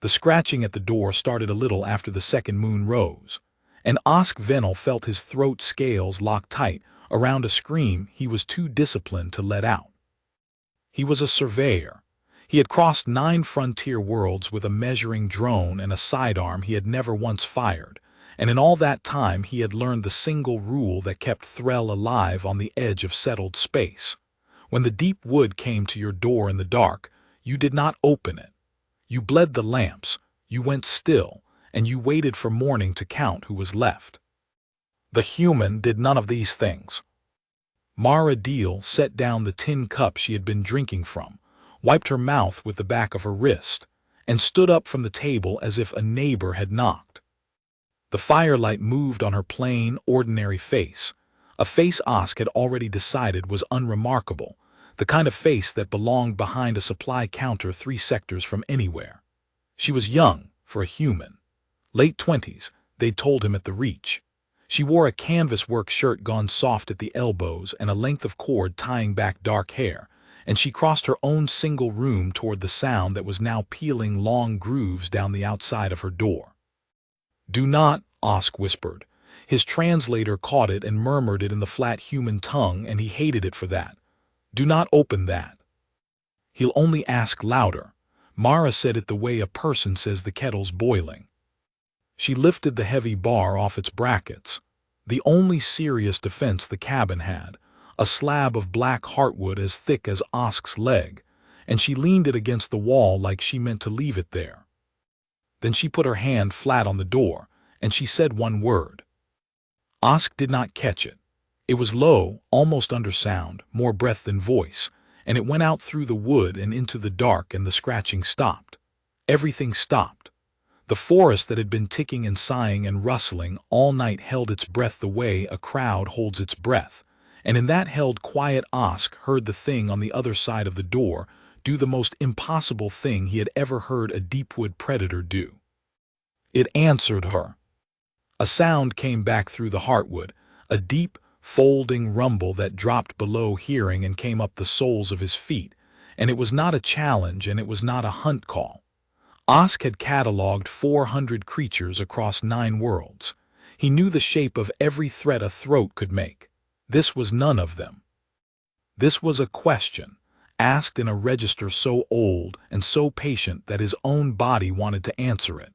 The scratching at the door started a little after the second moon rose, and Osk Venel felt his throat scales lock tight around a scream he was too disciplined to let out. He was a surveyor. He had crossed 9 frontier worlds with a measuring drone and a sidearm he had never once fired, and in all that time he had learned the single rule that kept Threll alive on the edge of settled space. When the deep wood came to your door in the dark, you did not open it. You bled the lamps, you went still, and you waited for morning to count who was left. The human did none of these things. Mara Deal set down the tin cup she had been drinking from, wiped her mouth with the back of her wrist, and stood up from the table as if a neighbor had knocked. The firelight moved on her plain, ordinary face, a face Osk had already decided was unremarkable, the kind of face that belonged behind a supply counter 3 sectors from anywhere. She was young, for a human. Late 20s, they'd told him at the Reach. She wore a canvas work shirt gone soft at the elbows and a length of cord tying back dark hair, and she crossed her own single room toward the sound that was now peeling long grooves down the outside of her door. "Do not," Osk whispered. His translator caught it and murmured it in the flat human tongue, and he hated it for that. "Do not open that." "He'll only ask louder." Mara said it the way a person says the kettle's boiling. She lifted the heavy bar off its brackets, the only serious defense the cabin had, a slab of black heartwood as thick as Osk's leg, and she leaned it against the wall like she meant to leave it there. Then she put her hand flat on the door, and she said one word. Osk did not catch it. It was low, almost under sound, more breath than voice, and it went out through the wood and into the dark, and the scratching stopped. Everything stopped. The forest that had been ticking and sighing and rustling all night held its breath the way a crowd holds its breath, and in that held quiet Osk heard the thing on the other side of the door do the most impossible thing he had ever heard a deepwood predator do. It answered her. A sound came back through the heartwood, a deep, folding rumble that dropped below hearing and came up the soles of his feet, and it was not a challenge and it was not a hunt call. Osk had catalogued 400 creatures across 9 worlds. He knew the shape of every threat a throat could make. This was none of them. This was a question, asked in a register so old and so patient that his own body wanted to answer it.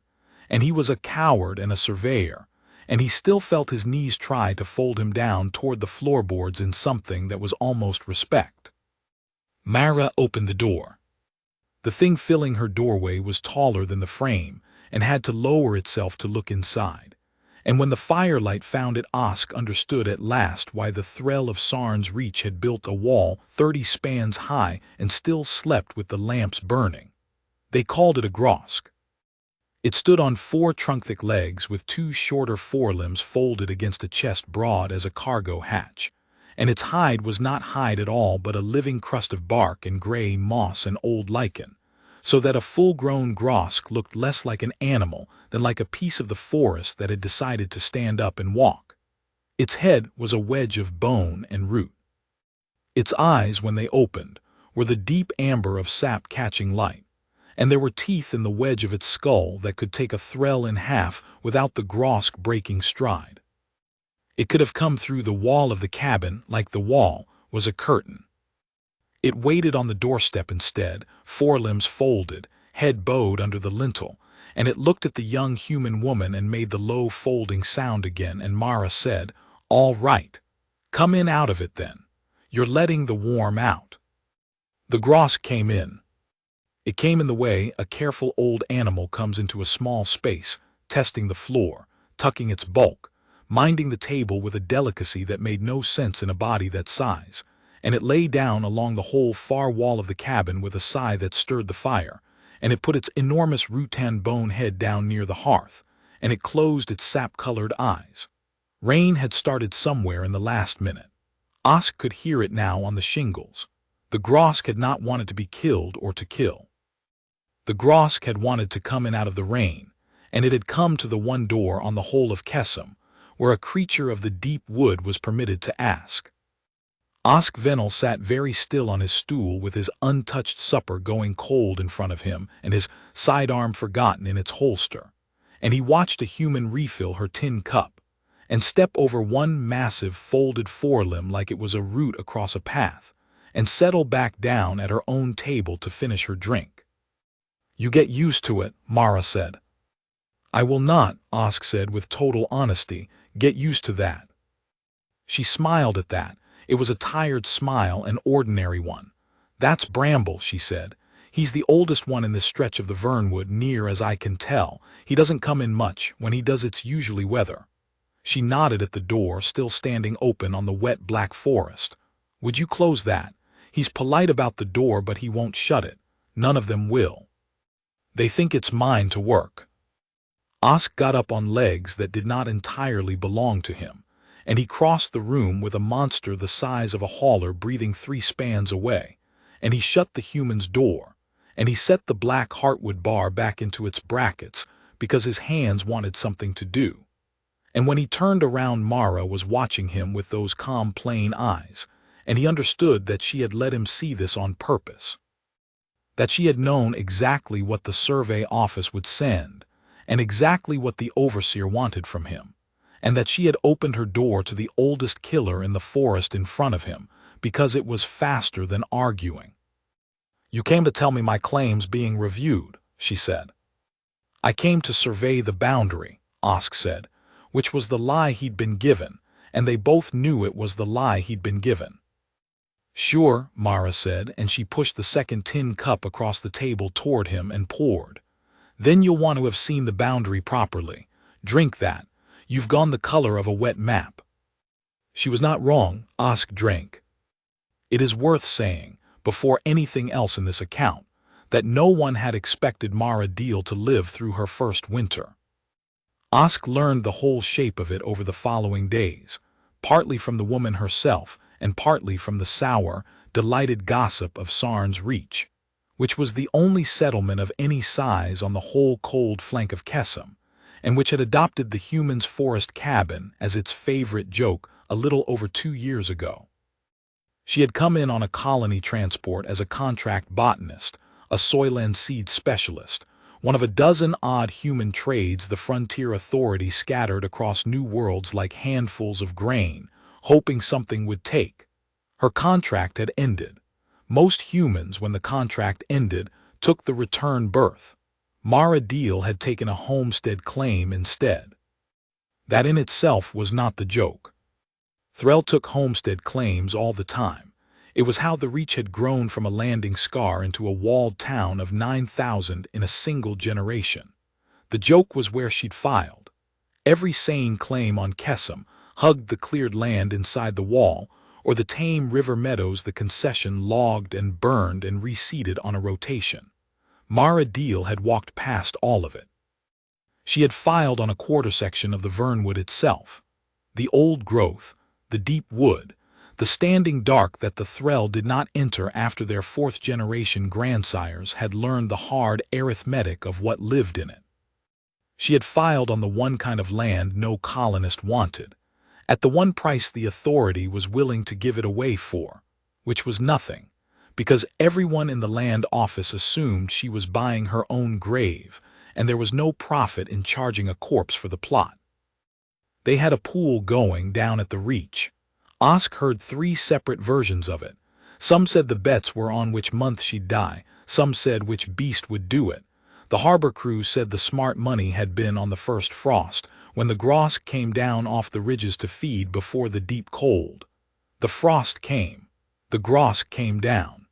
And he was a coward and a surveyor, and he still felt his knees try to fold him down toward the floorboards in something that was almost respect. Mara opened the door. The thing filling her doorway was taller than the frame and had to lower itself to look inside. And when the firelight found it, Osk understood at last why the Threll of Sarn's Reach had built a wall 30 spans high and still slept with the lamps burning. They called it a grosk. It stood on 4 trunk-thick legs with 2 shorter forelimbs folded against a chest broad as a cargo hatch. And its hide was not hide at all but a living crust of bark and gray moss and old lichen, so that a full-grown grosk looked less like an animal than like a piece of the forest that had decided to stand up and walk. Its head was a wedge of bone and root. Its eyes, when they opened, were the deep amber of sap catching light, and there were teeth in the wedge of its skull that could take a Threll in half without the grosk breaking stride. It could have come through the wall of the cabin like the wall was a curtain. It waited on the doorstep instead, forelimbs folded, head bowed under the lintel, and it looked at the young human woman and made the low folding sound again, and Mara said, "All right. Come in out of it then. You're letting the warm out." The grosk came in. It came in the way a careful old animal comes into a small space, testing the floor, tucking its bulk, minding the table with a delicacy that made no sense in a body that size, and it lay down along the whole far wall of the cabin with a sigh that stirred the fire, and it put its enormous rutan bone head down near the hearth, and it closed its sap-colored eyes. Rain had started somewhere in the last minute. Osk could hear it now on the shingles. The grosk had not wanted to be killed or to kill. The grosk had wanted to come in out of the rain, and it had come to the one door on the whole of Kesem, where a creature of the deep wood was permitted to ask. Osk Venel sat very still on his stool with his untouched supper going cold in front of him and his sidearm forgotten in its holster, and he watched a human refill her tin cup and step over one massive folded forelimb like it was a root across a path and settle back down at her own table to finish her drink. "You get used to it," Mara said. "I will not," Osk said with total honesty, "get used to that." She smiled at that. It was a tired smile, an ordinary one. "That's Bramble," she said. "He's the oldest one in this stretch of the Vernwood, near as I can tell. He doesn't come in much. When he does, it's usually weather." She nodded at the door, still standing open on the wet black forest. "Would you close that? He's polite about the door, but he won't shut it. None of them will. They think it's mine to work." Osk got up on legs that did not entirely belong to him, and he crossed the room with a monster the size of a hauler breathing 3 spans away, and he shut the human's door, and he set the black heartwood bar back into its brackets because his hands wanted something to do. And when he turned around, Mara was watching him with those calm, plain eyes, and he understood that she had let him see this on purpose. That she had known exactly what the survey office would send, and exactly what the overseer wanted from him, and that she had opened her door to the oldest killer in the forest in front of him because it was faster than arguing. "You came to tell me my claim's being reviewed," she said. "I came to survey the boundary," Osk said, which was the lie he'd been given, and they both knew it was the lie he'd been given. "Sure," Mara said, and she pushed the second tin cup across the table toward him and poured. "Then you'll want to have seen the boundary properly. Drink that. You've gone the color of a wet map." She was not wrong. Osk drank. It is worth saying, before anything else in this account, that no one had expected Mara Deal to live through her first winter. Osk learned the whole shape of it over the following days, partly from the woman herself and partly from the sour, delighted gossip of Sarn's Reach, which was the only settlement of any size on the whole cold flank of Kessam, and which had adopted the human's forest cabin as its favorite joke a little over 2 years ago. She had come in on a colony transport as a contract botanist, a soil and seed specialist, one of a dozen odd human trades the frontier authority scattered across new worlds like handfuls of grain, hoping something would take. Her contract had ended. Most humans, when the contract ended, took the return berth. Mara Deal had taken a homestead claim instead. That in itself was not the joke. Threll took homestead claims all the time. It was how the Reach had grown from a landing scar into a walled town of 9,000 in a single generation. The joke was where she'd filed. Every sane claim on Kessam hugged the cleared land inside the wall, or the tame river meadows the concession logged and burned and reseeded on a rotation. Mara Deal had walked past all of it. She had filed on a quarter section of the Vernwood itself. The old growth, the deep wood, the standing dark that the Threll did not enter after their 4th-generation grandsires had learned the hard arithmetic of what lived in it. She had filed on the one kind of land no colonist wanted, at the one price the authority was willing to give it away for, which was nothing, because everyone in the land office assumed she was buying her own grave, and there was no profit in charging a corpse for the plot. They had a pool going down at the Reach. Osk heard 3 separate versions of it. Some said the bets were on which month she'd die, some said which beast would do it. The harbor crew said the smart money had been on the first frost, when the grouse came down off the ridges to feed before the deep cold. The frost came. The grouse came down.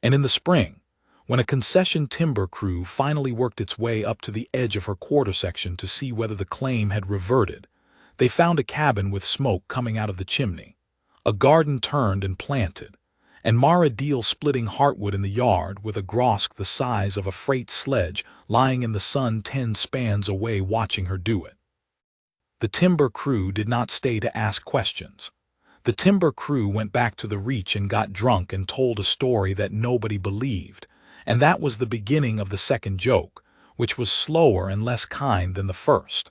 And in the spring, when a concession timber crew finally worked its way up to the edge of her quarter section to see whether the claim had reverted, they found a cabin with smoke coming out of the chimney, a garden turned and planted, and Mara Deal splitting heartwood in the yard with a grouse the size of a freight sledge lying in the sun 10 spans away watching her do it. The timber crew did not stay to ask questions. The timber crew went back to the Reach and got drunk and told a story that nobody believed, and that was the beginning of the second joke, which was slower and less kind than the first.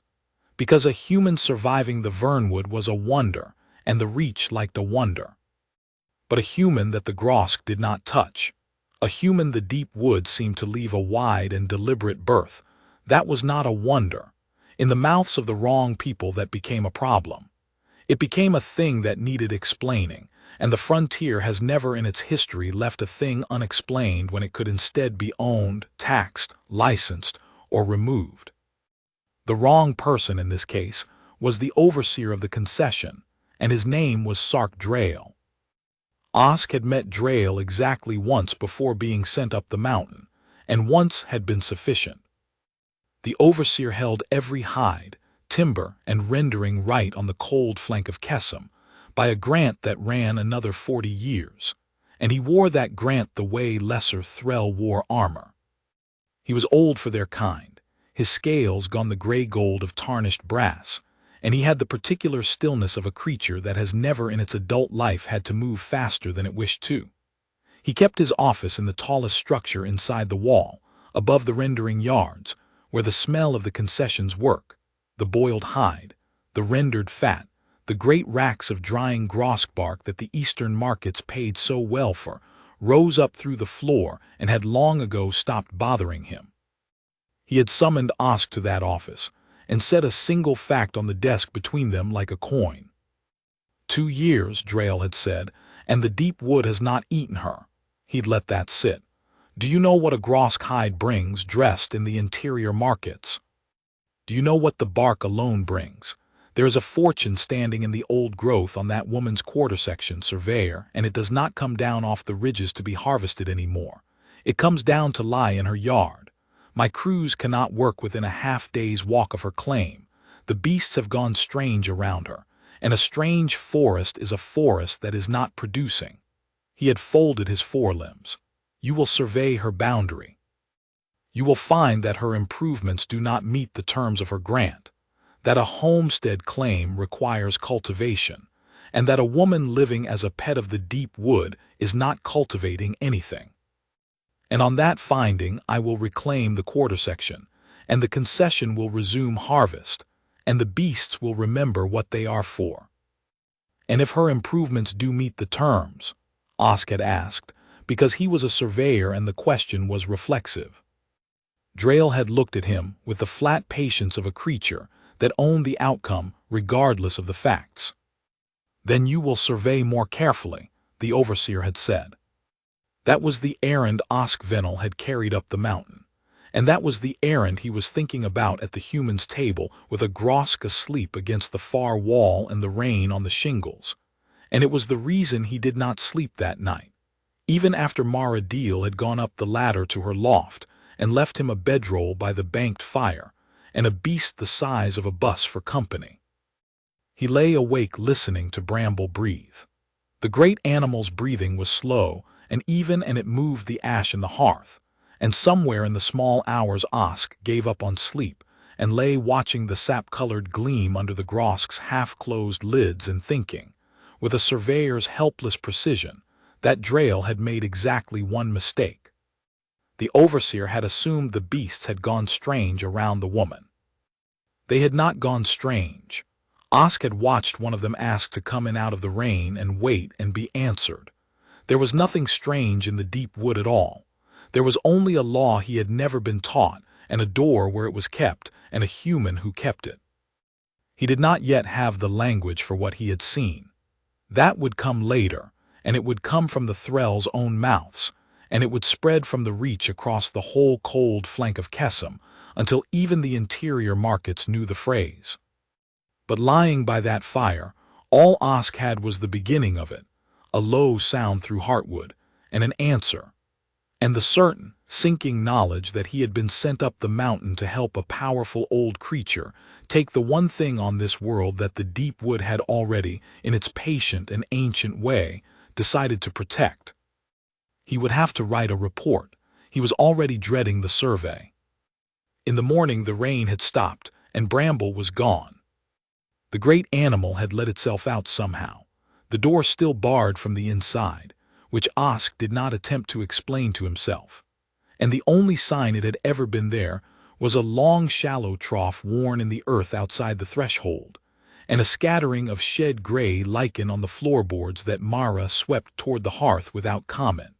Because a human surviving the Vernwood was a wonder, and the Reach liked a wonder. but a human that the Grosk did not touch. A human the deep wood seemed to leave a wide and deliberate berth. That was not a wonder. In the mouths of the wrong people that became a problem. It became a thing that needed explaining, and the frontier has never in its history left a thing unexplained when it could instead be owned, taxed, licensed, or removed. The wrong person in this case was the overseer of the concession, and his name was Sark Drail. Osk had met Drail exactly once before being sent up the mountain, and once had been sufficient. The overseer held every hide, timber, and rendering right on the cold flank of Kesem by a grant that ran another 40 years, and he wore that grant the way lesser Threll wore armor. He was old for their kind, his scales gone the gray gold of tarnished brass, and he had the particular stillness of a creature that has never in its adult life had to move faster than it wished to. He kept his office in the tallest structure inside the wall, above the rendering yards, where the smell of the concession's work, the boiled hide, the rendered fat, the great racks of drying grosk bark that the eastern markets paid so well for, rose up through the floor and had long ago stopped bothering him. He had summoned Osk to that office, and set a single fact on the desk between them like a coin. 2 years, Drail had said, and the deep wood has not eaten her. He'd let that sit. Do you know what a grosk hide brings dressed in the interior markets? Do you know what the bark alone brings? There is a fortune standing in the old growth on that woman's quarter-section, surveyor, and it does not come down off the ridges to be harvested anymore. It comes down to lie in her yard. My crews cannot work within a half-day's walk of her claim. The beasts have gone strange around her, and a strange forest is a forest that is not producing. He had folded his forelimbs. You will survey her boundary. You will find that her improvements do not meet the terms of her grant, that a homestead claim requires cultivation, and that a woman living as a pet of the deep wood is not cultivating anything. And on that finding I will reclaim the quarter-section, and the concession will resume harvest, and the beasts will remember what they are for. And if her improvements do meet the terms, Osk had asked, because he was a surveyor and the question was reflexive. Drail had looked at him with the flat patience of a creature that owned the outcome regardless of the facts. Then you will survey more carefully, the overseer had said. That was the errand Osk Venel had carried up the mountain, and that was the errand he was thinking about at the human's table with a grosk asleep against the far wall and the rain on the shingles. And it was the reason he did not sleep that night, even after Mara Deal had gone up the ladder to her loft and left him a bedroll by the banked fire and a beast the size of a bus for company. He lay awake listening to Bramble breathe. The great animal's breathing was slow and even, and it moved the ash in the hearth, and somewhere in the small hours Osk gave up on sleep and lay watching the sap-colored gleam under the grosk's half-closed lids and thinking, with a surveyor's helpless precision, that Drail had made exactly one mistake. The overseer had assumed the beasts had gone strange around the woman. They had not gone strange. Osk had watched one of them ask to come in out of the rain and wait and be answered. There was nothing strange in the deep wood at all. There was only a law he had never been taught, and a door where it was kept, and a human who kept it. He did not yet have the language for what he had seen. That would come later, and it would come from the Threll's own mouths, and it would spread from the reach across the whole cold flank of Kesem until even the interior markets knew the phrase. But lying by that fire, all Osk had was the beginning of it, a low sound through heartwood, and an answer, and the certain, sinking knowledge that he had been sent up the mountain to help a powerful old creature take the one thing on this world that the deep wood had already, in its patient and ancient way, decided to protect. He would have to write a report. He was already dreading the survey. In the morning the rain had stopped, and Bramble was gone. The great animal had let itself out somehow, the door still barred from the inside, which Osk did not attempt to explain to himself. And the only sign it had ever been there was a long shallow trough worn in the earth outside the threshold, and a scattering of shed gray lichen on the floorboards that Mara swept toward the hearth without comment.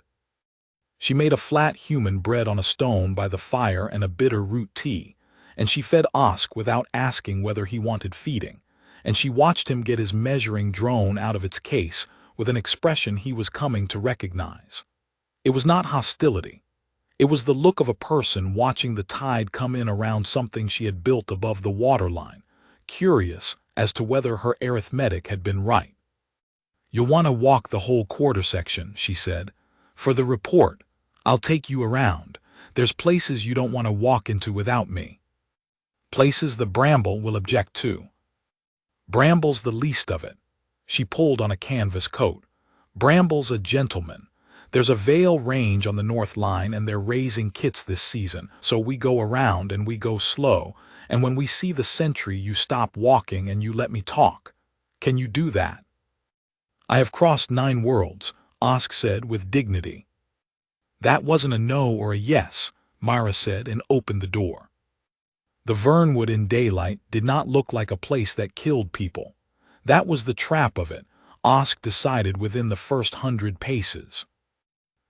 She made a flat human bread on a stone by the fire and a bitter root tea, and she fed Osk without asking whether he wanted feeding, and she watched him get his measuring drone out of its case with an expression he was coming to recognize. It was not hostility. It was the look of a person watching the tide come in around something she had built above the waterline, curious as to whether her arithmetic had been right. "You'll want to walk the whole quarter section," she said. "For the report, I'll take you around. There's places you don't want to walk into without me. Places the Bramble will object to." "Bramble's the least of it." She pulled on a canvas coat. "Bramble's a gentleman. There's a Vale Range on the North Line and they're raising kits this season, so we go around and we go slow, and when we see the sentry you stop walking and you let me talk. Can you do that?" "I have crossed 9 worlds," Osk said with dignity. "That wasn't a no or a yes," Mara said and opened the door. The Vernwood in daylight did not look like a place that killed people. That was the trap of it, Osk decided within the first 100 paces.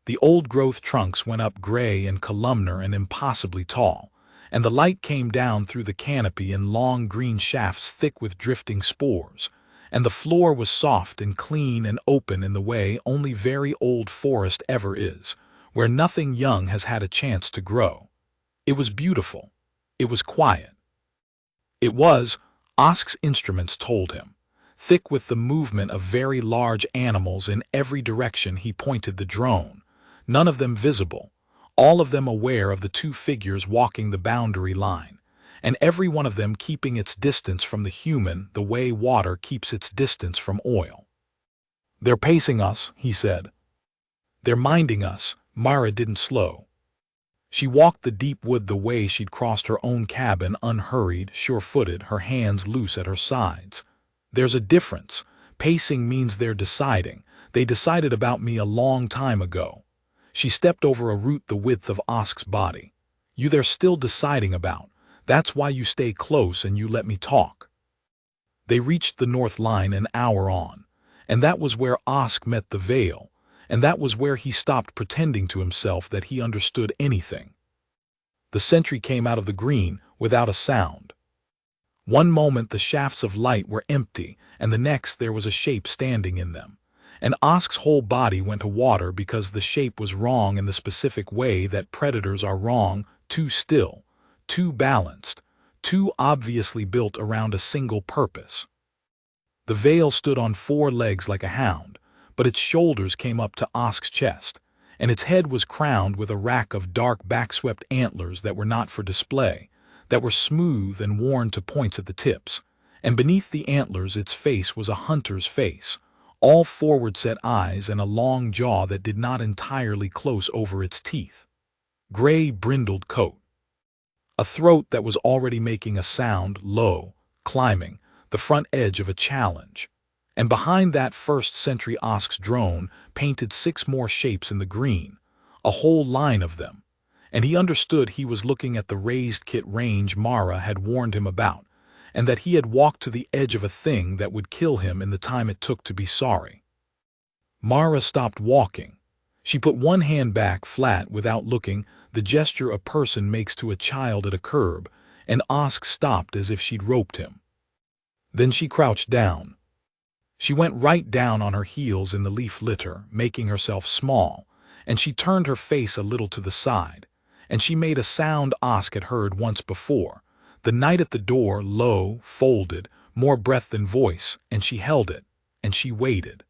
The old-growth trunks went up gray and columnar and impossibly tall, and the light came down through the canopy in long green shafts thick with drifting spores, and the floor was soft and clean and open in the way only very old forest ever is, where nothing young has had a chance to grow. It was beautiful. It was quiet. It was, Osk's instruments told him, thick with the movement of very large animals in every direction he pointed the drone, none of them visible, all of them aware of the 2 figures walking the boundary line, and every one of them keeping its distance from the human the way water keeps its distance from oil. "They're pacing us," he said. "They're minding us." Mara didn't slow. She walked the deep wood the way she'd crossed her own cabin, unhurried, sure-footed, her hands loose at her sides. "There's a difference. Pacing means they're deciding. They decided about me a long time ago." She stepped over a root the width of Osk's body. "You they're still deciding about. That's why you stay close and you let me talk." They reached the North Line an hour on, and that was where Osk met the Vale, and that was where he stopped pretending to himself that he understood anything. The sentry came out of the green without a sound. One moment the shafts of light were empty, and the next there was a shape standing in them, and Osk's whole body went to water because the shape was wrong in the specific way that predators are wrong, too still, too balanced, too obviously built around a single purpose. The Vale stood on 4 legs like a hound, but its shoulders came up to Osk's chest, and its head was crowned with a rack of dark backswept antlers that were not for display, that were smooth and worn to points at the tips, and beneath the antlers its face was a hunter's face, all forward-set eyes and a long jaw that did not entirely close over its teeth. Gray brindled coat. A throat that was already making a sound, low, climbing, the front edge of a challenge. And behind that first sentry Osk's drone painted 6 more shapes in the green, a whole line of them, and he understood he was looking at the raised kit range Mara had warned him about, and that he had walked to the edge of a thing that would kill him in the time it took to be sorry. Mara stopped walking. She put one hand back flat without looking, the gesture a person makes to a child at a curb, and Osk stopped as if she'd roped him. Then she crouched down. She went right down on her heels in the leaf litter, making herself small, and she turned her face a little to the side, and she made a sound Osk had heard once before, the night at the door, low, folded, more breath than voice, and she held it, and she waited.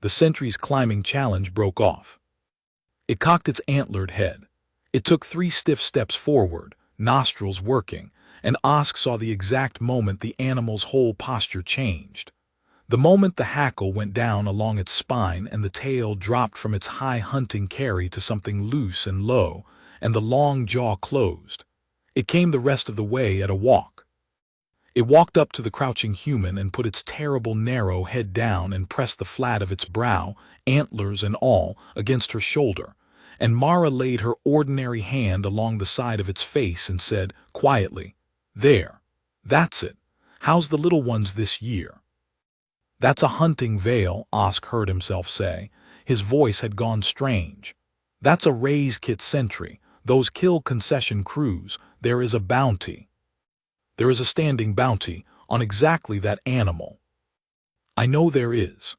The sentry's climbing challenge broke off. It cocked its antlered head. It took 3 stiff steps forward, nostrils working, and Osk saw the exact moment the animal's whole posture changed. The moment the hackle went down along its spine and the tail dropped from its high hunting carry to something loose and low, and the long jaw closed. It came the rest of the way at a walk. It walked up to the crouching human and put its terrible narrow head down and pressed the flat of its brow, antlers and all, against her shoulder, and Mara laid her ordinary hand along the side of its face and said, quietly, "There. That's it. How's the little ones this year?" "That's a hunting veil," Osk heard himself say. His voice had gone strange. "That's a raise kit sentry. Those kill concession crews. There is a bounty. There is a standing bounty on exactly that animal." "I know there is."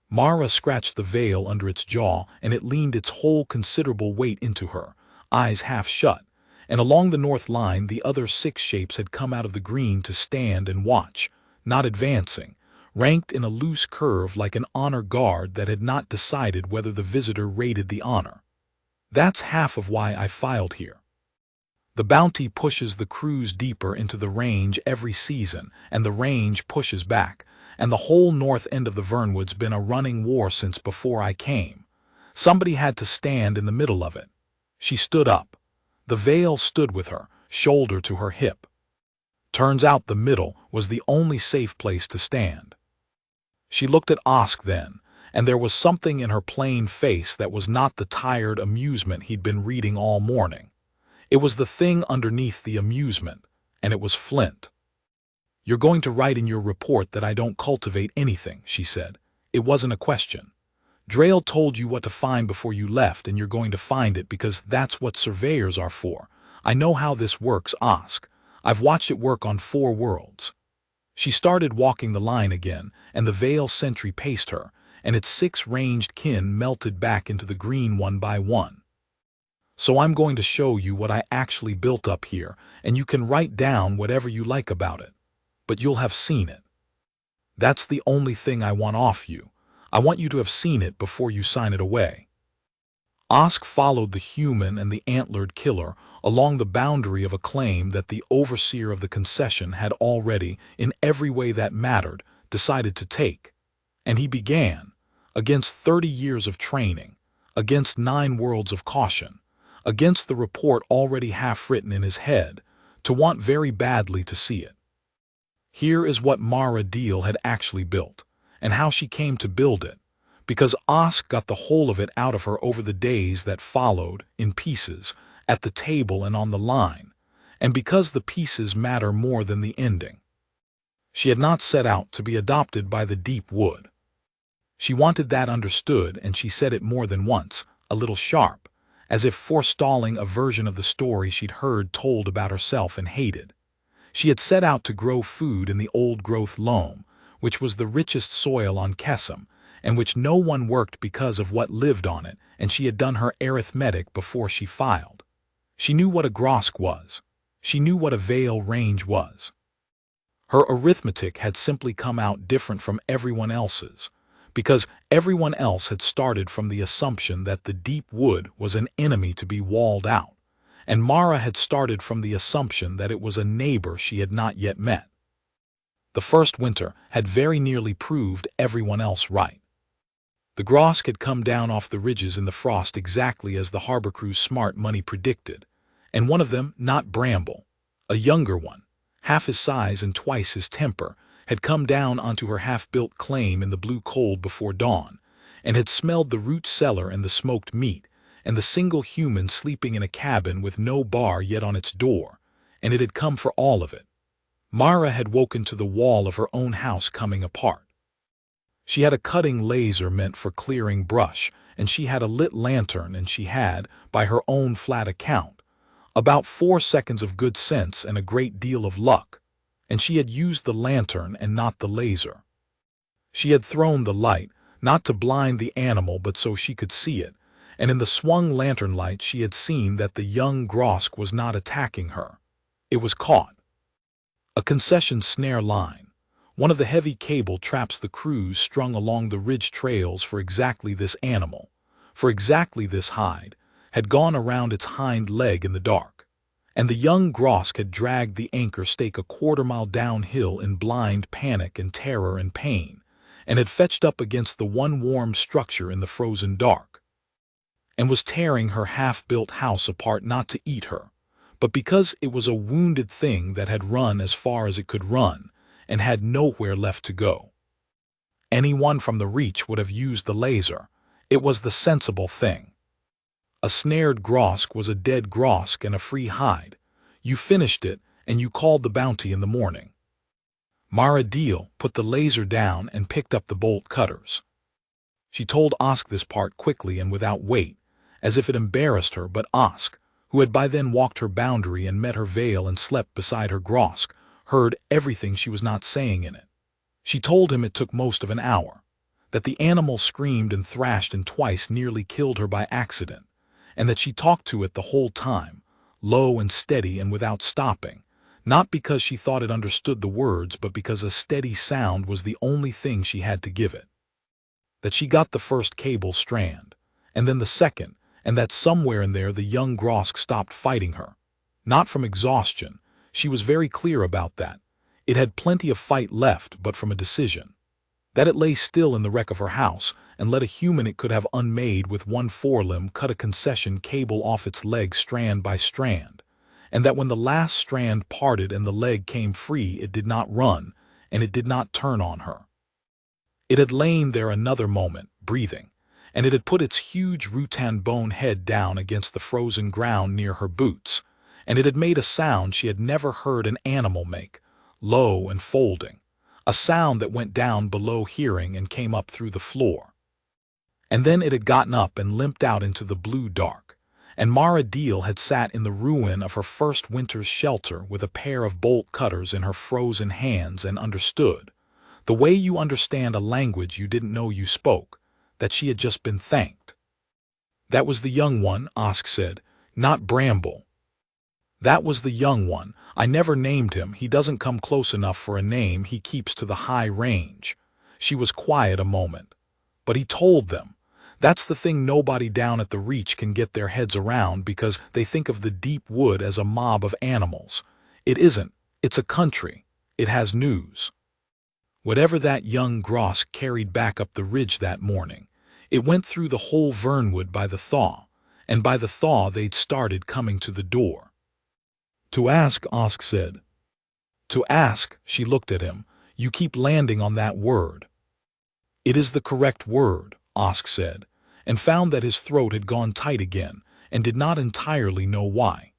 Mara scratched the veil under its jaw, and it leaned its whole considerable weight into her, eyes half shut, and along the north line the other 6 shapes had come out of the green to stand and watch, not advancing, ranked in a loose curve like an honor guard that had not decided whether the visitor rated the honor. "That's half of why I filed here. The bounty pushes the crews deeper into the range every season, and the range pushes back, and the whole north end of the Vernwood's been a running war since before I came. Somebody had to stand in the middle of it." She stood up. The veil stood with her, shoulder to her hip. Turns out the middle was the only safe place to stand. She looked at Osk then, and there was something in her plain face that was not the tired amusement he'd been reading all morning. It was the thing underneath the amusement, and it was Flint. "You're going to write in your report that I don't cultivate anything," she said. It wasn't a question. "Drayle told you what to find before you left, and you're going to find it because that's what surveyors are for. I know how this works, Osk. I've watched it work on 4 worlds." She started walking the line again, and the veil sentry paced her, and its 6 ranged kin melted back into the green one by one. "So I'm going to show you what I actually built up here, and you can write down whatever you like about it. But you'll have seen it. That's the only thing I want off you. I want you to have seen it before you sign it away." Osk followed the human and the antlered killer along the boundary of a claim that the overseer of the concession had already, in every way that mattered, decided to take. And he began, against 30 years of training, against 9 worlds of caution, against the report already half-written in his head, to want very badly to see it. Here is what Mara Deal had actually built, and how she came to build it, because Osk got the whole of it out of her over the days that followed, in pieces, at the table and on the line, and because the pieces matter more than the ending. She had not set out to be adopted by the deep wood. She wanted that understood, and she said it more than once, a little sharp, as if forestalling a version of the story she'd heard told about herself and hated. She had set out to grow food in the old-growth loam, which was the richest soil on Kessam, and which no one worked because of what lived on it, and she had done her arithmetic before she filed. She knew what a grosk was. She knew what a veil range was. Her arithmetic had simply come out different from everyone else's, because everyone else had started from the assumption that the deep wood was an enemy to be walled out, and Mara had started from the assumption that it was a neighbor she had not yet met. The first winter had very nearly proved everyone else right. The grosk had come down off the ridges in the frost exactly as the harbor crew's smart money predicted, and one of them, not Bramble, a younger one, half his size and twice his temper, had come down onto her half-built claim in the blue cold before dawn, and had smelled the root cellar and the smoked meat, and the single human sleeping in a cabin with no bar yet on its door, and it had come for all of it. Mara had woken to the wall of her own house coming apart. She had a cutting laser meant for clearing brush, and she had a lit lantern, and she had, by her own flat account, about 4 seconds of good sense and a great deal of luck, and she had used the lantern and not the laser. She had thrown the light, not to blind the animal but so she could see it, and in the swung lantern light she had seen that the young grosk was not attacking her. It was caught. A concession snare line. One of the heavy cable traps the crews strung along the ridge trails for exactly this animal, for exactly this hide, had gone around its hind leg in the dark, and the young grosk had dragged the anchor stake a quarter-mile downhill in blind panic and terror and pain, and had fetched up against the one warm structure in the frozen dark, and was tearing her half-built house apart not to eat her, but because it was a wounded thing that had run as far as it could run and had nowhere left to go. Anyone from the reach would have used the laser. It was the sensible thing. A snared grosk was a dead grosk and a free hide. You finished it, and you called the bounty in the morning. Mara Deal put the laser down and picked up the bolt cutters. She told Osk this part quickly and without weight, as if it embarrassed her, but Osk, who had by then walked her boundary and met her veil and slept beside her grosk, heard everything she was not saying in it. She told him it took most of an hour, that the animal screamed and thrashed and twice nearly killed her by accident, and that she talked to it the whole time, low and steady and without stopping, not because she thought it understood the words, but because a steady sound was the only thing she had to give it. That she got the first cable strand, and then the second, and that somewhere in there the young grosk stopped fighting her. Not from exhaustion, she was very clear about that. It had plenty of fight left, but from a decision. That it lay still in the wreck of her house, and let a human it could have unmade with one forelimb cut a concession cable off its leg strand by strand, and that when the last strand parted and the leg came free it did not run, and it did not turn on her. It had lain there another moment, breathing, and it had put its huge rutan bone head down against the frozen ground near her boots, and it had made a sound she had never heard an animal make, low and folding, a sound that went down below hearing and came up through the floor. And then it had gotten up and limped out into the blue dark, and Mara Deal had sat in the ruin of her first winter's shelter with a pair of bolt cutters in her frozen hands and understood, the way you understand a language you didn't know you spoke, that she had just been thanked. That was the young one, Osk said, not Bramble. That was the young one. I never named him. He doesn't come close enough for a name. He keeps to the high range. She was quiet a moment. But he told them. That's the thing nobody down at the reach can get their heads around, because they think of the deep wood as a mob of animals. It isn't. It's a country. It has news. Whatever that young grosk carried back up the ridge that morning, it went through the whole Vernwood by the thaw, and by the thaw they'd started coming to the door. To ask, Osk said. To ask, she looked at him. You keep landing on that word. It is the correct word, Osk said, and found that his throat had gone tight again, and did not entirely know why.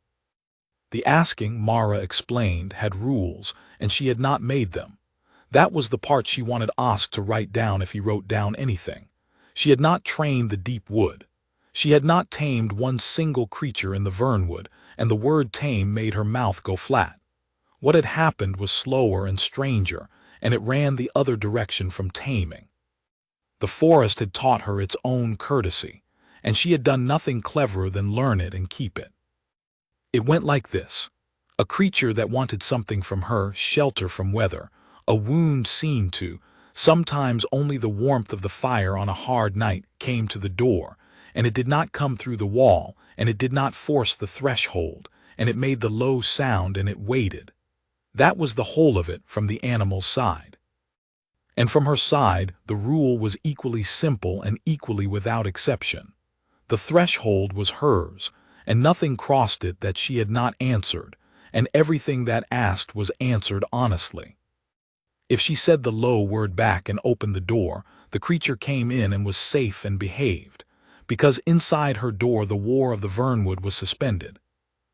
The asking, Mara explained, had rules, and she had not made them. That was the part she wanted Osk to write down if he wrote down anything. She had not trained the deep wood. She had not tamed one single creature in the Vernwood, and the word tame made her mouth go flat. What had happened was slower and stranger, and it ran the other direction from taming. The forest had taught her its own courtesy, and she had done nothing cleverer than learn it and keep it. It went like this. A creature that wanted something from her, shelter from weather, a wound seen to, sometimes only the warmth of the fire on a hard night, came to the door, and it did not come through the wall, and it did not force the threshold, and it made the low sound, and it waited. That was the whole of it from the animal's side. And from her side, the rule was equally simple and equally without exception. The threshold was hers, and nothing crossed it that she had not answered, and everything that asked was answered honestly. If she said the low word back and opened the door, the creature came in and was safe and behaved, because inside her door the war of the Vernwood was suspended.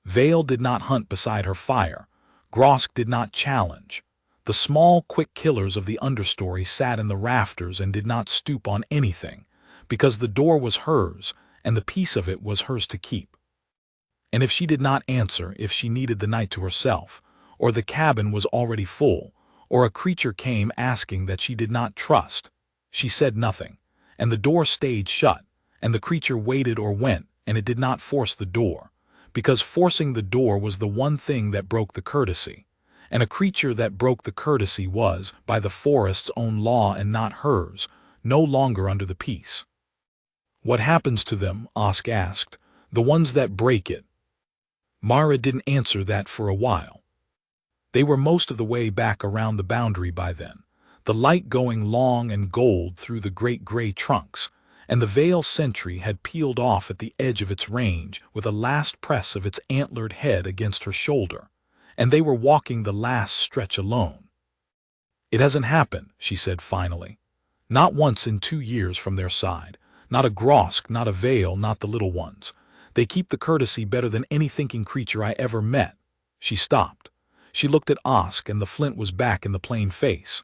Vale did not hunt beside her fire. Grosk did not challenge. The small, quick killers of the understory sat in the rafters and did not stoop on anything, because the door was hers, and the piece of it was hers to keep. And if she did not answer, if she needed the night to herself, or the cabin was already full, or a creature came asking that she did not trust, she said nothing, and the door stayed shut, and the creature waited or went, and it did not force the door, because forcing the door was the one thing that broke the courtesy, and a creature that broke the courtesy was, by the forest's own law and not hers, no longer under the peace. What happens to them, Osk asked, the ones that break it? Mara didn't answer that for a while. They were most of the way back around the boundary by then, the light going long and gold through the great gray trunks, and the Vale sentry had peeled off at the edge of its range with a last press of its antlered head against her shoulder, and they were walking the last stretch alone. It hasn't happened, she said finally. Not once in 2 years from their side, not a grosk, not a Vale, not the little ones. They keep the courtesy better than any thinking creature I ever met. She stopped. She looked at Osk, and the flint was back in the plain face.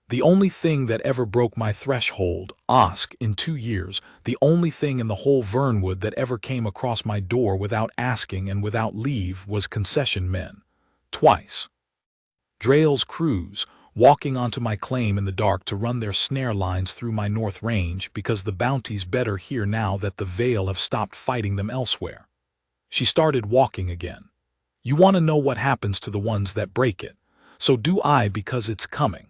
The only thing that ever broke my threshold, Osk, in 2 years, the only thing in the whole Vernwood that ever came across my door without asking and without leave was concession men. Twice. Drail's crews, walking onto my claim in the dark to run their snare lines through my north range because the bounty's better here now that the Vale have stopped fighting them elsewhere. She started walking again. You want to know what happens to the ones that break it. So do I, because it's coming.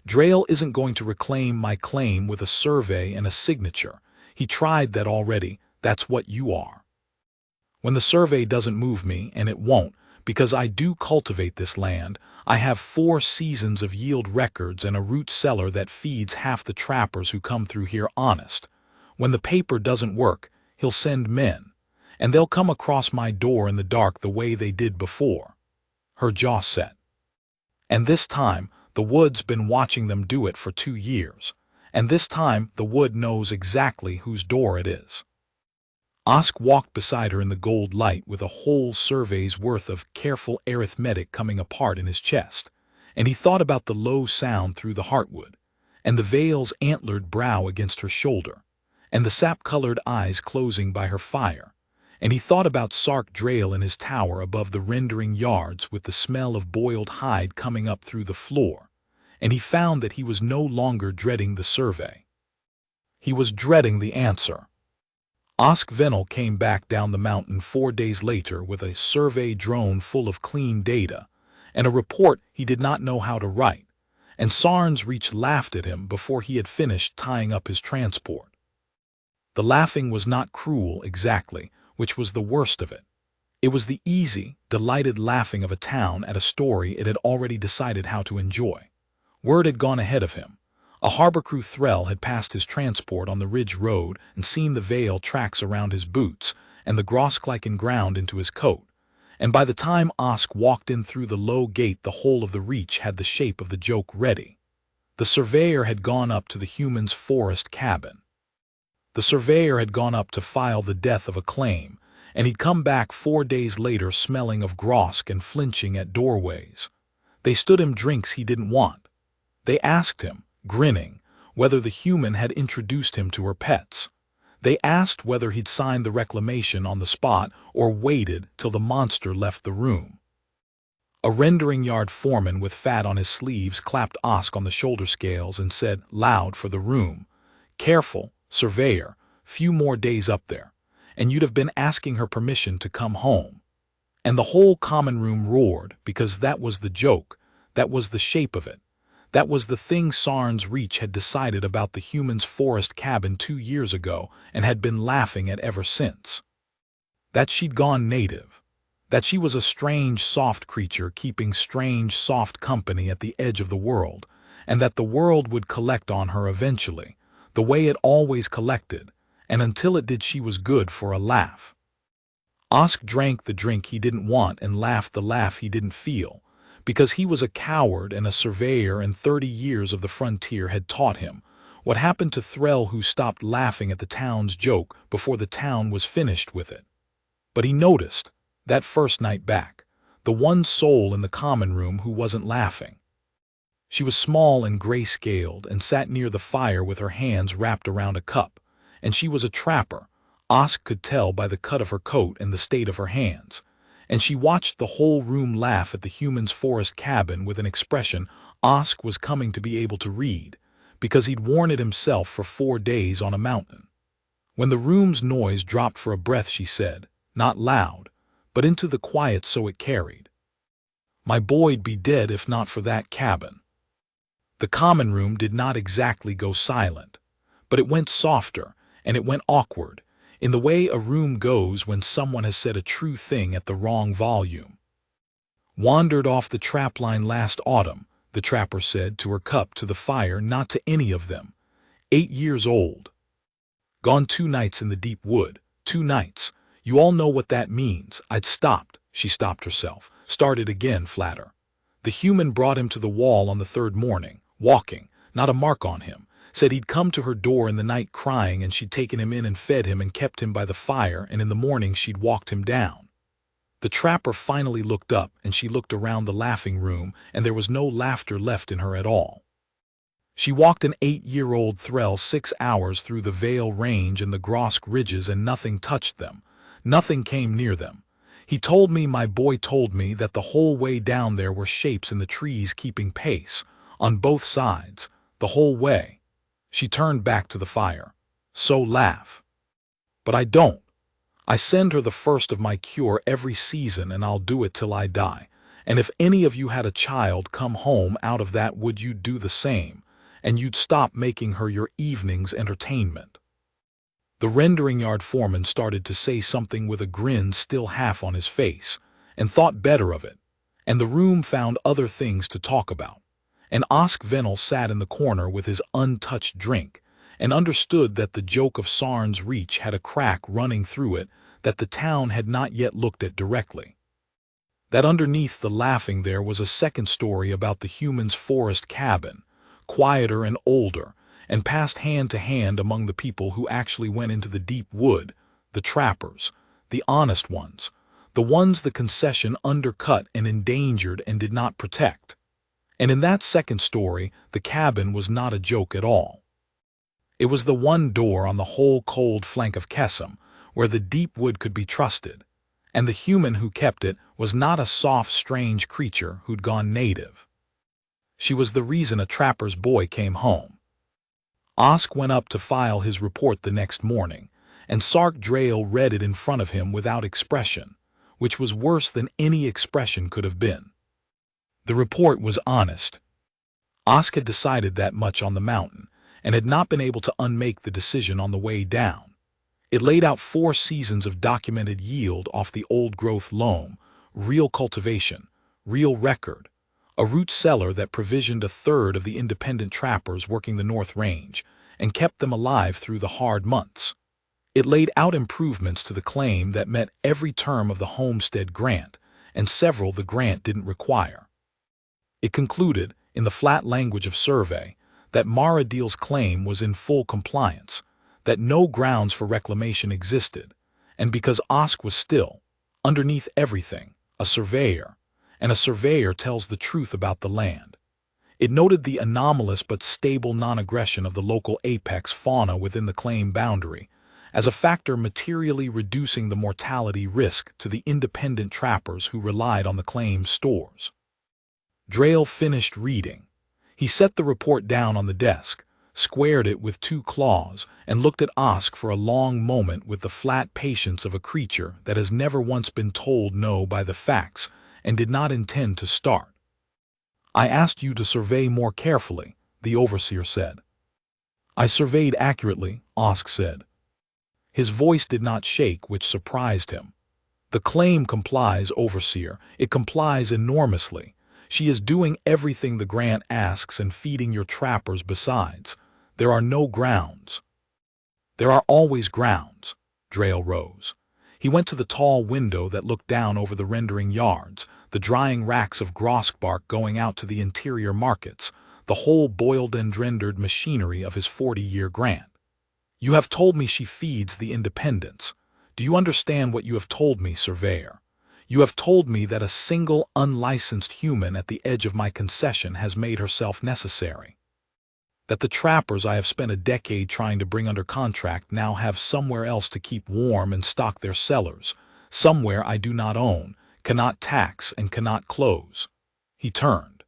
Drail isn't going to reclaim my claim with a survey and a signature. He tried that already. That's what you are. When the survey doesn't move me, and it won't, because I do cultivate this land, I have 4 seasons of yield records and a root cellar that feeds half the trappers who come through here honest. When the paper doesn't work, he'll send men, and they'll come across my door in the dark the way they did before. Her jaw set. And this time, the wood's been watching them do it for 2 years, and this time the wood knows exactly whose door it is. Osk walked beside her in the gold light with a whole survey's worth of careful arithmetic coming apart in his chest, and he thought about the low sound through the heartwood, and the Vale's antlered brow against her shoulder, and the sap-colored eyes closing by her fire, and he thought about Sark Drail in his tower above the rendering yards with the smell of boiled hide coming up through the floor, and he found that he was no longer dreading the survey. He was dreading the answer. Osk Venel came back down the mountain 4 days later with a survey drone full of clean data, and a report he did not know how to write, and Sarn's Reach laughed at him before he had finished tying up his transport. The laughing was not cruel exactly, which was the worst of it. It was the easy, delighted laughing of a town at a story it had already decided how to enjoy. Word had gone ahead of him. A harbor crew thrall had passed his transport on the ridge road and seen the Vale tracks around his boots and the groskleichen ground into his coat, and by the time Osk walked in through the low gate the whole of the Reach had the shape of the joke ready. The surveyor had gone up to the human's forest cabin. The surveyor had gone up to file the death of a claim, and he'd come back 4 days later smelling of grosk and flinching at doorways. They stood him drinks he didn't want. They asked him, grinning, whether the human had introduced him to her pets. They asked whether he'd signed the reclamation on the spot or waited till the monster left the room. A rendering yard foreman with fat on his sleeves clapped Osk on the shoulder scales and said, loud for the room, "Careful, surveyor, few more days up there, and you'd have been asking her permission to come home." And the whole common room roared, because that was the joke, that was the shape of it. That was the thing Sarn's Reach had decided about the human's forest cabin 2 years ago and had been laughing at ever since. That she'd gone native. That she was a strange, soft creature keeping strange, soft company at the edge of the world, and that the world would collect on her eventually, the way it always collected, and until it did she was good for a laugh. Osk drank the drink he didn't want and laughed the laugh he didn't feel, because he was a coward and a surveyor and 30 years of the frontier had taught him what happened to thrall who stopped laughing at the town's joke before the town was finished with it. But he noticed, that first night back, the one soul in the common room who wasn't laughing. She was small and gray-scaled and sat near the fire with her hands wrapped around a cup, and she was a trapper. Osk could tell by the cut of her coat and the state of her hands. And she watched the whole room laugh at the human's forest cabin with an expression Osk was coming to be able to read, because he'd worn it himself for 4 days on a mountain. When the room's noise dropped for a breath she said, not loud, but into the quiet so it carried, "My boy'd be dead if not for that cabin." The common room did not exactly go silent, but it went softer, and it went awkward, in the way a room goes when someone has said a true thing at the wrong volume. "Wandered off the trapline last autumn," the trapper said to her cup, to the fire, not to any of them. 8 years old. "Gone 2 nights in the deep wood, 2 nights. You all know what that means." I'd stopped. She stopped herself, started again flatter. "The human brought him to the wall on the 3rd morning, walking, not a mark on him. Said he'd come to her door in the night crying and she'd taken him in and fed him and kept him by the fire, and in the morning she'd walked him down." The trapper finally looked up, and she looked around the laughing room, and there was no laughter left in her at all. She walked an 8-year-old thrall 6 hours through the Vale Range and the Grosk Ridges, and nothing touched them. Nothing came near them. He told me, my boy told me, that the whole way down there were shapes in the trees keeping pace, on both sides, the whole way. She turned back to the fire. So laugh. But I don't. I send her the first of my cure every season, and I'll do it till I die. And if any of you had a child come home out of that, would you do the same? And you'd stop making her your evening's entertainment. The rendering yard foreman started to say something with a grin still half on his face, and thought better of it, and the room found other things to talk about. And Osk Venel sat in the corner with his untouched drink, and understood that the joke of Sarn's Reach had a crack running through it that the town had not yet looked at directly. That underneath the laughing there was a second story about the human's forest cabin, quieter and older, and passed hand to hand among the people who actually went into the deep wood, the trappers, the honest ones, the ones the concession undercut and endangered and did not protect. And in that second story, the cabin was not a joke at all. It was the one door on the whole cold flank of Kesem where the deep wood could be trusted, and the human who kept it was not a soft, strange creature who'd gone native. She was the reason a trapper's boy came home. Osk went up to file his report the next morning, and Sark Drail read it in front of him without expression, which was worse than any expression could have been. The report was honest. Osk had decided that much on the mountain, and had not been able to unmake the decision on the way down. It laid out 4 seasons of documented yield off the old-growth loam, real cultivation, real record, a root cellar that provisioned 1/3 of the independent trappers working the North Range, and kept them alive through the hard months. It laid out improvements to the claim that met every term of the homestead grant, and several the grant didn't require. It concluded, in the flat language of survey, that Maradil's claim was in full compliance, that no grounds for reclamation existed, and because Osk was still, underneath everything, a surveyor, and a surveyor tells the truth about the land. It noted the anomalous but stable non-aggression of the local apex fauna within the claim boundary, as a factor materially reducing the mortality risk to the independent trappers who relied on the claim's stores. Drail finished reading. He set the report down on the desk, squared it with 2 claws, and looked at Osk for a long moment with the flat patience of a creature that has never once been told no by the facts and did not intend to start. "I asked you to survey more carefully," the overseer said. "I surveyed accurately," Osk said. His voice did not shake, which surprised him. "The claim complies, overseer. It complies enormously. She is doing everything the grant asks and feeding your trappers besides. There are no grounds." "There are always grounds." Drail rose. He went to the tall window that looked down over the rendering yards, the drying racks of grosk bark going out to the interior markets, the whole boiled and rendered machinery of his 40-year grant. "You have told me she feeds the independents. Do you understand what you have told me, surveyor? You have told me that a single unlicensed human at the edge of my concession has made herself necessary. That the trappers I have spent a decade trying to bring under contract now have somewhere else to keep warm and stock their cellars, somewhere I do not own, cannot tax, and cannot close." He turned.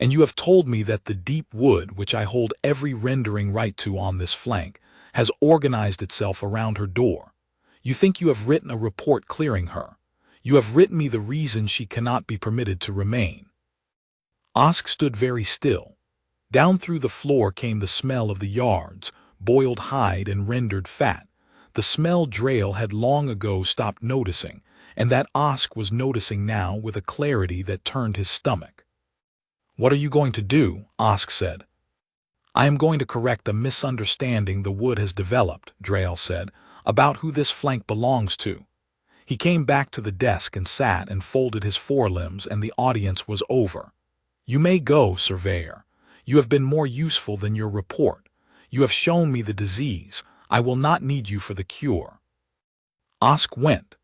"And you have told me that the deep wood, which I hold every rendering right to on this flank, has organized itself around her door. You think you have written a report clearing her. You have written me the reason she cannot be permitted to remain." Osk stood very still. Down through the floor came the smell of the yards, boiled hide and rendered fat, the smell Drail had long ago stopped noticing, and that Osk was noticing now with a clarity that turned his stomach. "What are you going to do?" Osk said. "I am going to correct a misunderstanding the wood has developed," Drail said, "about who this flank belongs to." He came back to the desk and sat and folded his forelimbs, and the audience was over. "You may go, surveyor. You have been more useful than your report. You have shown me the disease. I will not need you for the cure." Osk went.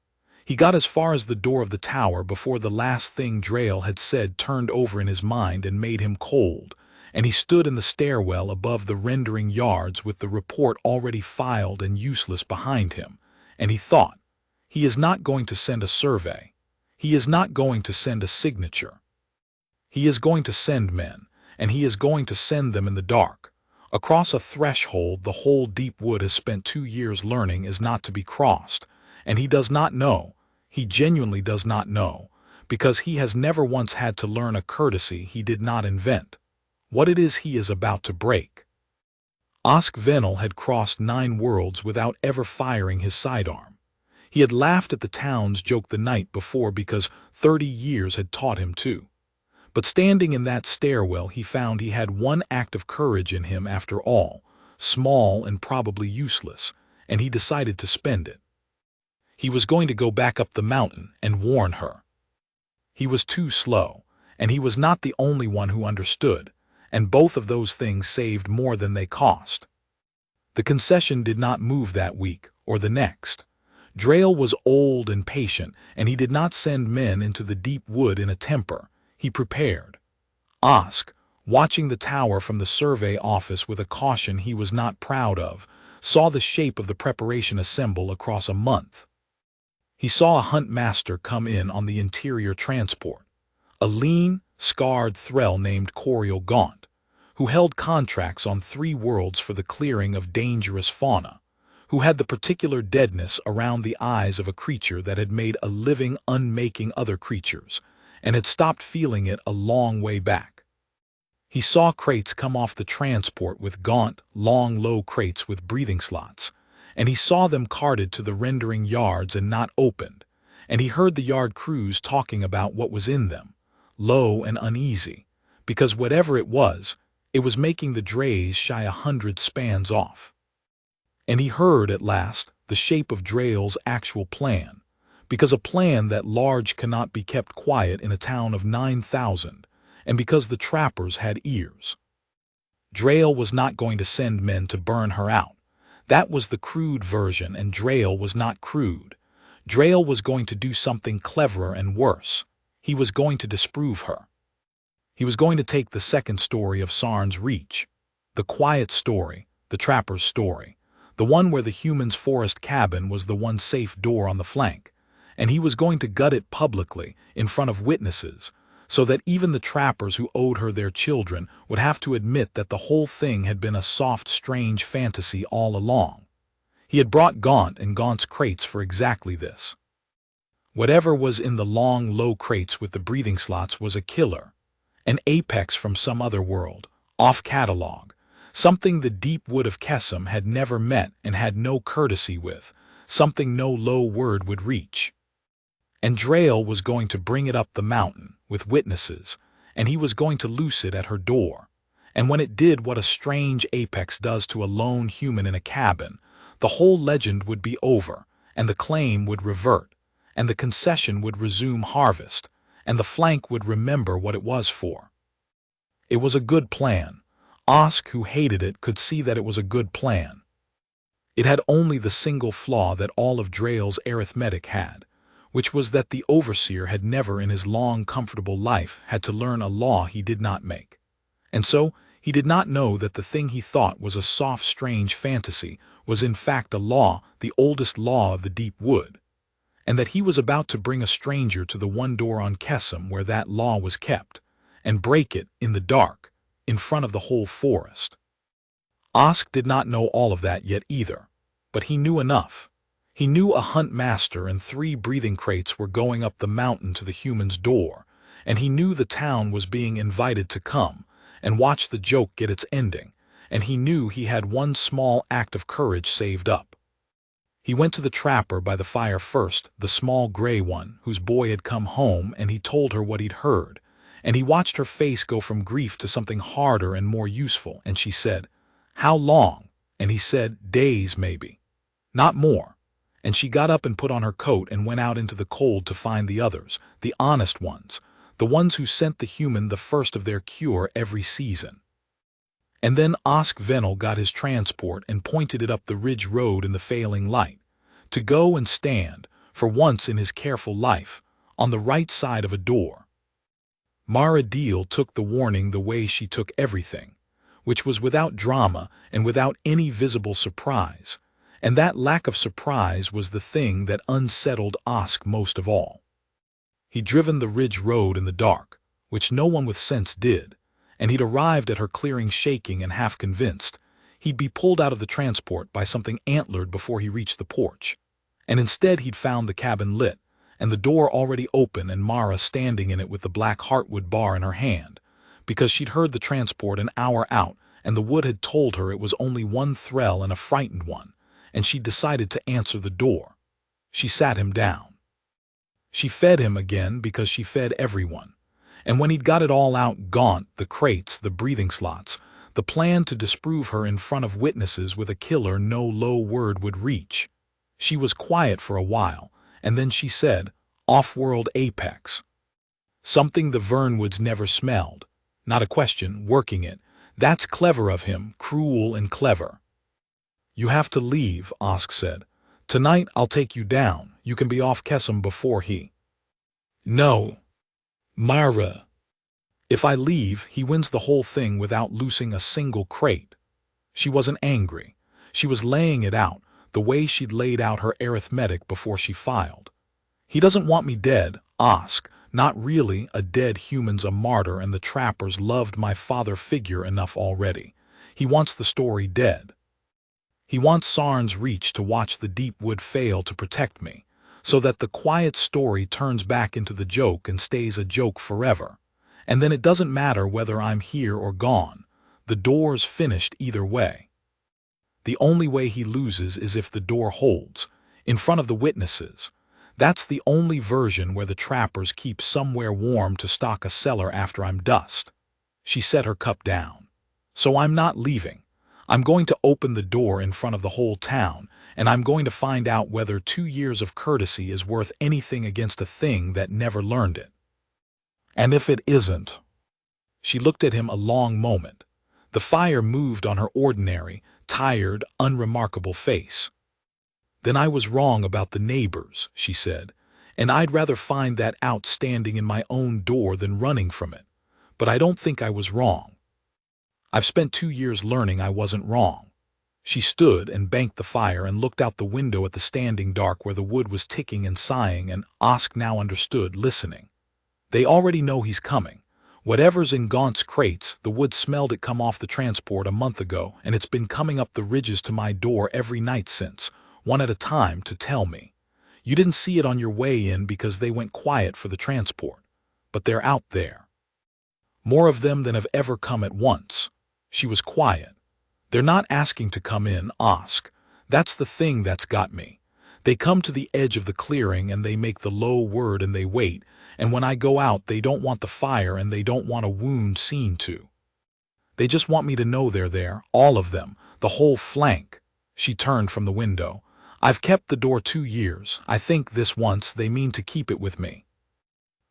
He got as far as the door of the tower before the last thing Drayle had said turned over in his mind and made him cold, and he stood in the stairwell above the rendering yards with the report already filed and useless behind him, and he thought, he is not going to send a survey. He is not going to send a signature. He is going to send men, and he is going to send them in the dark. Across a threshold the whole deep wood has spent 2 years learning is not to be crossed, and he does not know, he genuinely does not know, because he has never once had to learn a courtesy he did not invent, what it is he is about to break. Osk Venel had crossed 9 worlds without ever firing his sidearm. He had laughed at the town's joke the night before because 30 years had taught him to. But standing in that stairwell he found he had one act of courage in him after all, small and probably useless, and he decided to spend it. He was going to go back up the mountain and warn her. He was too slow, and he was not the only one who understood, and both of those things saved more than they cost. The concession did not move that week or the next. Drayle was old and patient, and he did not send men into the deep wood in a temper. He prepared. Osk, watching the tower from the survey office with a caution he was not proud of, saw the shape of the preparation assemble across a month. He saw a hunt master come in on the interior transport, a lean, scarred thrall named Coriel Gaunt, who held contracts on 3 worlds for the clearing of dangerous fauna, who had the particular deadness around the eyes of a creature that had made a living unmaking other creatures, and had stopped feeling it a long way back. He saw crates come off the transport with gaunt, long, low crates with breathing slots, and he saw them carted to the rendering yards and not opened, and he heard the yard crews talking about what was in them, low and uneasy, because whatever it was making the drays shy 100 spans off. And he heard, at last, the shape of Drayle's actual plan, because a plan that large cannot be kept quiet in a town of 9,000, and because the trappers had ears. Drayle was not going to send men to burn her out. That was the crude version, and Drayle was not crude. Drayle was going to do something cleverer and worse. He was going to disprove her. He was going to take the second story of Sarn's Reach, the quiet story, the trapper's story, the one where the human's forest cabin was the one safe door on the flank, and he was going to gut it publicly in front of witnesses, so that even the trappers who owed her their children would have to admit that the whole thing had been a soft, strange fantasy all along. He had brought Gaunt and Gaunt's crates for exactly this. Whatever was in the long, low crates with the breathing slots was a killer, an apex from some other world, off-catalog, something the deep wood of Kesem had never met and had no courtesy with, something no low word would reach. And Drayle was going to bring it up the mountain, with witnesses, and he was going to loose it at her door. And when it did what a strange apex does to a lone human in a cabin, the whole legend would be over, and the claim would revert, and the concession would resume harvest, and the flank would remember what it was for. It was a good plan. Osk, who hated it, could see that it was a good plan. It had only the single flaw that all of Drayle's arithmetic had, which was that the overseer had never in his long, comfortable life had to learn a law he did not make. And so he did not know that the thing he thought was a soft, strange fantasy was in fact a law, the oldest law of the deep wood, and that he was about to bring a stranger to the one door on Kesem where that law was kept, and break it in the dark, in front of the whole forest. Osk did not know all of that yet either, but he knew enough. He knew a hunt master and 3 breathing crates were going up the mountain to the human's door, and he knew the town was being invited to come and watch the joke get its ending, and he knew he had one small act of courage saved up. He went to the trapper by the fire first, the small gray one, whose boy had come home, and he told her what he'd heard, and he watched her face go from grief to something harder and more useful, and she said, "How long?" And he said, "Days, maybe. Not more." And she got up and put on her coat and went out into the cold to find the others, the honest ones, the ones who sent the human the first of their cure every season. And then Osk Venel got his transport and pointed it up the ridge road in the failing light, to go and stand, for once in his careful life, on the right side of a door. Mara Deal took the warning the way she took everything, which was without drama and without any visible surprise, and that lack of surprise was the thing that unsettled Osk most of all. He'd driven the ridge road in the dark, which no one with sense did, and he'd arrived at her clearing shaking and half convinced he'd be pulled out of the transport by something antlered before he reached the porch. And instead he'd found the cabin lit, and the door already open and Mara standing in it with the black heartwood bar in her hand, because she'd heard the transport an hour out and the wood had told her it was only one threll and a frightened one, and she'd decided to answer the door. She sat him down. She fed him again because she fed everyone, and when he'd got it all out, gaunt, the crates, the breathing slots, the plan to disprove her in front of witnesses with a killer no low word would reach, she was quiet for a while, and then she said, "Off-world apex." Something the Vernwoods never smelled. Not a question, working it. That's clever of him, cruel and clever. "You have to leave," Osk said. "Tonight I'll take you down. You can be off Kesem before he—" "No, Mara. If I leave, he wins the whole thing without loosing a single crate." She wasn't angry. She was laying it out, the way she'd laid out her arithmetic before she filed. "He doesn't want me dead, Osk. Not really. A dead human's a martyr, and the trappers loved my father figure enough already. He wants the story dead. He wants Sarn's reach to watch the deep wood fail to protect me, so that the quiet story turns back into the joke and stays a joke forever. And then it doesn't matter whether I'm here or gone. The door's finished either way. The only way he loses is if the door holds, in front of the witnesses. That's the only version where the trappers keep somewhere warm to stock a cellar after I'm dust." She set her cup down. "So I'm not leaving. I'm going to open the door in front of the whole town, and I'm going to find out whether 2 years of courtesy is worth anything against a thing that never learned it. And if it isn't—" She looked at him a long moment. The fire moved on her ordinary, tired, unremarkable face. "Then I was wrong about the neighbors," she said, "and I'd rather find that out standing in my own door than running from it. But I don't think I was wrong. I've spent 2 years learning I wasn't wrong." She stood and banked the fire and looked out the window at the standing dark where the wood was ticking and sighing, and Osk now understood, listening. "They already know he's coming. Whatever's in Gaunt's crates, the wood smelled it come off the transport a month ago, and it's been coming up the ridges to my door every night since, one at a time, to tell me. You didn't see it on your way in because they went quiet for the transport. But they're out there. More of them than have ever come at once." She was quiet. "They're not asking to come in, Osk. That's the thing that's got me. They come to the edge of the clearing and they make the low word and they wait, and when I go out they don't want the fire and they don't want a wound seen to. They just want me to know they're there, all of them, the whole flank." She turned from the window. "I've kept the door 2 years. I think this once they mean to keep it with me."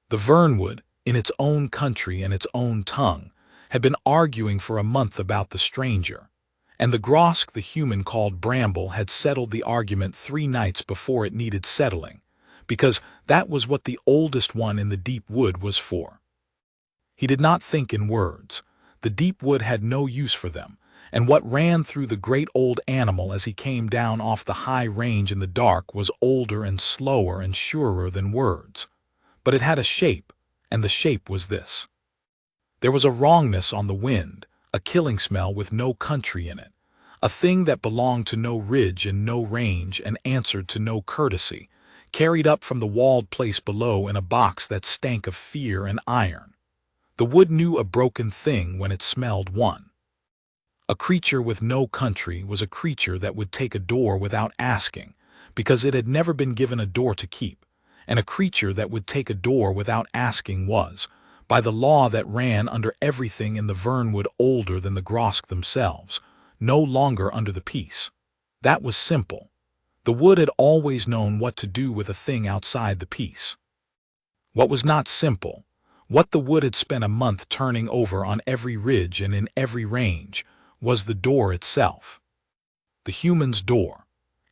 The Vernwood, in its own country and its own tongue, had been arguing for a month about the stranger, and the Grosk the human called Bramble had settled the argument 3 nights before it needed settling, because that was what the oldest one in the deep wood was for. He did not think in words. The deep wood had no use for them, and what ran through the great old animal as he came down off the high range in the dark was older and slower and surer than words. But it had a shape, and the shape was this. There was a wrongness on the wind, a killing smell with no country in it, a thing that belonged to no ridge and no range and answered to no courtesy, carried up from the walled place below in a box that stank of fear and iron. The wood knew a broken thing when it smelled one. A creature with no country was a creature that would take a door without asking, because it had never been given a door to keep, and a creature that would take a door without asking was, by the law that ran under everything in the Vernwood older than the Grosk themselves, no longer under the peace. That was simple. The wood had always known what to do with a thing outside the peace. What was not simple, what the wood had spent a month turning over on every ridge and in every range, was the door itself. The human's door.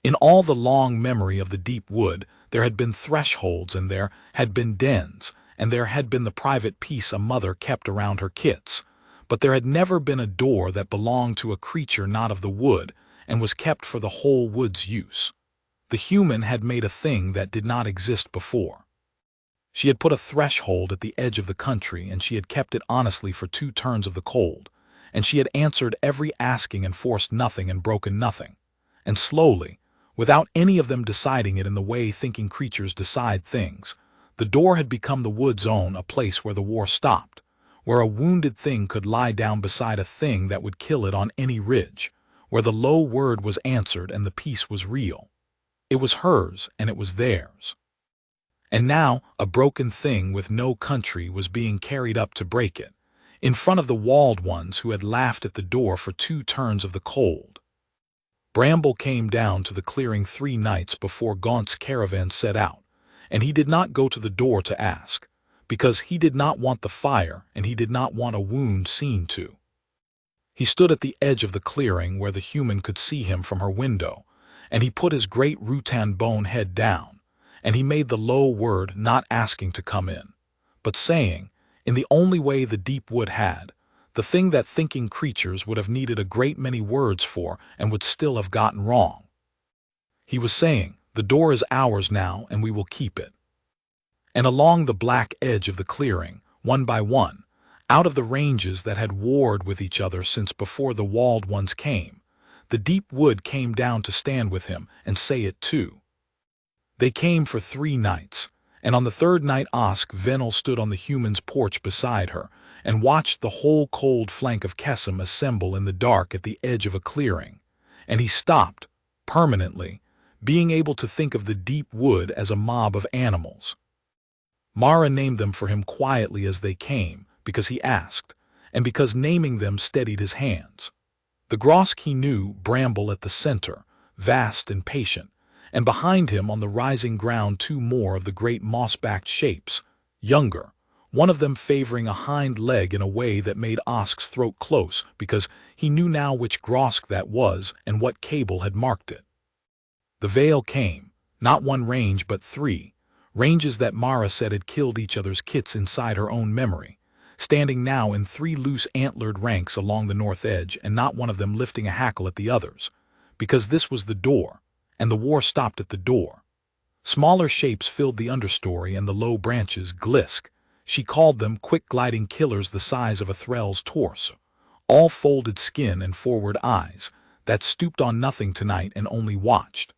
In all the long memory of the deep wood, there had been thresholds, and there had been dens, and there had been the private peace a mother kept around her kits, but there had never been a door that belonged to a creature not of the wood and was kept for the whole wood's use. The human had made a thing that did not exist before. She had put a threshold at the edge of the country, and she had kept it honestly for 2 turns of the cold, and she had answered every asking and forced nothing and broken nothing. And slowly, without any of them deciding it in the way thinking creatures decide things, the door had become the wood's own, a place where the war stopped, where a wounded thing could lie down beside a thing that would kill it on any ridge, where the low word was answered and the peace was real. It was hers and it was theirs. And now a broken thing with no country was being carried up to break it, in front of the walled ones who had laughed at the door for 2 turns of the cold. Bramble came down to the clearing 3 nights before Gaunt's caravan set out, and he did not go to the door to ask, because he did not want the fire and he did not want a wound seen to. He stood at the edge of the clearing where the human could see him from her window, and he put his great rutan bone head down, and he made the low word, not asking to come in, but saying, in the only way the deep wood had, the thing that thinking creatures would have needed a great many words for and would still have gotten wrong. He was saying, the door is ours now and we will keep it. And along the black edge of the clearing, one by one, out of the ranges that had warred with each other since before the walled ones came, the deep wood came down to stand with him and say it too. They came for 3 nights, and on the 3rd night HFY stood on the human's porch beside her and watched the whole cold flank of Kesem assemble in the dark at the edge of a clearing, and he stopped, permanently, being able to think of the deep wood as a mob of animals. Mara named them for him quietly as they came, because he asked, and because naming them steadied his hands. The Grosk he knew, Bramble at the center, vast and patient, and behind him on the rising ground 2 more of the great moss-backed shapes, younger, one of them favoring a hind leg in a way that made Osk's throat close because he knew now which Grosk that was and what cable had marked it. The veil came, not 1 range but 3, ranges that Mara said had killed each other's kits inside her own memory, standing now in 3 loose antlered ranks along the north edge and not one of them lifting a hackle at the others, because this was the door, and the war stopped at the door. Smaller shapes filled the understory and the low branches, glisk. She called them quick-gliding killers the size of a threll's torso, all folded skin and forward eyes, that stooped on nothing tonight and only watched.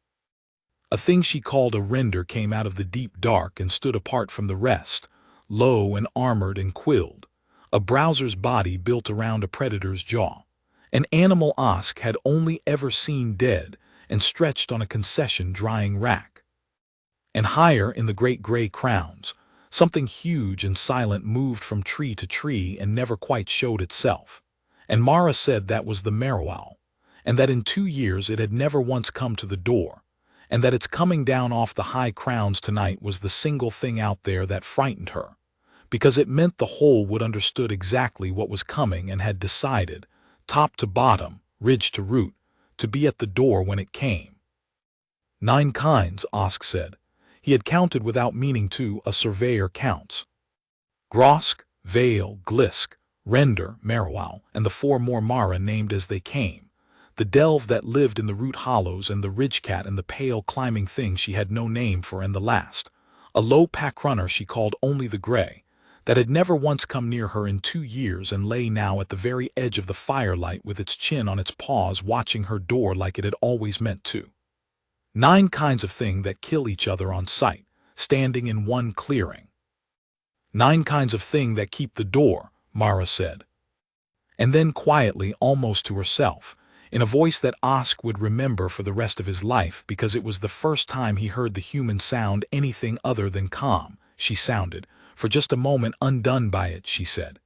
A thing she called a render came out of the deep dark and stood apart from the rest, low and armored and quilled, a browser's body built around a predator's jaw, an animal Osk had only ever seen dead and stretched on a concession drying rack. And higher in the great gray crowns, something huge and silent moved from tree to tree and never quite showed itself. And Mara said that was the Merrow, and that in 2 years it had never once come to the door, and that its coming down off the high crowns tonight was the single thing out there that frightened her, because it meant the whole would understood exactly what was coming and had decided, top to bottom, ridge to root, to be at the door when it came. 9 kinds, Osk said. He had counted without meaning to, a surveyor counts. Grosk, Veil, Glisk, Render, Merrow, and the 4 more Mara named as they came. The delve that lived in the root hollows and the ridgecat and the pale climbing thing she had no name for, and the last, a low pack runner she called only the gray, that had never once come near her in 2 years and lay now at the very edge of the firelight with its chin on its paws watching her door like it had always meant to. 9 kinds of thing that kill each other on sight, standing in 1 clearing. 9 kinds of thing that keep the door, Mara said. And then quietly, almost to herself, in a voice that Osk would remember for the rest of his life because it was the first time he heard the human sound anything other than calm, she sounded, for just a moment undone by it, she said.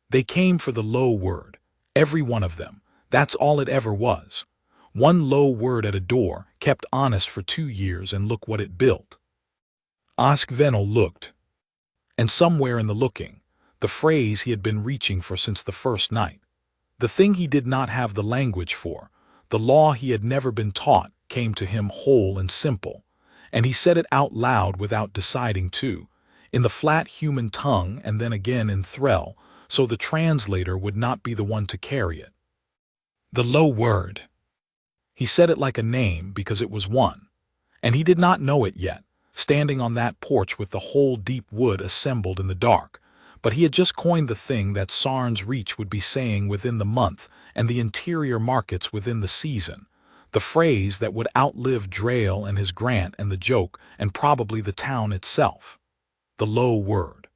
They came for the low word, every one of them, that's all it ever was. 1 low word at a door, kept honest for 2 years, and look what it built. HFY looked. And somewhere in the looking, the phrase he had been reaching for since the first night, the thing he did not have the language for, the law he had never been taught, came to him whole and simple, and he said it out loud without deciding to, in the flat human tongue and then again in Threll, so the translator would not be the one to carry it. The low word. He said it like a name because it was one, and he did not know it yet, standing on that porch with the whole deep wood assembled in the dark, but he had just coined the thing that Sarn's Reach would be saying within the month and the interior markets within the season, the phrase that would outlive Drayle and his grant and the joke and probably the town itself. The low word.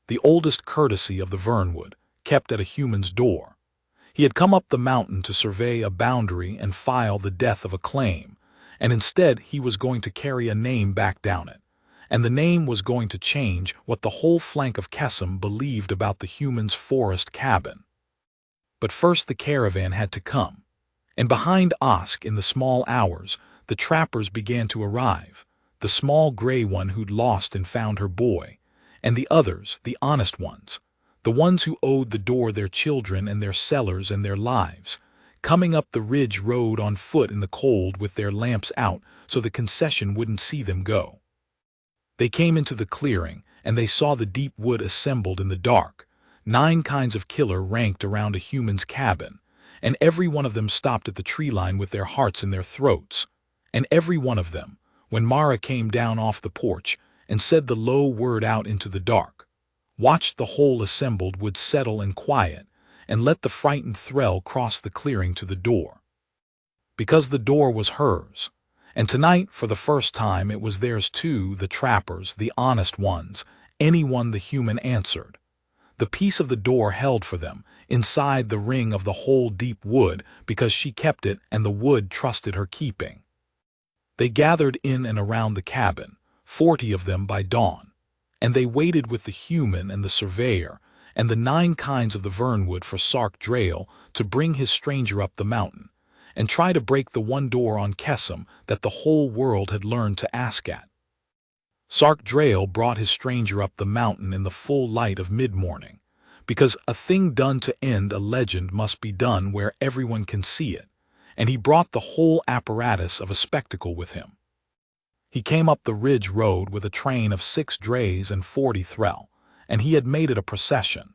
The oldest courtesy of the Vernwood, kept at a human's door. He had come up the mountain to survey a boundary and file the death of a claim, and instead he was going to carry a name back down it, and the name was going to change what the whole flank of Kessam believed about the human's forest cabin. But first the caravan had to come, and behind Osk in the small hours, the trappers began to arrive, the small gray one who'd lost and found her boy, and the others, the honest ones, the ones who owed the door their children and their cellars and their lives, coming up the ridge road on foot in the cold with their lamps out so the concession wouldn't see them go. They came into the clearing, and they saw the deep wood assembled in the dark, 9 kinds of killer ranked around a human's cabin, and every one of them stopped at the tree line with their hearts in their throats, and every one of them, when Mara came down off the porch and said the low word out into the dark, watched the whole assembled would settle and quiet, and let the frightened Threll cross the clearing to the door. Because the door was hers, and tonight, for the first time, it was theirs too, the trappers, the honest ones, anyone the human answered. The piece of the door held for them, inside the ring of the whole deep wood, because she kept it and the wood trusted her keeping. They gathered in and around the cabin, 40 of them by dawn, and they waited with the human and the surveyor and the 9 kinds of the Vernwood for Sark Drayle to bring his stranger up the mountain, and try to break the one door on Kessam that the whole world had learned to ask at. Sark Drayle brought his stranger up the mountain in the full light of mid-morning, because a thing done to end a legend must be done where everyone can see it, and he brought the whole apparatus of a spectacle with him. He came up the ridge road with a train of 6 drays and 40 Threll, and he had made it a procession.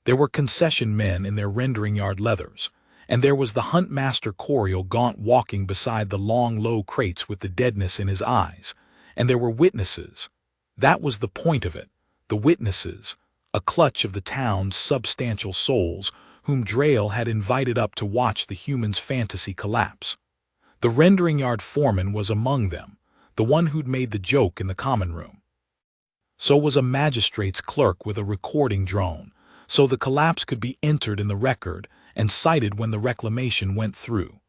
There were concession men in their rendering yard leathers, and there was the hunt-master Coriol gaunt walking beside the long low crates with the deadness in his eyes, and there were witnesses. That was the point of it, the witnesses, a clutch of the town's substantial souls whom Drayle had invited up to watch the human's fantasy collapse. The rendering yard foreman was among them, the one who'd made the joke in the common room. So was a magistrate's clerk with a recording drone, so the collapse could be entered in the record and cited when the reclamation went through.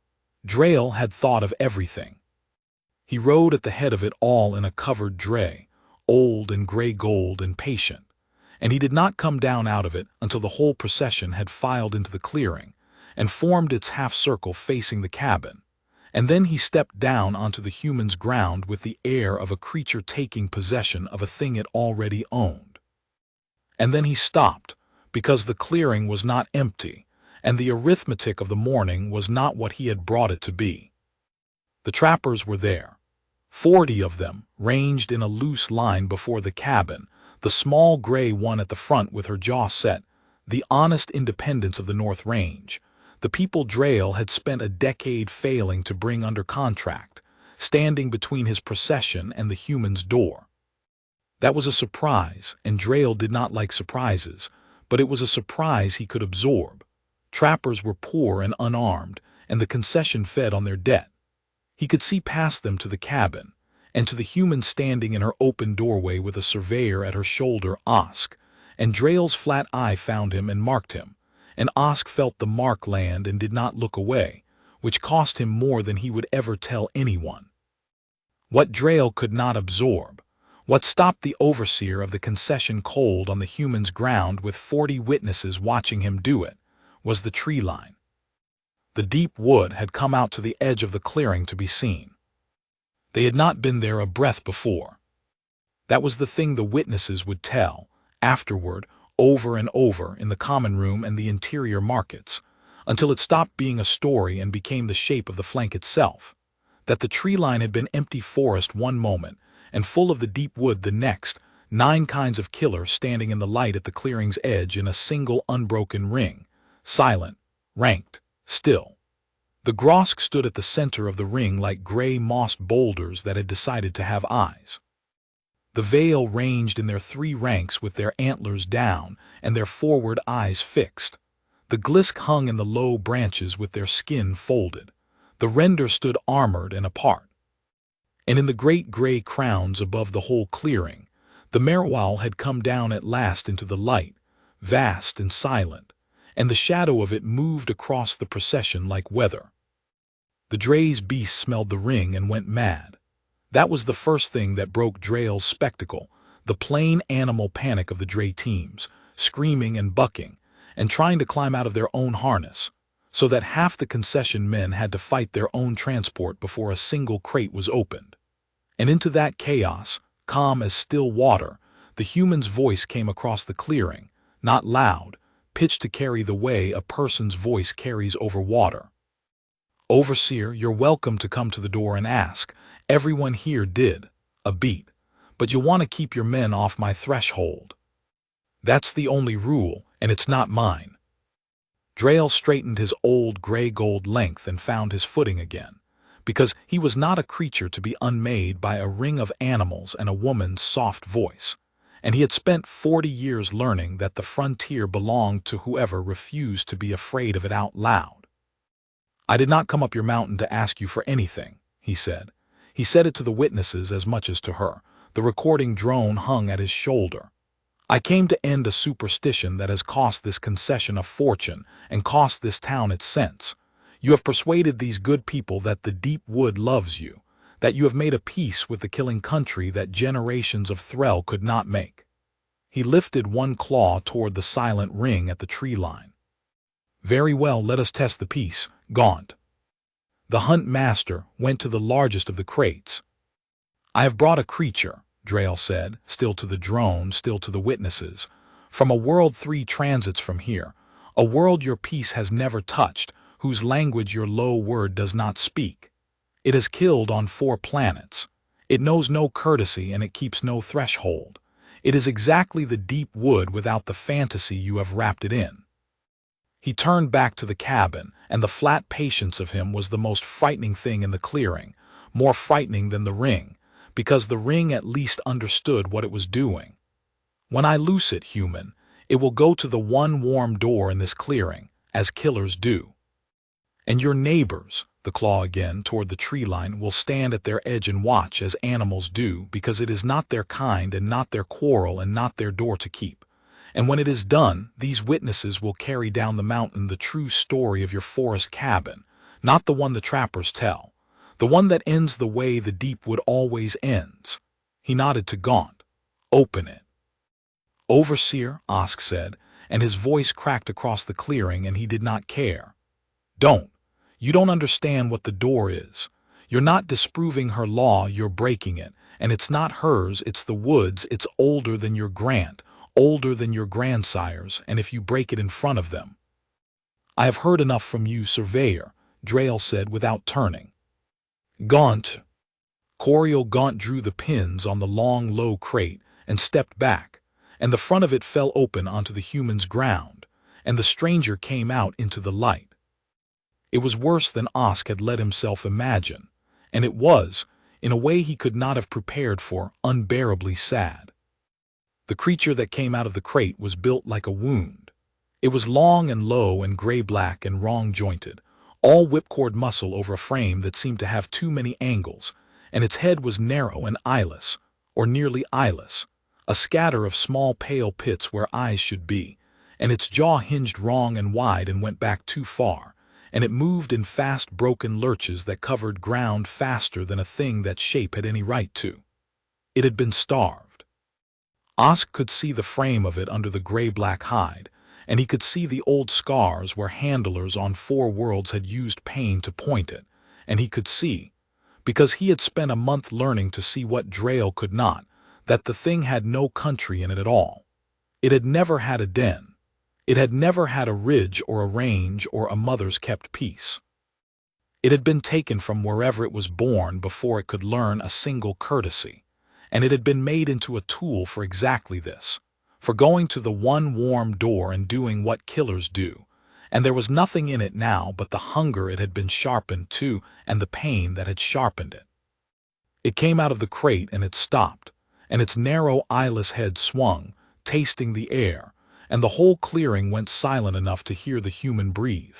Drayle had thought of everything. He rode at the head of it all in a covered dray, old and gray gold and patient, and he did not come down out of it until the whole procession had filed into the clearing and formed its half-circle facing the cabin, and then he stepped down onto the human's ground with the air of a creature taking possession of a thing it already owned. And then he stopped, because the clearing was not empty, and the arithmetic of the morning was not what he had brought it to be. The trappers were there, 40 of them, ranged in a loose line before the cabin, the small gray one at the front with her jaw set, the honest independence of the North Range, the people Drayle had spent a decade failing to bring under contract, standing between his procession and the human's door. That was a surprise, and Drayle did not like surprises, but it was a surprise he could absorb. Trappers were poor and unarmed, and the concession fed on their debt. He could see past them to the cabin, and to the human standing in her open doorway with a surveyor at her shoulder, Osk, and Drayle's flat eye found him and marked him, and Osk felt the mark land and did not look away, which cost him more than he would ever tell anyone. What Drayle could not absorb, what stopped the overseer of the concession cold on the human's ground with 40 witnesses watching him do it, was the tree line. The deep wood had come out to the edge of the clearing to be seen. They had not been there a breath before. That was the thing the witnesses would tell, afterward, over and over in the common room and the interior markets, until it stopped being a story and became the shape of the flank itself. that the tree line had been empty forest one moment and full of the deep wood the next, 9 kinds of killer standing in the light at the clearing's edge in a single unbroken ring, silent, ranked, still. The Grosk stood at the center of the ring like gray mossed boulders that had decided to have eyes. The Vale ranged in their 3 ranks with their antlers down and their forward eyes fixed. The Glisk hung in the low branches with their skin folded. The Render stood armored and apart. And in the great gray crowns above the whole clearing, the Merwal had come down at last into the light, vast and silent, and the shadow of it moved across the procession like weather. The Dre's beasts smelled the ring and went mad. That was the first thing that broke Drael's spectacle, the plain animal panic of the Dre teams, screaming and bucking, and trying to climb out of their own harness, so that half the concession men had to fight their own transport before a single crate was opened. And into that chaos, calm as still water, the human's voice came across the clearing, not loud, pitched to carry the way a person's voice carries over water. "Overseer, you're welcome to come to the door and ask. Everyone here did. A beat. But you'll want to keep your men off my threshold. That's the only rule, and it's not mine." Drael straightened his old gray-gold length and found his footing again, because he was not a creature to be unmade by a ring of animals and a woman's soft voice, and he had spent 40 years learning that the frontier belonged to whoever refused to be afraid of it out loud. "I did not come up your mountain to ask you for anything," he said. He said it to the witnesses as much as to her. The recording drone hung at his shoulder. "I came to end a superstition that has cost this concession a fortune and cost this town its sense. You have persuaded these good people that the deep wood loves you, that you have made a peace with the killing country that generations of Threll could not make." He lifted one claw toward the silent ring at the tree line. "Very well, let us test the peace, Gaunt." The hunt master went to the largest of the crates. "I have brought a creature," Drael said, still to the drone, still to the witnesses, "from a world 3 transits from here, a world your peace has never touched, whose language your low word does not speak. It has killed on 4 planets. It knows no courtesy and it keeps no threshold. It is exactly the deep wood without the fantasy you have wrapped it in." He turned back to the cabin, and the flat patience of him was the most frightening thing in the clearing, more frightening than the ring, because the ring at least understood what it was doing. "When I loose it, human, it will go to the one warm door in this clearing, as killers do. And your neighbors," the claw again toward the tree line, "will stand at their edge and watch as animals do, because it is not their kind and not their quarrel and not their door to keep. And when it is done, these witnesses will carry down the mountain the true story of your forest cabin, not the one the trappers tell, the one that ends the way the deep wood always ends." He nodded to Gaunt. "Open it." "Overseer," Osk said, and his voice cracked across the clearing, and he did not care. "Don't. You don't understand what the door is. You're not disproving her law, you're breaking it, and it's not hers, it's the wood's. It's older than your grant, older than your grandsires, and if you break it in front of them—" "I have heard enough from you, Surveyor," Drael said without turning. "Gaunt." Coriol Gaunt drew the pins on the long, low crate and stepped back, and the front of it fell open onto the human's ground, and the stranger came out into the light. It was worse than Osk had let himself imagine, and it was, in a way he could not have prepared for, unbearably sad. The creature that came out of the crate was built like a wound. It was long and low and gray-black and wrong-jointed, all whipcord muscle over a frame that seemed to have too many angles, and its head was narrow and eyeless, or nearly eyeless, a scatter of small pale pits where eyes should be, and its jaw hinged wrong and wide and went back too far, and it moved in fast broken lurches that covered ground faster than a thing that shape had any right to. It had been starved. Osk could see the frame of it under the gray-black hide, and he could see the old scars where handlers on 4 worlds had used pain to point it, and he could see, because he had spent a month learning to see what Drael could not, that the thing had no country in it at all. It had never had a den. It had never had a ridge or a range or a mother's kept peace. It had been taken from wherever it was born before it could learn a single courtesy, and it had been made into a tool for exactly this, for going to the one warm door and doing what killers do, and there was nothing in it now but the hunger it had been sharpened to and the pain that had sharpened it. It came out of the crate and it stopped, and its narrow eyeless head swung, tasting the air, and the whole clearing went silent enough to hear the human breathe.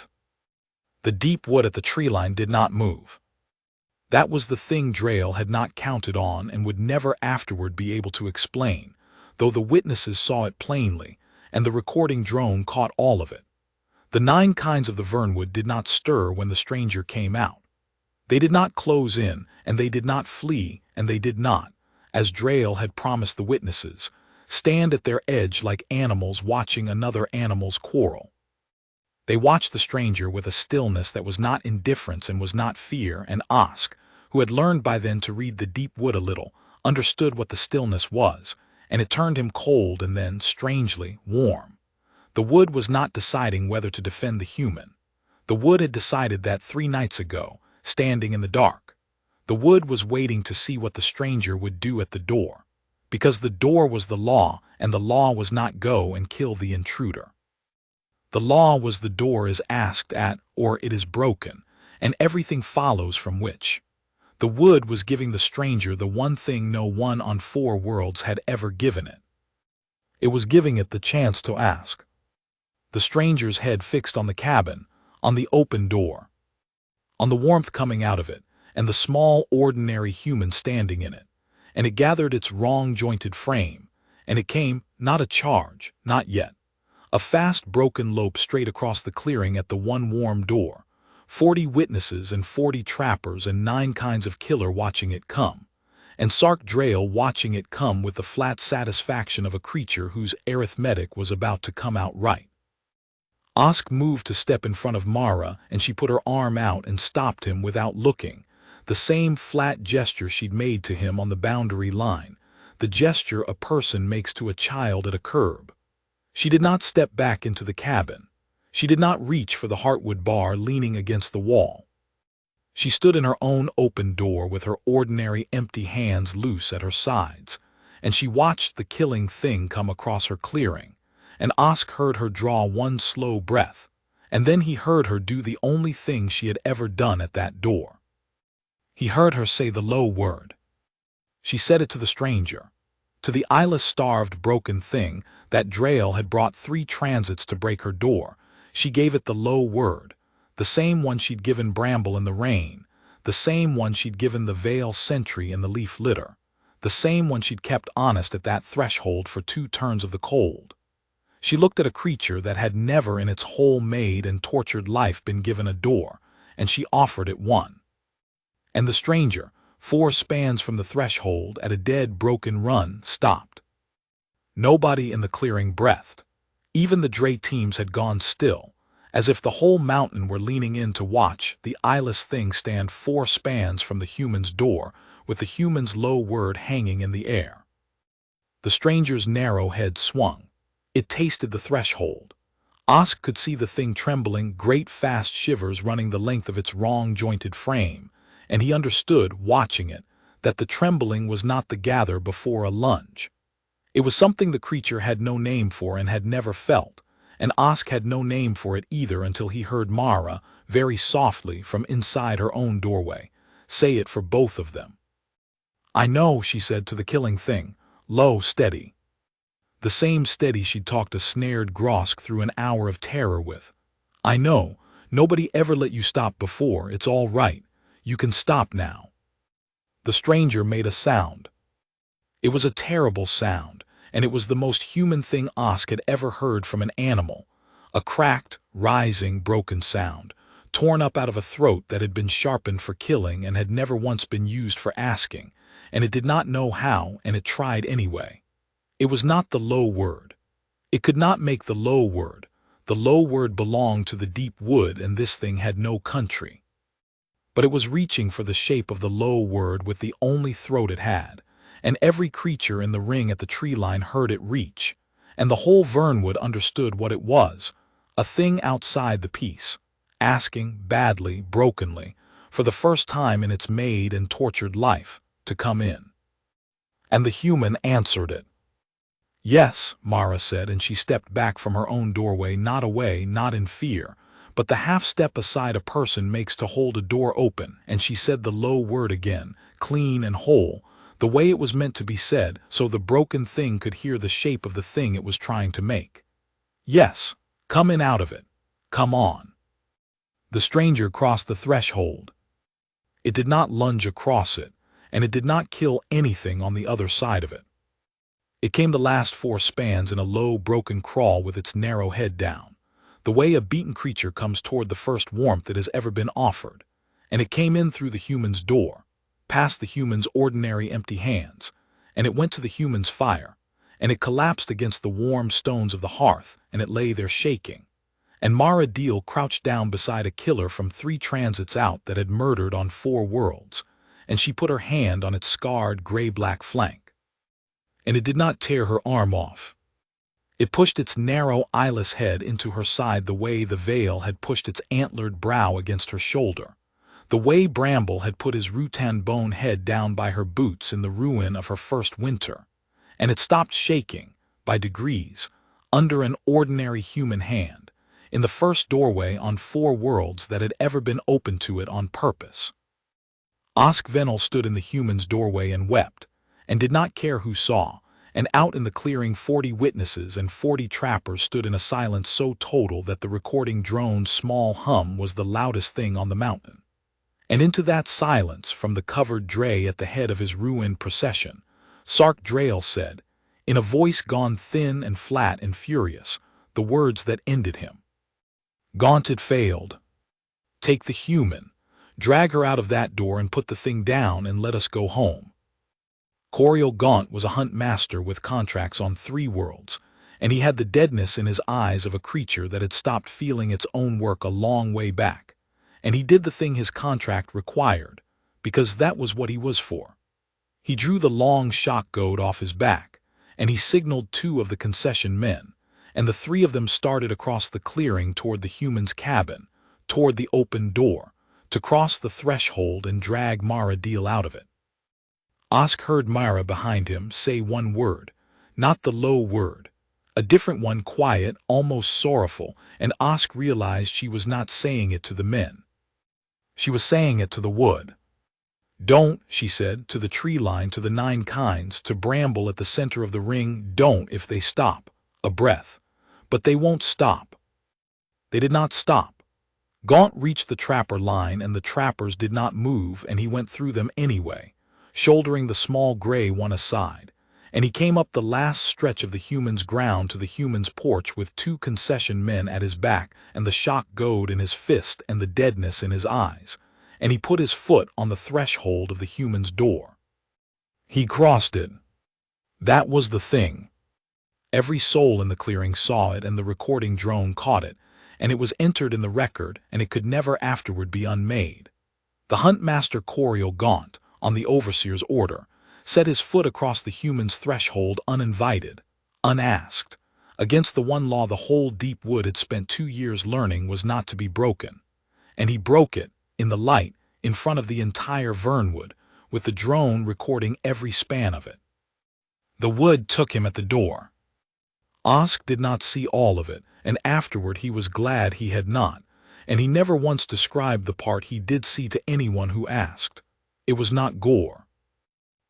The deep wood at the tree line did not move. That was the thing Drayle had not counted on and would never afterward be able to explain, though the witnesses saw it plainly, and the recording drone caught all of it. The 9 kinds of the Vernwood did not stir when the stranger came out. They did not close in, and they did not flee, and they did not, as Drayle had promised the witnesses, stand at their edge like animals watching another animal's quarrel. They watched the stranger with a stillness that was not indifference and was not fear, and Osk, who had learned by then to read the deep wood a little, understood what the stillness was, and it turned him cold and then, strangely, warm. The wood was not deciding whether to defend the human. The wood had decided that 3 nights ago, standing in the dark. The wood was waiting to see what the stranger would do at the door, because the door was the law, and the law was not go and kill the intruder. The law was the door is asked at, or it is broken, and everything follows from which. The wood was giving the stranger the one thing no one on 4 worlds had ever given it. It was giving it the chance to ask. The stranger's head fixed on the cabin, on the open door, on the warmth coming out of it, and the small, ordinary human standing in it, and it gathered its wrong-jointed frame, and it came, not a charge, not yet. A fast broken lope straight across the clearing at the one warm door, 40 witnesses and 40 trappers and 9 kinds of killer watching it come, and Sark Drayle watching it come with the flat satisfaction of a creature whose arithmetic was about to come out right. Osk moved to step in front of Mara, and she put her arm out and stopped him without looking, the same flat gesture she'd made to him on the boundary line, the gesture a person makes to a child at a curb. She did not step back into the cabin. She did not reach for the heartwood bar leaning against the wall. She stood in her own open door with her ordinary empty hands loose at her sides, and she watched the killing thing come across her clearing, and Osk heard her draw one slow breath, and then he heard her do the only thing she had ever done at that door. He heard her say the low word. She said it to the stranger, to the eyeless, starved, broken thing that Drayle had brought 3 transits to break her door. She gave it the low word, the same one she'd given Bramble in the rain, the same one she'd given the Vale sentry in the leaf litter, the same one she'd kept honest at that threshold for 2 turns of the cold. She looked at a creature that had never in its whole made and tortured life been given a door, and she offered it one. And the stranger, 4 spans from the threshold at a dead broken run, stopped. Nobody in the clearing breathed. Even the dray teams had gone still, as if the whole mountain were leaning in to watch the eyeless thing stand 4 spans from the human's door, with the human's low word hanging in the air. The stranger's narrow head swung. It tasted the threshold. Osk could see the thing trembling, great fast shivers running the length of its wrong-jointed frame, and he understood, watching it, that the trembling was not the gather before a lunge. It was something the creature had no name for and had never felt, and Osk had no name for it either until he heard Mara, very softly from inside her own doorway, say it for both of them. "I know," she said to the killing thing, low, steady. The same steady she'd talked a snared grosk through an hour of terror with. "I know. Nobody ever let you stop before. It's all right. You can stop now." The stranger made a sound. It was a terrible sound, and it was the most human thing Osk had ever heard from an animal, a cracked, rising, broken sound, torn up out of a throat that had been sharpened for killing and had never once been used for asking, and it did not know how, and it tried anyway. It was not the low word. It could not make the low word. The low word belonged to the deep wood, and this thing had no country. But it was reaching for the shape of the low word with the only throat it had, and every creature in the ring at the tree line heard it reach, and the whole Vernwood understood what it was, a thing outside the peace, asking, badly, brokenly, for the first time in its made and tortured life, to come in. And the human answered it. Yes, Mara said, and she stepped back from her own doorway, not away, not in fear, but the half-step aside a person makes to hold a door open, and she said the low word again, clean and whole, the way it was meant to be said, so the broken thing could hear the shape of the thing it was trying to make. Yes, come in out of it. Come on. The stranger crossed the threshold. It did not lunge across it, and it did not kill anything on the other side of it. It came the last 4 spans in a low, broken crawl with its narrow head down, the way a beaten creature comes toward the first warmth that has ever been offered, and it came in through the human's door, past the human's ordinary empty hands, and it went to the human's fire, and it collapsed against the warm stones of the hearth, and it lay there shaking. And Mara Deal crouched down beside a killer from 3 transits out that had murdered on 4 worlds, and she put her hand on its scarred gray-black flank. And it did not tear her arm off. It pushed its narrow, eyeless head into her side the way the veil had pushed its antlered brow against her shoulder, the way Bramble had put his rutan-bone head down by her boots in the ruin of her first winter, and it stopped shaking, by degrees, under an ordinary human hand, in the first doorway on 4 worlds that had ever been opened to it on purpose. Osk Venel stood in the human's doorway and wept, and did not care who saw, and out in the clearing 40 witnesses and 40 trappers stood in a silence so total that the recording drone's small hum was the loudest thing on the mountain. And into that silence, from the covered dray at the head of his ruined procession, Sark Drael said, in a voice gone thin and flat and furious, the words that ended him. Gaunt it failed. Take the human, drag her out of that door and put the thing down and let us go home. Coriel Gaunt was a hunt master with contracts on 3 worlds, and he had the deadness in his eyes of a creature that had stopped feeling its own work a long way back, and he did the thing his contract required, because that was what he was for. He drew the long shock goad off his back, and he signaled 2 of the concession men, and the 3 of them started across the clearing toward the human's cabin, toward the open door, to cross the threshold and drag Mara Deal out of it. Osk heard Mara behind him say one word, not the low word, a different one, quiet, almost sorrowful, and Osk realized she was not saying it to the men. She was saying it to the wood. Don't, she said, to the tree line, to the 9 kinds, to Bramble at the center of the ring, don't if they stop, a breath. But they won't stop. They did not stop. Gaunt reached the trapper line, and the trappers did not move, and he went through them anyway, shouldering the small gray one aside, and he came up the last stretch of the human's ground to the human's porch with 2 concession men at his back and the shock goad in his fist and the deadness in his eyes, and he put his foot on the threshold of the human's door. He crossed it. That was the thing. Every soul in the clearing saw it, and the recording drone caught it, and it was entered in the record, and it could never afterward be unmade. The huntmaster Coriel Gaunt, on the overseer's order, set his foot across the human's threshold uninvited, unasked, against the one law the whole deep wood had spent 2 years learning was not to be broken. And he broke it, in the light, in front of the entire Vernwood, with the drone recording every span of it. The wood took him at the door. Osk did not see all of it, and afterward he was glad he had not, and he never once described the part he did see to anyone who asked. It was not gore.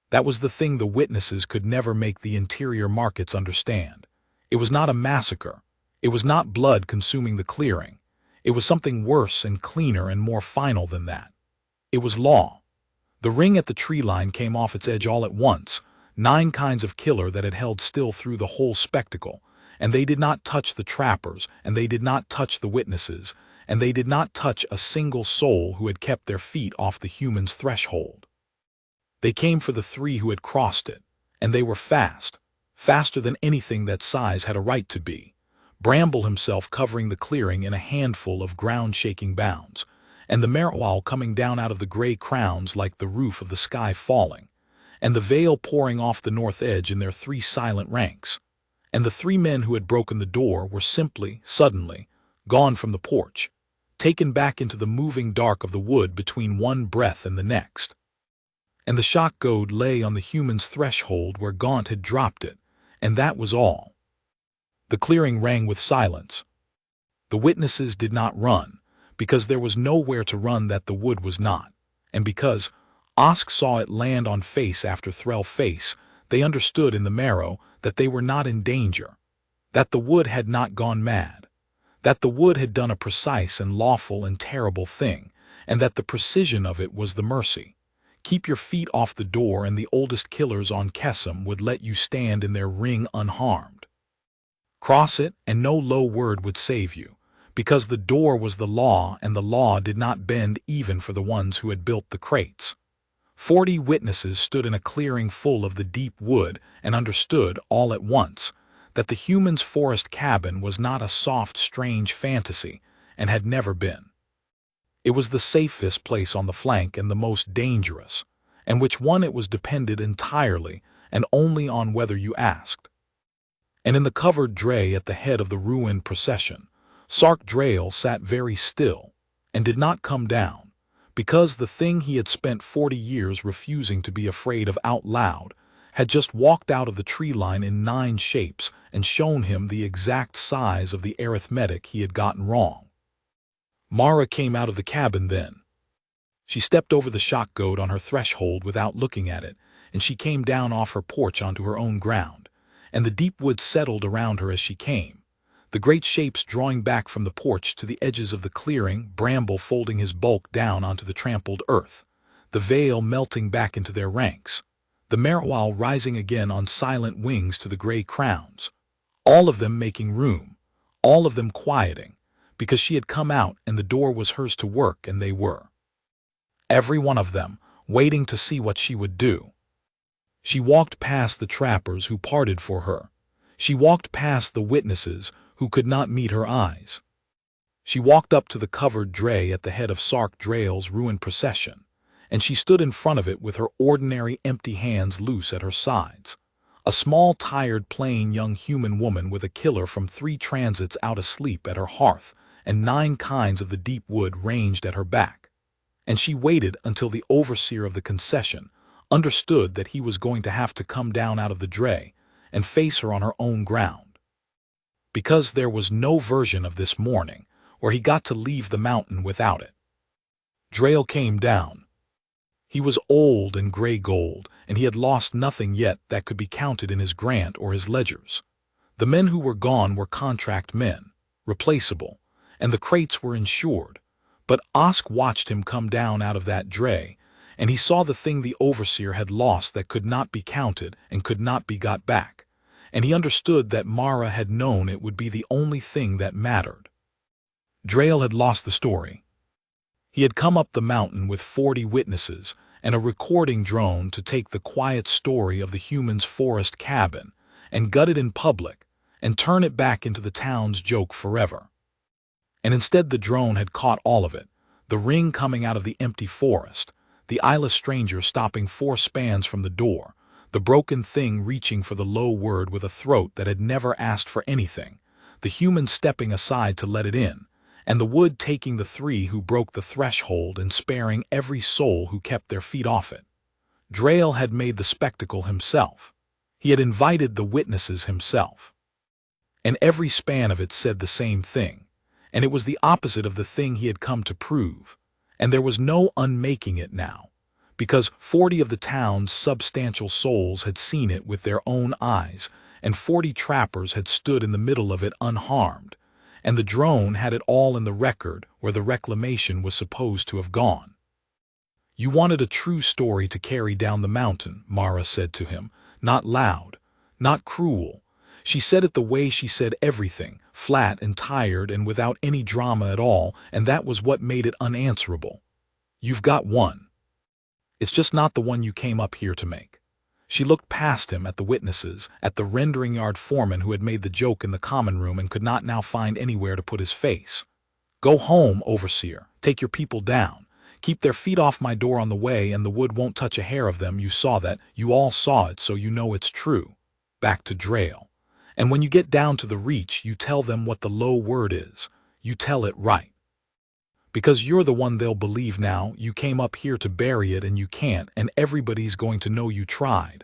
That was the thing the witnesses could never make the interior markets understand. It was not a massacre. It was not blood consuming the clearing. It was something worse and cleaner and more final than that. It was law. The ring at the tree line came off its edge all at once, 9 kinds of killer that had held still through the whole spectacle, and they did not touch the trappers, and they did not touch the witnesses, and they did not touch a single soul who had kept their feet off the human's threshold. They came for the 3 who had crossed it, and they were fast, faster than anything that size had a right to be, Bramble himself covering the clearing in a handful of ground-shaking bounds, and the Merwal coming down out of the gray crowns like the roof of the sky falling, and the veil pouring off the north edge in their 3 silent ranks, and the 3 men who had broken the door were simply, suddenly, gone from the porch, taken back into the moving dark of the wood between one breath and the next. And the shock goad lay on the human's threshold where Gaunt had dropped it, and that was all. The clearing rang with silence. The witnesses did not run, because there was nowhere to run that the wood was not, and because Osk saw it land on face after Threll face, they understood in the marrow that they were not in danger, that the wood had not gone mad, that the wood had done a precise and lawful and terrible thing, and that the precision of it was the mercy. Keep your feet off the door, and the oldest killers on Kesem would let you stand in their ring unharmed. Cross it, and no low word would save you, because the door was the law, and the law did not bend even for the ones who had built the crates. 40 witnesses stood in a clearing full of the deep wood and understood all at once that the human's forest cabin was not a soft, strange fantasy, and had never been. It was the safest place on the flank and the most dangerous, and which one it was depended entirely and only on whether you asked. And in the covered dray at the head of the ruined procession, Sark Drael sat very still and did not come down, because the thing he had spent 40 years refusing to be afraid of out loud had just walked out of the tree line in 9 shapes and shown him the exact size of the arithmetic he had gotten wrong. Mara came out of the cabin then. She stepped over the shock goad on her threshold without looking at it, and she came down off her porch onto her own ground, and the deep wood settled around her as she came, the great shapes drawing back from the porch to the edges of the clearing, Bramble folding his bulk down onto the trampled earth, the veil melting back into their ranks, the Merowal rising again on silent wings to the gray crowns, all of them making room, all of them quieting, because she had come out and the door was hers to work, and they were. Every one of them, waiting to see what she would do. She walked past the trappers who parted for her. She walked past the witnesses who could not meet her eyes. She walked up to the covered dray at the head of Sark Drael's ruined procession, and she stood in front of it with her ordinary empty hands loose at her sides. A small, tired, plain young human woman with a killer from 3 transits out asleep at her hearth, and 9 kinds of the deep wood ranged at her back. And she waited until the overseer of the concession understood that he was going to have to come down out of the dray and face her on her own ground. Because there was no version of this morning where he got to leave the mountain without it. Drael came down. He was old and gray gold, and he had lost nothing yet that could be counted in his grant or his ledgers. The men who were gone were contract men, replaceable, and the crates were insured. But Osk watched him come down out of that dray, and he saw the thing the overseer had lost that could not be counted and could not be got back, and he understood that Mara had known it would be the only thing that mattered. Drael had lost the story. He had come up the mountain with 40 witnesses and a recording drone to take the quiet story of the human's forest cabin and gut it in public and turn it back into the town's joke forever. And instead the drone had caught all of it, the ring coming out of the empty forest, the eyeless stranger stopping 4 spans from the door, the broken thing reaching for the low word with a throat that had never asked for anything, the human stepping aside to let it in, and the wood taking the 3 who broke the threshold and sparing every soul who kept their feet off it. Drael had made the spectacle himself. He had invited the witnesses himself. And every span of it said the same thing, and it was the opposite of the thing he had come to prove, and there was no unmaking it now, because 40 of the town's substantial souls had seen it with their own eyes, and 40 trappers had stood in the middle of it unharmed, and the drone had it all in the record where the reclamation was supposed to have gone. "You wanted a true story to carry down the mountain," Mara said to him, not loud, not cruel. She said it the way she said everything, flat and tired and without any drama at all, and that was what made it unanswerable. "You've got one. It's just not the one you came up here to make." She looked past him at the witnesses, at the rendering yard foreman who had made the joke in the common room and could not now find anywhere to put his face. "Go home, overseer. Take your people down. Keep their feet off my door on the way, and the wood won't touch a hair of them. You saw that. You all saw it, so you know it's true." Back to Drael. "And when you get down to the reach, you tell them what the low word is. You tell it right." Because you're the one they'll believe now. You came up here to bury it and you can't, and everybody's going to know you tried.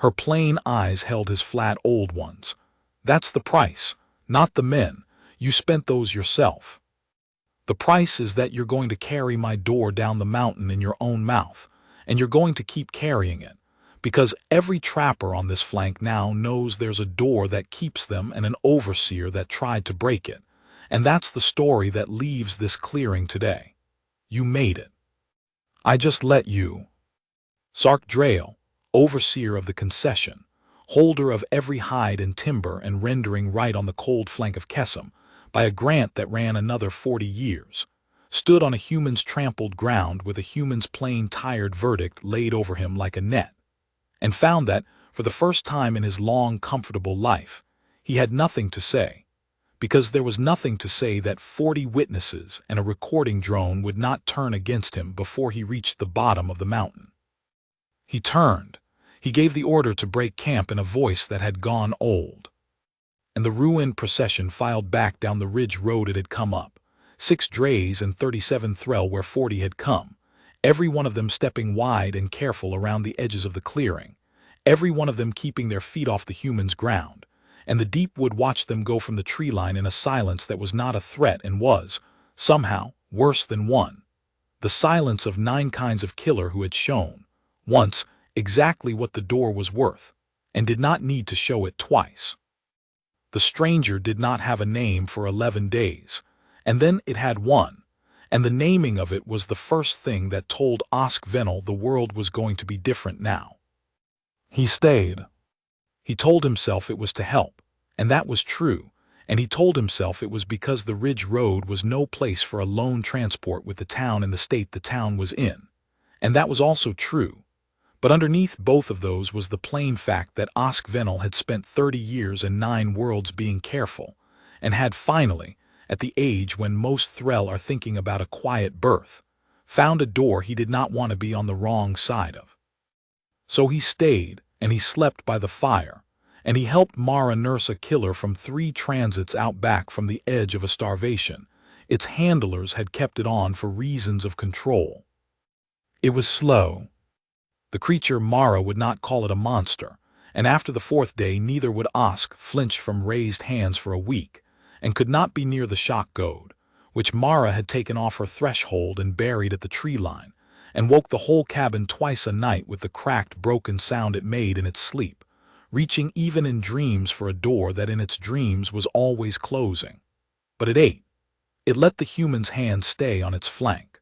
Her plain eyes held his flat old ones. That's the price, not the men. You spent those yourself. The price is that you're going to carry my door down the mountain in your own mouth, and you're going to keep carrying it, because every trapper on this flank now knows there's a door that keeps them and an overseer that tried to break it, and that's the story that leaves this clearing today. You made it. I just let you. Sark Drael, overseer of the concession, holder of every hide and timber and rendering right on the cold flank of Kesem, by a grant that ran another 40 years, stood on a human's trampled ground with a human's plain tired verdict laid over him like a net, and found that, for the first time in his long, comfortable life, he had nothing to say, because there was nothing to say that 40 witnesses and a recording drone would not turn against him before he reached the bottom of the mountain. He turned. He gave the order to break camp in a voice that had gone old. And the ruined procession filed back down the ridge road it had come up, 6 drays and 37 threll where 40 had come, every one of them stepping wide and careful around the edges of the clearing, every one of them keeping their feet off the human's ground, and the deep wood watched them go from the tree line in a silence that was not a threat and was, somehow, worse than one. The silence of 9 kinds of killer who had shown, once, exactly what the door was worth, and did not need to show it twice. The stranger did not have a name for 11 days, and then it had one, and the naming of it was the first thing that told Osk Venel the world was going to be different now. He stayed. He told himself it was to help, and that was true, and he told himself it was because the Ridge Road was no place for a lone transport with the town in the state the town was in, and that was also true. But underneath both of those was the plain fact that Osk Venel had spent 30 years and 9 worlds being careful, and had finally, at the age when most threll are thinking about a quiet birth, found a door he did not want to be on the wrong side of. So he stayed, and he slept by the fire, and he helped Mara nurse a killer from 3 transits out back from the edge of a starvation. Its handlers had kept it on for reasons of control. It was slow. The creature Mara would not call it a monster, and after the 4th day neither would Osk flinch from raised hands for a week, and could not be near the shock goad, which Mara had taken off her threshold and buried at the tree line, and woke the whole cabin twice a night with the cracked, broken sound it made in its sleep, reaching even in dreams for a door that in its dreams was always closing. But it ate. It let the human's hand stay on its flank.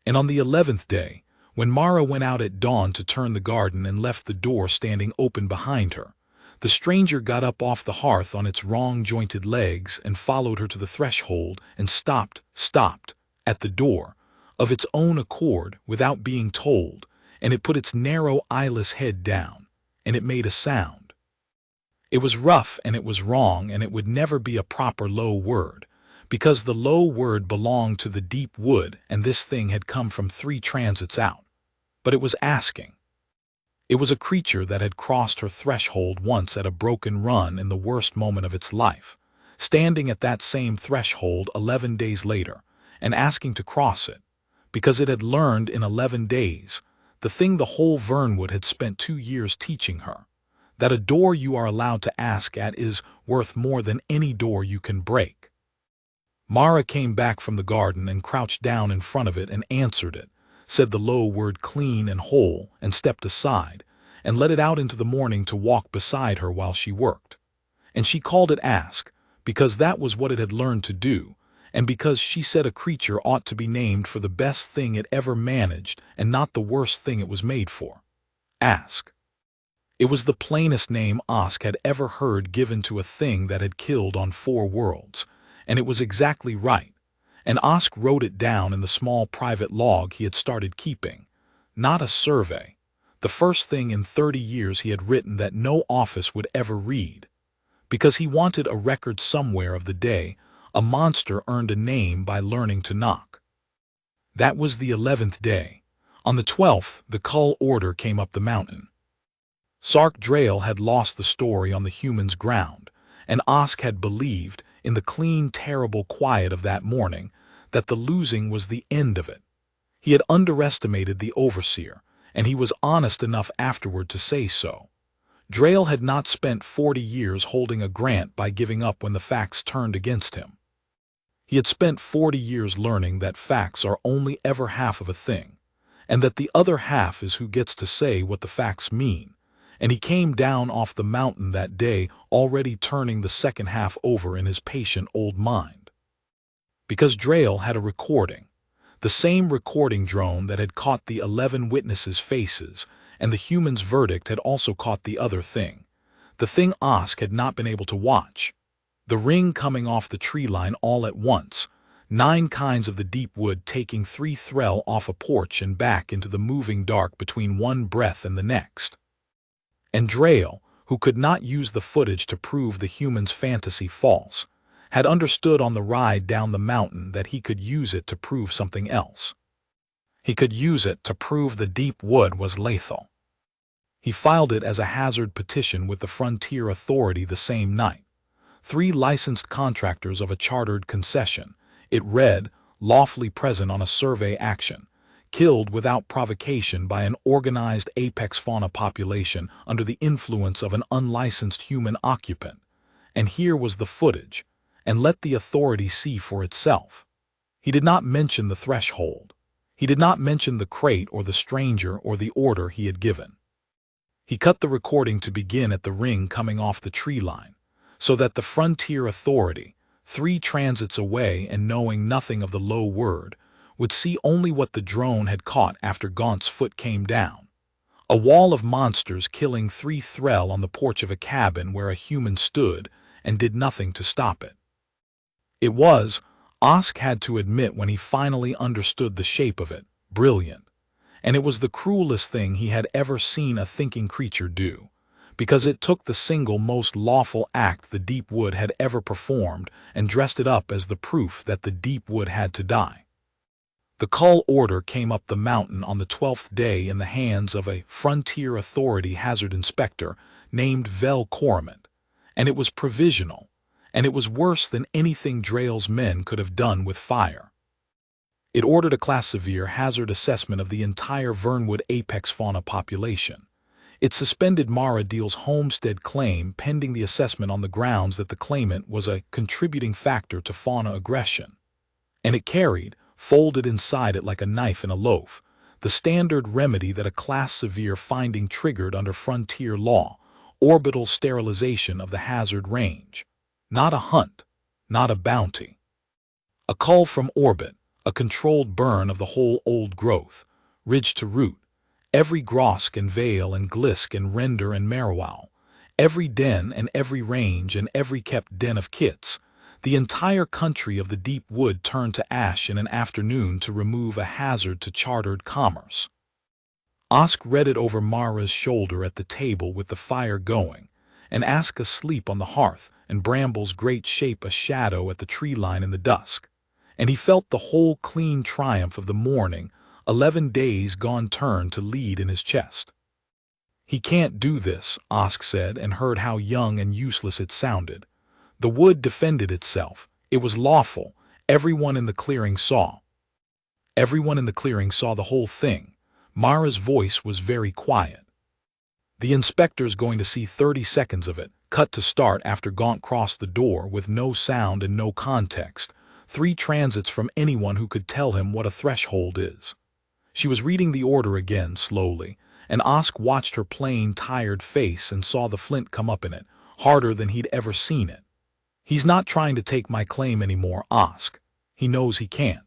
And on the 11th day, when Mara went out at dawn to turn the garden and left the door standing open behind her, the stranger got up off the hearth on its wrong-jointed legs and followed her to the threshold and stopped, at the door, of its own accord without being told, and it put its narrow eyeless head down, and it made a sound. It was rough and it was wrong and it would never be a proper low word, because the low word belonged to the deep wood and this thing had come from 3 transits out. But it was asking. It was a creature that had crossed her threshold once at a broken run in the worst moment of its life, standing at that same threshold 11 days later, and asking to cross it, because it had learned in 11 days, the thing the whole Vernwood had spent 2 years teaching her, that a door you are allowed to ask at is worth more than any door you can break. Mara came back from the garden and crouched down in front of it and answered it, said the low word clean and whole, and stepped aside, and let it out into the morning to walk beside her while she worked. And she called it ask, because that was what it had learned to do, and because she said a creature ought to be named for the best thing it ever managed and not the worst thing it was made for. Ask. It was the plainest name Osk had ever heard given to a thing that had killed on 4 worlds, and it was exactly right. And Osk wrote it down in the small private log he had started keeping. Not a survey. The first thing in 30 years he had written that no office would ever read. Because he wanted a record somewhere of the day a monster earned a name by learning to knock. That was the 11th day. On the 12th, the cull order came up the mountain. Sark Drael had lost the story on the human's ground, and Osk had believed, in the clean, terrible quiet of that morning, that the losing was the end of it. He had underestimated the overseer, and he was honest enough afterward to say so. Drayle had not spent 40 years holding a grant by giving up when the facts turned against him. He had spent 40 years learning that facts are only ever half of a thing, and that the other half is who gets to say what the facts mean, and he came down off the mountain that day already turning the second half over in his patient old mind. Because Drayle had a recording, the same recording drone that had caught the 11 witnesses' faces, and the human's verdict had also caught the other thing. The thing Osk had not been able to watch. The ring coming off the tree line all at once, 9 kinds of the deep wood taking 3 threll off a porch and back into the moving dark between one breath and the next. And Drayle, who could not use the footage to prove the human's fantasy false, had understood on the ride down the mountain that he could use it to prove something else. He could use it to prove the deep wood was lethal. He filed it as a hazard petition with the Frontier Authority the same night. 3 licensed contractors of a chartered concession, it read, lawfully present on a survey action, killed without provocation by an organized apex fauna population under the influence of an unlicensed human occupant. And here was the footage, and let the authority see for itself. He did not mention the threshold. He did not mention the crate or the stranger or the order he had given. He cut the recording to begin at the ring coming off the tree line, so that the Frontier Authority, 3 transits away and knowing nothing of the low word, would see only what the drone had caught after Gaunt's foot came down. A wall of monsters killing 3 threll on the porch of a cabin where a human stood and did nothing to stop it. It was, Osk had to admit when he finally understood the shape of it, brilliant. And it was the cruelest thing he had ever seen a thinking creature do, because it took the single most lawful act the deep wood had ever performed and dressed it up as the proof that the deep wood had to die. The call order came up the mountain on the 12th day in the hands of a Frontier Authority hazard inspector named Vel Cormant, and it was provisional, and it was worse than anything Drayle's men could have done with fire. It ordered a class severe hazard assessment of the entire Vernwood apex fauna population. It suspended Mara Deal's homestead claim pending the assessment on the grounds that the claimant was a contributing factor to fauna aggression. And it carried, folded inside it like a knife in a loaf, the standard remedy that a class severe finding triggered under frontier law, orbital sterilization of the hazard range. Not a hunt, not a bounty. A cull from orbit, a controlled burn of the whole old growth, ridge to root, every grosk and vale and glisk and render and marrowal, every den and every range and every kept den of kits, the entire country of the deep wood turned to ash in an afternoon to remove a hazard to chartered commerce. Osk read it over Mara's shoulder at the table with the fire going, and Ask asleep on the hearth and Bramble's great shape a shadow at the tree line in the dusk, and he felt the whole clean triumph of the morning, 11 days gone turn to lead in his chest. He can't do this, Osk said, and heard how young and useless it sounded. The wood defended itself. It was lawful. Everyone in the clearing saw. Everyone in the clearing saw the whole thing. Mara's voice was very quiet. The inspector's going to see 30 seconds of it, cut to start after Gaunt crossed the door with no sound and no context, 3 transits from anyone who could tell him what a threshold is. She was reading the order again slowly, and Osk watched her plain, tired face and saw the flint come up in it, harder than he'd ever seen it. He's not trying to take my claim anymore, Osk. He knows he can't.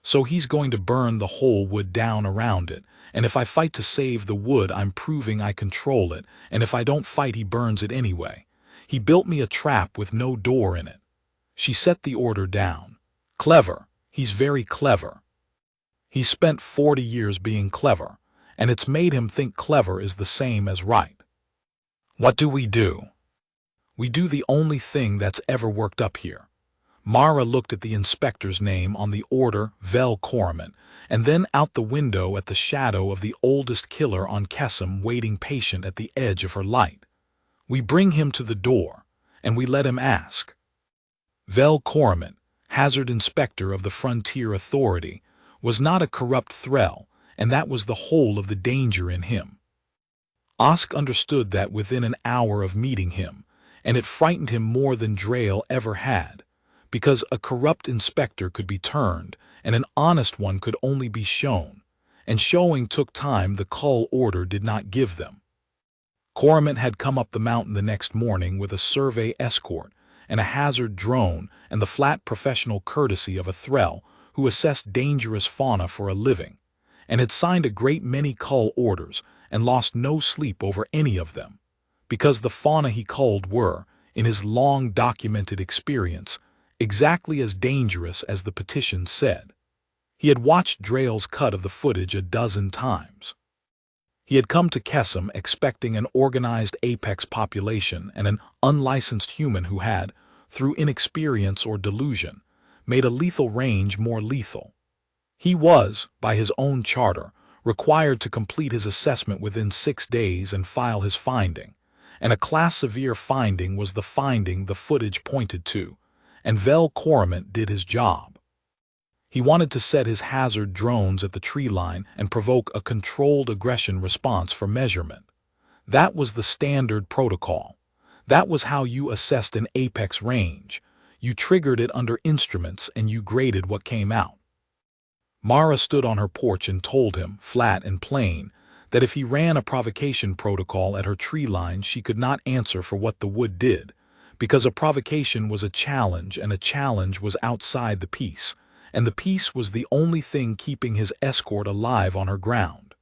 So he's going to burn the whole wood down around it, and if I fight to save the wood, I'm proving I control it, and if I don't fight, he burns it anyway. He built me a trap with no door in it. She set the order down. Clever. He's very clever. He's spent 40 years being clever, and it's made him think clever is the same as right. What do? We do the only thing that's ever worked up here. Mara looked at the inspector's name on the order, Vel Cormant, and then out the window at the shadow of the oldest killer on Kessam waiting patient at the edge of her light. We bring him to the door, and we let him ask. Vel Cormant, hazard inspector of the Frontier Authority, was not a corrupt thrall, and that was the whole of the danger in him. Osk understood that within an hour of meeting him, and it frightened him more than Drayle ever had, because a corrupt inspector could be turned, and an honest one could only be shown, and showing took time the Cull Order did not give them. Coromant had come up the mountain the next morning with a survey escort and a hazard drone and the flat professional courtesy of a thrall who assessed dangerous fauna for a living, and had signed a great many Cull orders and lost no sleep over any of them, because the fauna he culled were, in his long documented experience, exactly as dangerous as the petition said. He had watched Drayle's cut of the footage a dozen times. He had come to Kesem expecting an organized apex population and an unlicensed human who had, through inexperience or delusion, made a lethal range more lethal. He was, by his own charter, required to complete his assessment within 6 days and file his finding, and a class severe finding was the finding the footage pointed to, and Vel Coromant did his job. He wanted to set his hazard drones at the tree line and provoke a controlled aggression response for measurement. That was the standard protocol. That was how you assessed an apex range. You triggered it under instruments and you graded what came out. Mara stood on her porch and told him, flat and plain, that if he ran a provocation protocol at her tree line she could not answer for what the wood did, because a provocation was a challenge and a challenge was outside the peace, and the peace was the only thing keeping his escort alive on her ground.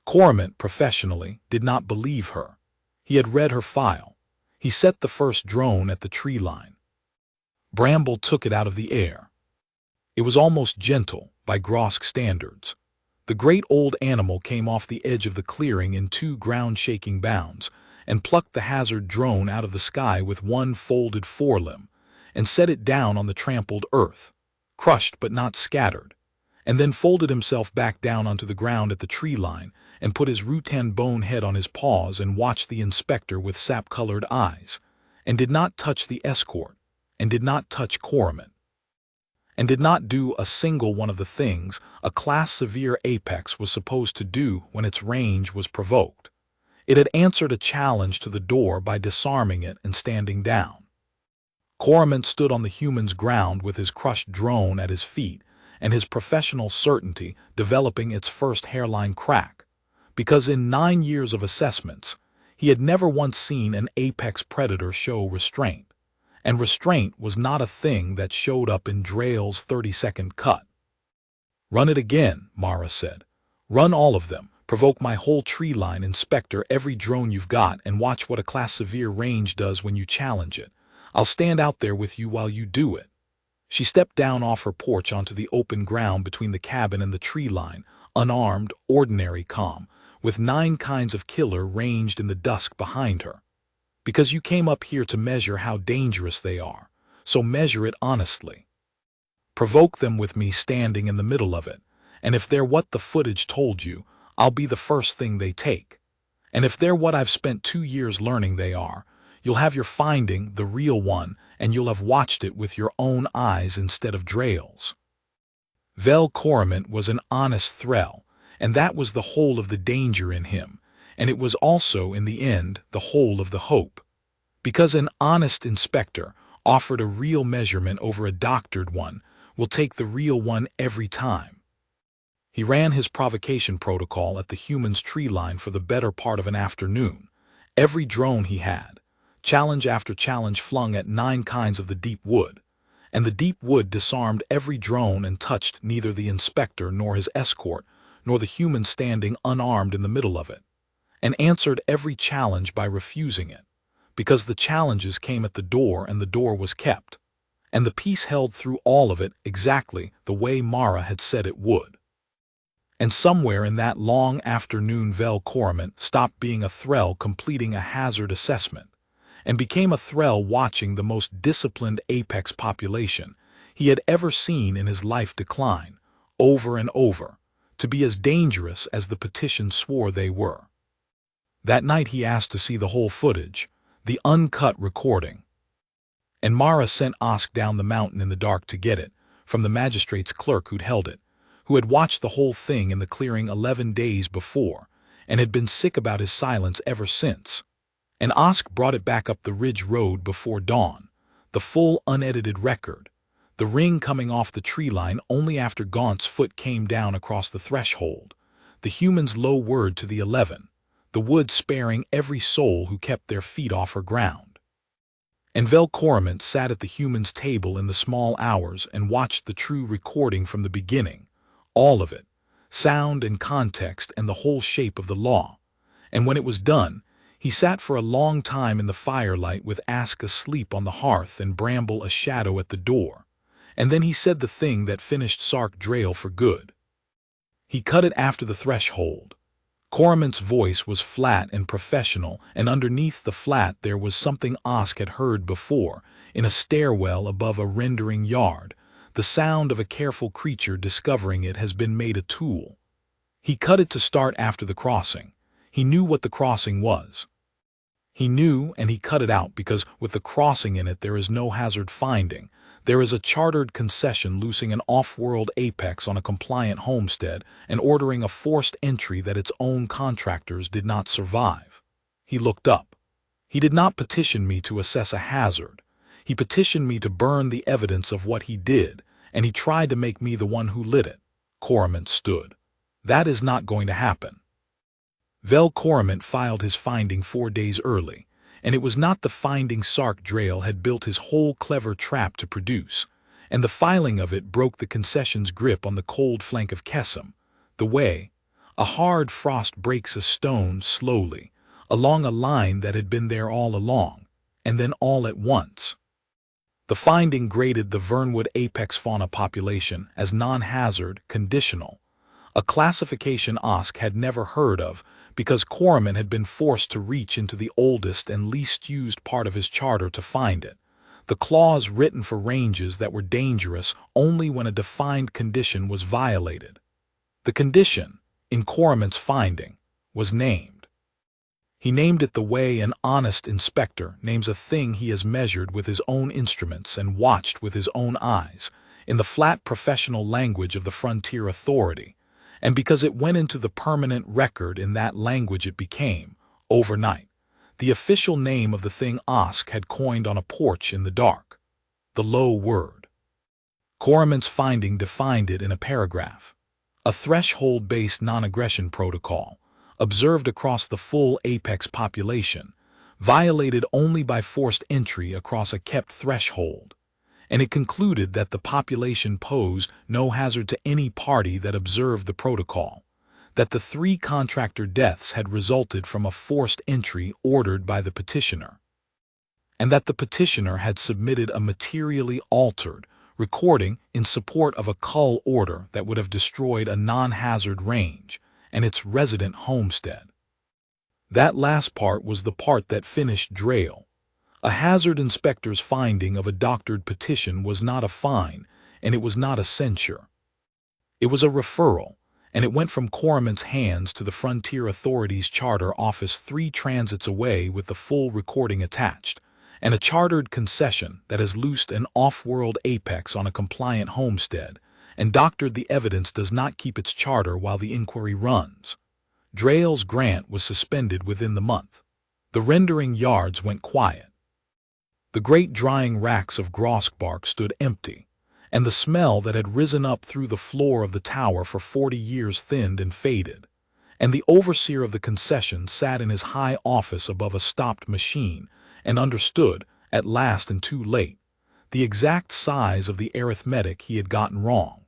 Coromant, professionally, did not believe her. He had read her file. He set the first drone at the tree line. Bramble took it out of the air. It was almost gentle, by Grosk standards. The great old animal came off the edge of the clearing in 2 ground-shaking bounds, and plucked the hazard drone out of the sky with one folded forelimb, and set it down on the trampled earth, crushed but not scattered, and then folded himself back down onto the ground at the tree line, and put his rutan bone head on his paws and watched the inspector with sap-colored eyes, and did not touch the escort, and did not touch Coromant, and did not do a single one of the things a class severe apex was supposed to do when its range was provoked. It had answered a challenge to the door by disarming it and standing down. Coromant stood on the human's ground with his crushed drone at his feet and his professional certainty developing its first hairline crack, because in 9 years of assessments, he had never once seen an apex predator show restraint. And restraint was not a thing that showed up in Drayle's 30-second cut. "Run it again," Mara said. "Run all of them. Provoke my whole tree line, inspector, every drone you've got, and watch what a class severe range does when you challenge it. I'll stand out there with you while you do it." She stepped down off her porch onto the open ground between the cabin and the tree line, unarmed, ordinary, calm, with 9 kinds of killer ranged in the dusk behind her. "Because you came up here to measure how dangerous they are, so measure it honestly. Provoke them with me standing in the middle of it, and if they're what the footage told you, I'll be the first thing they take. And if they're what I've spent 2 years learning they are, you'll have your finding, the real one, and you'll have watched it with your own eyes instead of Drayle's." Vel Coromant was an honest thrall, and that was the whole of the danger in him, and it was also, in the end, the whole of the hope. Because an honest inspector, offered a real measurement over a doctored one, will take the real one every time. He ran his provocation protocol at the human's tree line for the better part of an afternoon. Every drone he had, challenge after challenge flung at 9 kinds of the deep wood, and the deep wood disarmed every drone and touched neither the inspector nor his escort, nor the human standing unarmed in the middle of it, and answered every challenge by refusing it, because the challenges came at the door and the door was kept, and the peace held through all of it exactly the way Mara had said it would. And somewhere in that long afternoon Vel Coromant stopped being a thrall completing a hazard assessment, and became a thrall watching the most disciplined apex population he had ever seen in his life decline, over and over, to be as dangerous as the petition swore they were. That night he asked to see the whole footage, the uncut recording. and Mara sent Osk down the mountain in the dark to get it, from the magistrate's clerk who'd held it, who had watched the whole thing in the clearing 11 days before, and had been sick about his silence ever since. And Osk brought it back up the ridge road before dawn, the full unedited record, the ring coming off the tree line only after Gaunt's foot came down across the threshold, the human's low word to the 11, the wood sparing every soul who kept their feet off her ground. And Velcorament sat at the human's table in the small hours and watched the true recording from the beginning, all of it, sound and context and the whole shape of the law. And when it was done, he sat for a long time in the firelight with Ask asleep on the hearth and Bramble a shadow at the door. And then he said the thing that finished Sark Drayle for good. He cut it after the threshold. Corament's voice was flat and professional, and underneath the flat there was something Osk had heard before, in a stairwell above a rendering yard, the sound of a careful creature discovering it has been made a tool. He cut it to start after the crossing. He knew what the crossing was. He knew, and he cut it out because with the crossing in it there is no hazard finding. There is a chartered concession loosing an off-world apex on a compliant homestead and ordering a forced entry that its own contractors did not survive. He looked up. He did not petition me to assess a hazard. He petitioned me to burn the evidence of what he did, and he tried to make me the one who lit it. Corament stood. That is not going to happen. Velcorament filed his finding 4 days early, and it was not the finding Sark Drayle had built his whole clever trap to produce, and the filing of it broke the concession's grip on the cold flank of Kessam, the way a hard frost breaks a stone slowly, along a line that had been there all along, and then all at once. The finding graded the Vernwood apex fauna population as non-hazard, conditional, a classification Osk had never heard of because Corament had been forced to reach into the oldest and least used part of his charter to find it, the clause written for ranges that were dangerous only when a defined condition was violated. The condition, in Corament's finding, was named. He named it the way an honest inspector names a thing he has measured with his own instruments and watched with his own eyes, in the flat professional language of the frontier authority, and because it went into the permanent record in that language it became, overnight, the official name of the thing Osk had coined on a porch in the dark, the low word. Corament's finding defined it in a paragraph. A threshold-based non-aggression protocol, observed across the full apex population, violated only by forced entry across a kept threshold, and it concluded that the population posed no hazard to any party that observed the protocol, that the 3 contractor deaths had resulted from a forced entry ordered by the petitioner, and that the petitioner had submitted a materially altered recording in support of a cull order that would have destroyed a non-hazard range and its resident homestead. That last part was the part that finished Drayle. A hazard inspector's finding of a doctored petition was not a fine, and it was not a censure. It was a referral, and it went from Corament's hands to the Frontier Authority's charter office 3 transits away with the full recording attached, and a chartered concession that has loosed an off-world apex on a compliant homestead, and doctored the evidence does not keep its charter while the inquiry runs. Drayle's grant was suspended within the month. The rendering yards went quiet. The great drying racks of groskbark stood empty, and the smell that had risen up through the floor of the tower for 40 years thinned and faded, and the overseer of the concession sat in his high office above a stopped machine and understood, at last and too late, the exact size of the arithmetic he had gotten wrong.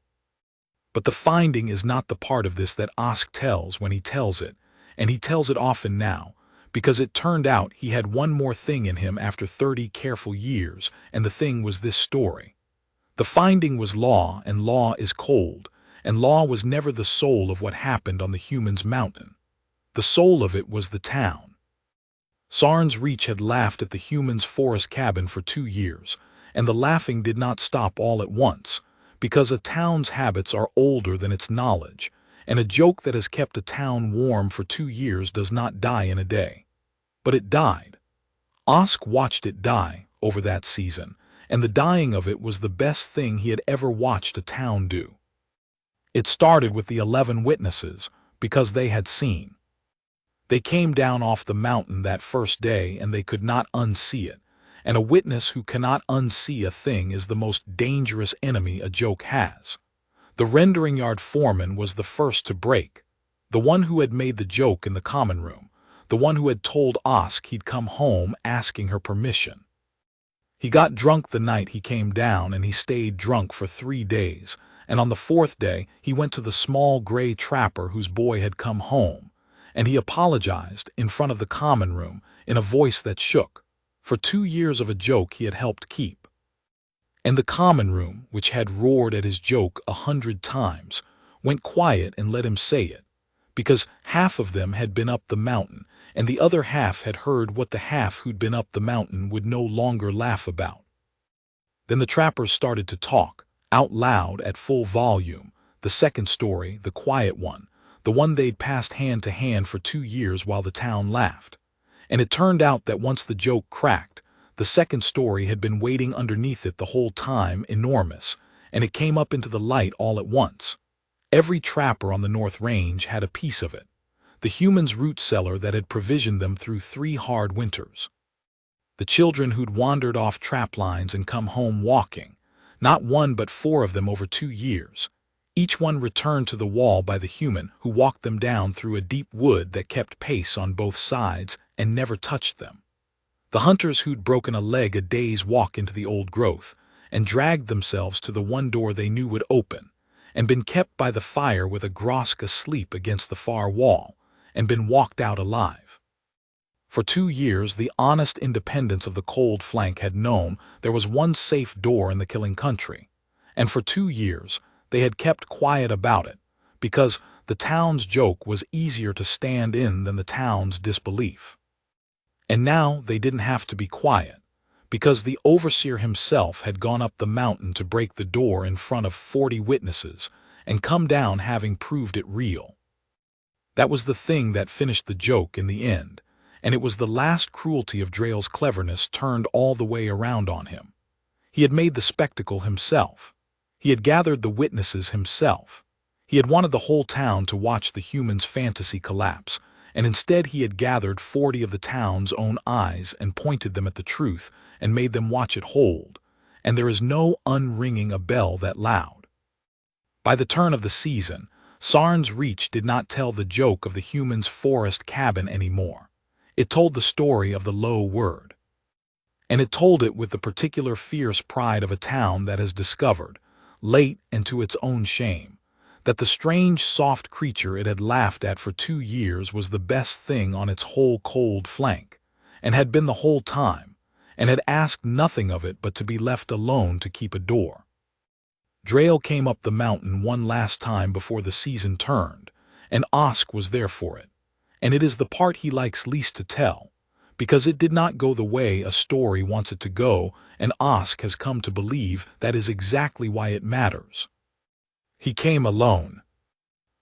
But the finding is not the part of this that Osk tells when he tells it, and he tells it often now, because it turned out he had one more thing in him after 30 careful years, and the thing was this story. The finding was law, and law is cold, and law was never the soul of what happened on the human's mountain. The soul of it was the town. Sarn's Reach had laughed at the human's forest cabin for 2 years, and the laughing did not stop all at once, because a town's habits are older than its knowledge, and a joke that has kept a town warm for 2 years does not die in a day. But it died. Osk watched it die over that season, and the dying of it was the best thing he had ever watched a town do. It started with the 11 witnesses, because they had seen. They came down off the mountain that first day and they could not unsee it, and a witness who cannot unsee a thing is the most dangerous enemy a joke has. The rendering yard foreman was the first to break, the one who had made the joke in the common room, the one who had told Osk he'd come home asking her permission. He got drunk the night he came down and he stayed drunk for 3 days, and on the 4th day he went to the small gray trapper whose boy had come home, and he apologized in front of the common room in a voice that shook, for 2 years of a joke he had helped keep. And the common room, which had roared at his joke 100 times, went quiet and let him say it, because half of them had been up the mountain, and the other half had heard what the half who'd been up the mountain would no longer laugh about. Then the trappers started to talk, out loud at full volume, the second story, the quiet one, the one they'd passed hand to hand for 2 years while the town laughed. And it turned out that once the joke cracked, the second story had been waiting underneath it the whole time, enormous, and it came up into the light all at once. Every trapper on the North Range had a piece of it, the human's root cellar that had provisioned them through 3 hard winters. The children who'd wandered off trap lines and come home walking, not 1 but 4 of them over 2 years, each one returned to the wall by the human who walked them down through a deep wood that kept pace on both sides and never touched them. The hunters who'd broken a leg a day's walk into the old growth and dragged themselves to the one door they knew would open, and been kept by the fire with a grosk asleep against the far wall, and been walked out alive. For 2 years the honest independence of the cold flank had known there was one safe door in the killing country, and for 2 years they had kept quiet about it, because the town's joke was easier to stand in than the town's disbelief. And now they didn't have to be quiet, because the overseer himself had gone up the mountain to break the door in front of 40 witnesses and come down having proved it real. That was the thing that finished the joke in the end, and it was the last cruelty of Draille's cleverness turned all the way around on him. He had made the spectacle himself. He had gathered the witnesses himself. He had wanted the whole town to watch the human's fantasy collapse, and instead he had gathered 40 of the town's own eyes and pointed them at the truth and made them watch it hold, and there is no unringing a bell that loud. By the turn of the season, Sarn's Reach did not tell the joke of the human's forest cabin anymore. It told the story of the low word. And it told it with the particular fierce pride of a town that has discovered, late and to its own shame, that the strange soft creature it had laughed at for 2 years was the best thing on its whole cold flank, and had been the whole time, and had asked nothing of it but to be left alone to keep a door. Draille came up the mountain one last time before the season turned, and Osk was there for it, and it is the part he likes least to tell, because it did not go the way a story wants it to go, and Osk has come to believe that is exactly why it matters. He came alone.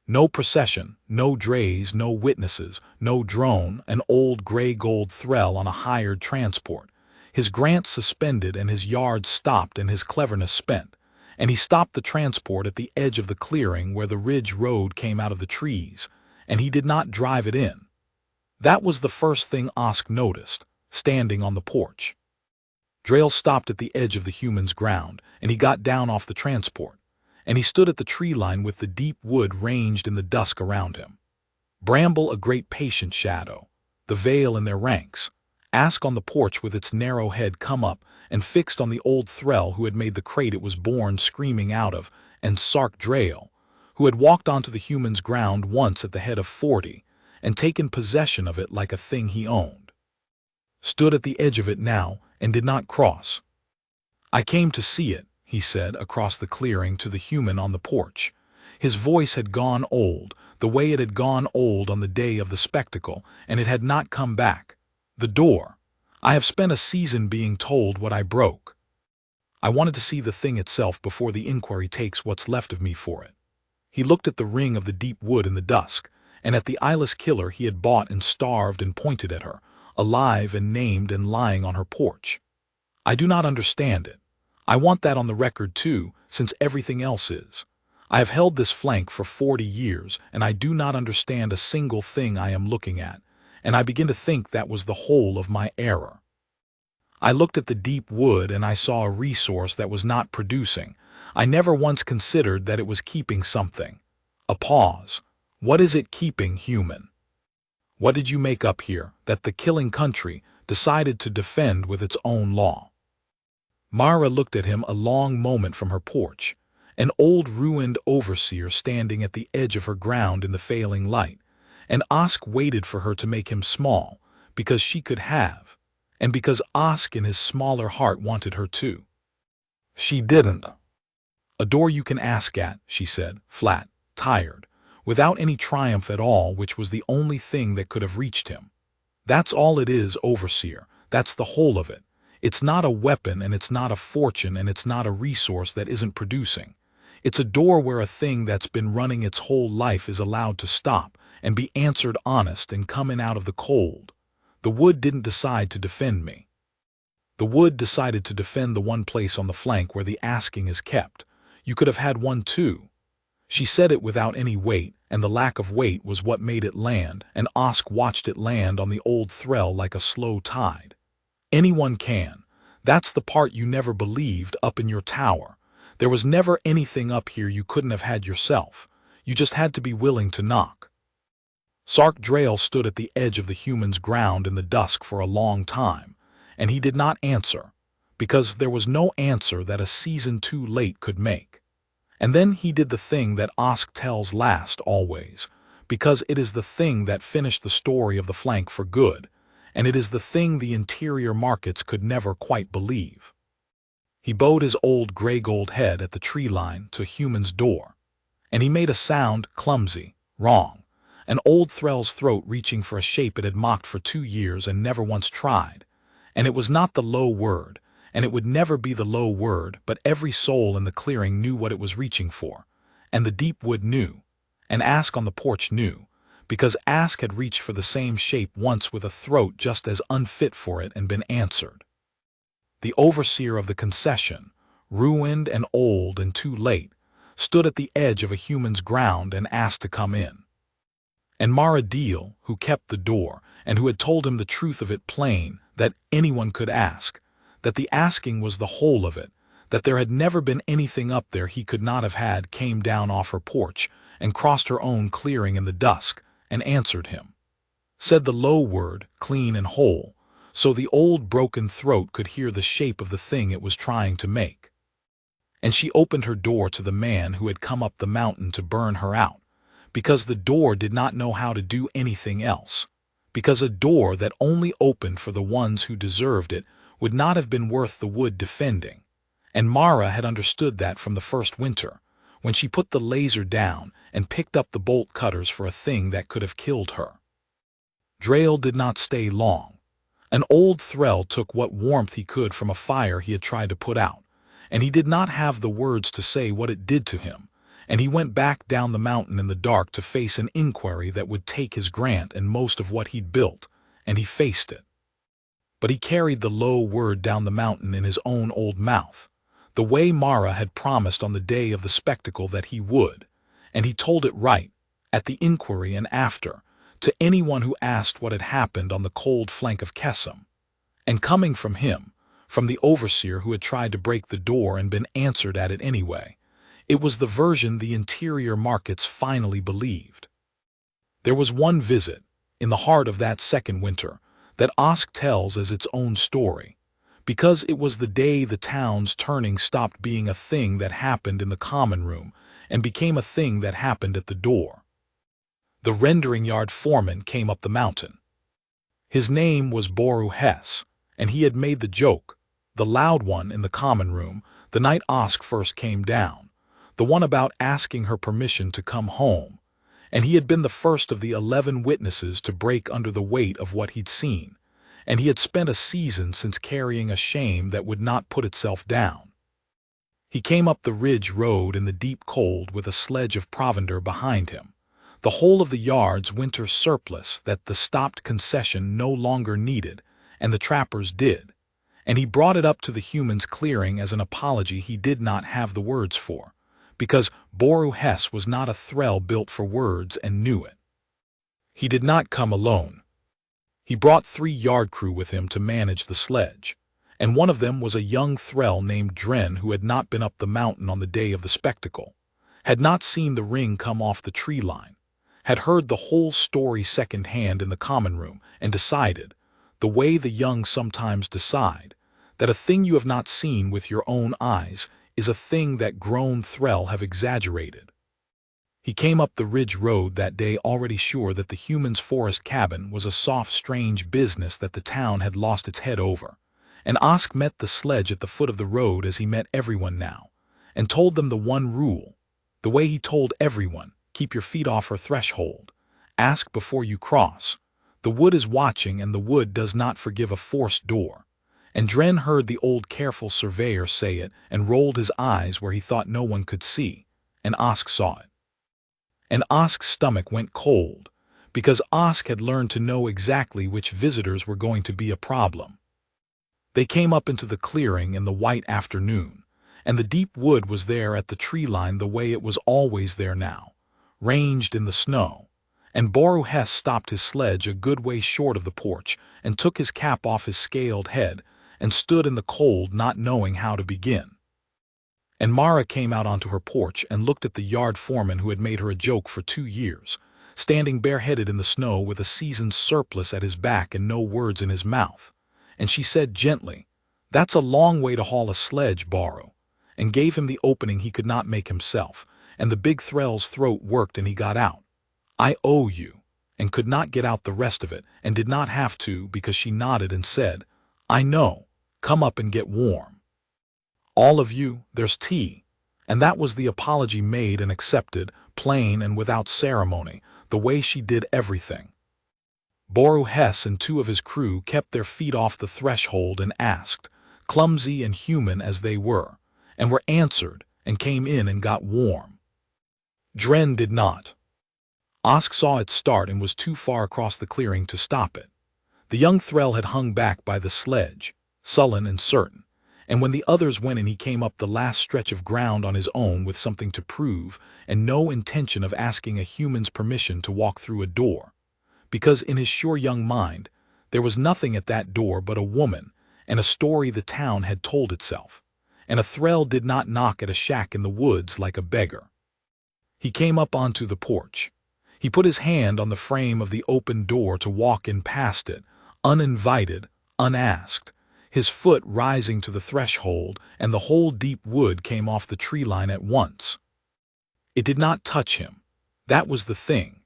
No procession, no drays, no witnesses, no drone, an old gray-gold threll on a hired transport, his grant suspended and his yard stopped and his cleverness spent, and he stopped the transport at the edge of the clearing where the ridge road came out of the trees, and he did not drive it in. That was the first thing Osk noticed, standing on the porch. Draille stopped at the edge of the human's ground, and he got down off the transport, and he stood at the tree line with the deep wood ranged in the dusk around him. Bramble a great patient shadow, the veil in their ranks, Ask on the porch with its narrow head come up and fixed on the old threll who had made the crate it was born screaming out of, and Sark Draille, who had walked onto the human's ground once at the head of 40, and taken possession of it like a thing he owned, stood at the edge of it now and did not cross. "I came to see it," he said across the clearing to the human on the porch. His voice had gone old, the way it had gone old on the day of the spectacle, and it had not come back. "The door. I have spent a season being told what I broke. I wanted to see the thing itself before the inquiry takes what's left of me for it." He looked at the ring of the deep wood in the dusk, and at the eyeless killer he had bought and starved, and pointed at her, alive and named and lying on her porch. "I do not understand it. I want that on the record too, since everything else is. I have held this flank for 40 years, and I do not understand a single thing I am looking at, and I begin to think that was the whole of my error. I looked at the deep wood and I saw a resource that was not producing. I never once considered that it was keeping something. A pause. What is it keeping, human? What did you make up here, that the killing country decided to defend with its own law? Mara looked at him a long moment from her porch, an old ruined overseer standing at the edge of her ground in the failing light, and Osk waited for her to make him small, because she could have, and because Osk in his smaller heart wanted her too. She didn't. A door you can ask at, she said, flat, tired, without any triumph at all, which was the only thing that could have reached him. That's all it is, overseer, that's the whole of it. It's not a weapon, and it's not a fortune, and it's not a resource that isn't producing. It's a door where a thing that's been running its whole life is allowed to stop and be answered honest and coming out of the cold. The wood didn't decide to defend me. The wood decided to defend the one place on the flank where the asking is kept. You could have had one too. She said it without any weight, and the lack of weight was what made it land, and Osk watched it land on the old threll like a slow tide. Anyone can. That's the part you never believed up in your tower. There was never anything up here you couldn't have had yourself. You just had to be willing to knock. Sark Drail stood at the edge of the human's ground in the dusk for a long time, and he did not answer, because there was no answer that a season too late could make. And then he did the thing that Osk tells last always, because it is the thing that finished the story of the flank for good, and it is the thing the interior markets could never quite believe. He bowed his old gray-gold head at the tree line to a human's door, and he made a sound clumsy, wrong, an old threll's throat reaching for a shape it had mocked for 2 years and never once tried, and it was not the low word, and it would never be the low word, but every soul in the clearing knew what it was reaching for, and the deep wood knew, and Ask on the porch knew, because Ask had reached for the same shape once with a throat just as unfit for it and been answered. The overseer of the concession, ruined and old and too late, stood at the edge of a human's ground and asked to come in. And Mara Deal, who kept the door, and who had told him the truth of it plain, that anyone could ask, that the asking was the whole of it, that there had never been anything up there he could not have had, came down off her porch and crossed her own clearing in the dusk and answered him. Said the low word, clean and whole, so the old broken throat could hear the shape of the thing it was trying to make. And she opened her door to the man who had come up the mountain to burn her out, because the door did not know how to do anything else, because a door that only opened for the ones who deserved it would not have been worth the wood defending, and Mara had understood that from the first winter, when she put the laser down and picked up the bolt cutters for a thing that could have killed her. Drail did not stay long. An old threll took what warmth he could from a fire he had tried to put out, and he did not have the words to say what it did to him, and he went back down the mountain in the dark to face an inquiry that would take his grant and most of what he'd built, and he faced it. But he carried the low word down the mountain in his own old mouth, the way Mara had promised on the day of the spectacle that he would, and he told it right, at the inquiry and after, to anyone who asked what had happened on the cold flank of Kesem. And coming from him, from the overseer who had tried to break the door and been answered at it anyway, it was the version the interior markets finally believed. There was one visit, in the heart of that second winter, that Osk tells as its own story, because it was the day the town's turning stopped being a thing that happened in the common room and became a thing that happened at the door. The rendering yard foreman came up the mountain. His name was Boru Hess, and he had made the joke, the loud one in the common room, the night Osk first came down, the one about asking her permission to come home, and he had been the first of the 11 witnesses to break under the weight of what he'd seen, and he had spent a season since carrying a shame that would not put itself down. He came up the ridge road in the deep cold with a sledge of provender behind him, the whole of the yard's winter surplus that the stopped concession no longer needed, and the trappers did, and he brought it up to the human's clearing as an apology he did not have the words for, because Boru Hess was not a thrall built for words and knew it. He did not come alone. He brought 3 yard crew with him to manage the sledge, and one of them was a young thrall named Dren who had not been up the mountain on the day of the spectacle, had not seen the ring come off the tree line, had heard the whole story second-hand in the common room, and decided, the way the young sometimes decide, that a thing you have not seen with your own eyes is a thing that grown thrall have exaggerated. He came up the ridge road that day already sure that the human's forest cabin was a soft, strange business that the town had lost its head over, and Osk met the sledge at the foot of the road as he met everyone now, and told them the one rule, the way he told everyone, keep your feet off her threshold, ask before you cross. The wood is watching, and the wood does not forgive a forced door. And Dren heard the old careful surveyor say it and rolled his eyes where he thought no one could see, and Osk saw it. And Osk's stomach went cold, because Osk had learned to know exactly which visitors were going to be a problem. They came up into the clearing in the white afternoon, and the deep wood was there at the tree line the way it was always there now, ranged in the snow, and Boru Hess stopped his sledge a good way short of the porch and took his cap off his scaled head and stood in the cold not knowing how to begin. And Mara came out onto her porch and looked at the yard foreman who had made her a joke for 2 years, standing bareheaded in the snow with a season's surplice at his back and no words in his mouth, and she said gently, "That's a long way to haul a sledge, Boru," and gave him the opening he could not make himself, and the big thrall's throat worked and he got out, "I owe you," and could not get out the rest of it, and did not have to because she nodded and said, "I know, come up and get warm. All of you, there's tea," and that was the apology made and accepted, plain and without ceremony, the way she did everything. Boru Hess and 2 of his crew kept their feet off the threshold and asked, clumsy and human as they were, and were answered, and came in and got warm. Dren did not. Osk saw it start and was too far across the clearing to stop it. The young thrall had hung back by the sledge, sullen and certain, and when the others went in he came up the last stretch of ground on his own with something to prove and no intention of asking a human's permission to walk through a door, because in his sure young mind there was nothing at that door but a woman and a story the town had told itself, and a thrall did not knock at a shack in the woods like a beggar. He came up onto the porch. He put his hand on the frame of the open door to walk in past it, uninvited, unasked, his foot rising to the threshold, and the whole deep wood came off the tree line at once. It did not touch him. That was the thing.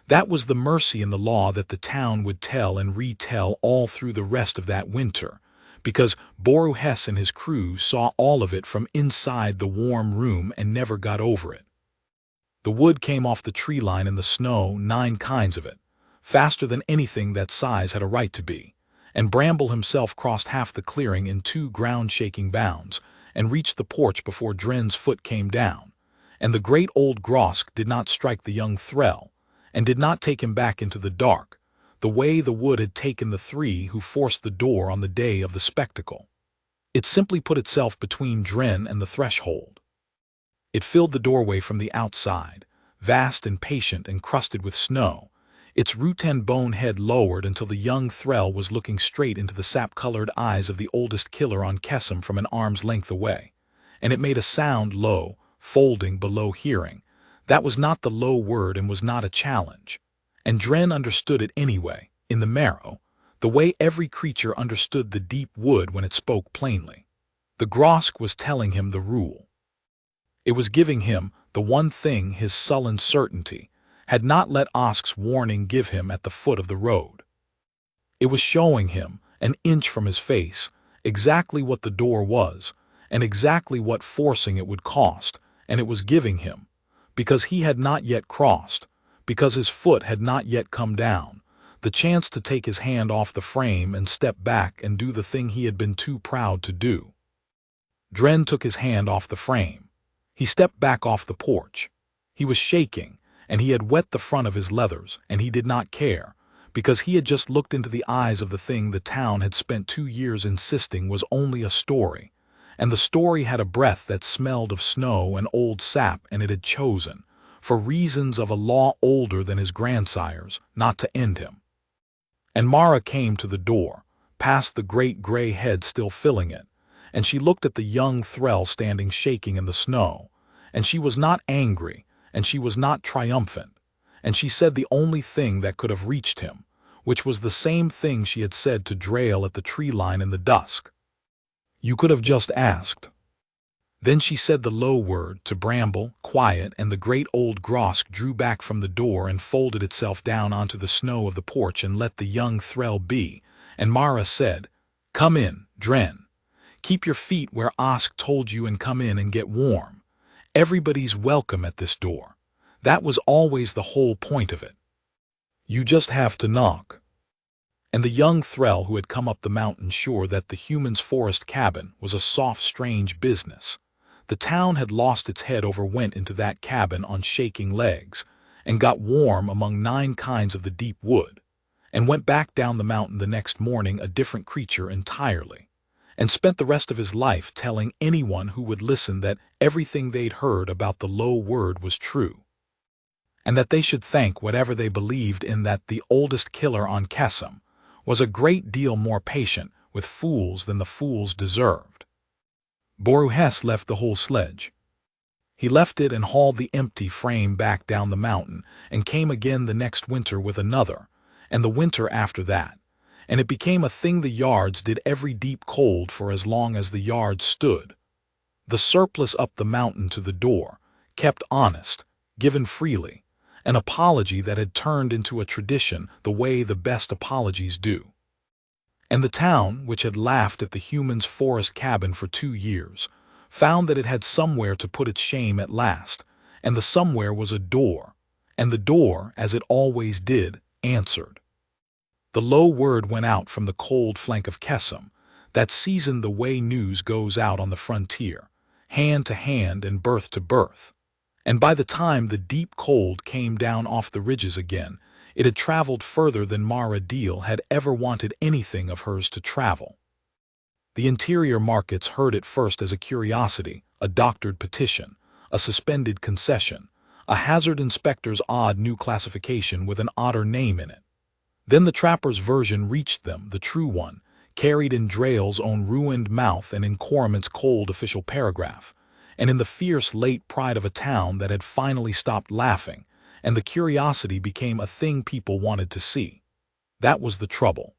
That was the mercy in the law that the town would tell and retell all through the rest of that winter, because Boru Hess and his crew saw all of it from inside the warm room and never got over it. The wood came off the tree line in the snow, 9 kinds of it, faster than anything that size had a right to be, and Bramble himself crossed half the clearing in 2 ground-shaking bounds and reached the porch before Dren's foot came down, and the great old Grosk did not strike the young thrall, and did not take him back into the dark, the way the wood had taken the 3 who forced the door on the day of the spectacle. It simply put itself between Dren and the threshold. It filled the doorway from the outside, vast and patient and crusted with snow, its rutan bone head lowered until the young thrall was looking straight into the sap-colored eyes of the oldest killer on Kesem from an arm's length away, and it made a sound low, folding below hearing. That was not the low word and was not a challenge, and Dren understood it anyway, in the marrow, the way every creature understood the deep wood when it spoke plainly. The Grosk was telling him the rule. It was giving him the one thing his sullen certainty had not let Osk's warning give him at the foot of the road. It was showing him, an inch from his face, exactly what the door was, and exactly what forcing it would cost, and it was giving him, because he had not yet crossed, because his foot had not yet come down, the chance to take his hand off the frame and step back and do the thing he had been too proud to do. Dren took his hand off the frame. He stepped back off the porch. He was shaking, and he had wet the front of his leathers, and he did not care, because he had just looked into the eyes of the thing the town had spent 2 years insisting was only a story, and the story had a breath that smelled of snow and old sap, and it had chosen, for reasons of a law older than his grandsires, not to end him. And Mara came to the door, past the great gray head still filling it, and she looked at the young thrall standing shaking in the snow, and she was not angry, and she was not triumphant, and she said the only thing that could have reached him, which was the same thing she had said to Drayle at the tree line in the dusk. "You could have just asked." Then she said the low word to Bramble, quiet, and the great old grosk drew back from the door and folded itself down onto the snow of the porch and let the young thrall be, and Mara said, "Come in, Dren. Keep your feet where Osk told you and come in and get warm. Everybody's welcome at this door. That was always the whole point of it. You just have to knock." And the young thrall who had come up the mountain sure that the human's forest cabin was a soft, strange business. The town had lost its head over went into that cabin on shaking legs, and got warm among 9 kinds of the deep wood, and went back down the mountain the next morning a different creature entirely, and spent the rest of his life telling anyone who would listen that everything they'd heard about the low word was true, and that they should thank whatever they believed in that the oldest killer on Kesem was a great deal more patient with fools than the fools deserved. Boruhes left the whole sledge. He left it and hauled the empty frame back down the mountain, and came again the next winter with another, and the winter after that, and it became a thing the yards did every deep cold for as long as the yards stood. The surplus up the mountain to the door, kept honest, given freely, an apology that had turned into a tradition the way the best apologies do. And the town, which had laughed at the human's forest cabin for 2 years, found that it had somewhere to put its shame at last, and the somewhere was a door, and the door, as it always did, answered. The low word went out from the cold flank of Kesem, that season the way news goes out on the frontier, hand to hand and birth to birth, and by the time the deep cold came down off the ridges again, it had traveled further than Mara Deal had ever wanted anything of hers to travel. The interior markets heard it first as a curiosity, a doctored petition, a suspended concession, a hazard inspector's odd new classification with an odder name in it. Then the trapper's version reached them, the true one, carried in Drayle's own ruined mouth and in Cormant's cold official paragraph, and in the fierce late pride of a town that had finally stopped laughing, and the curiosity became a thing people wanted to see. That was the trouble.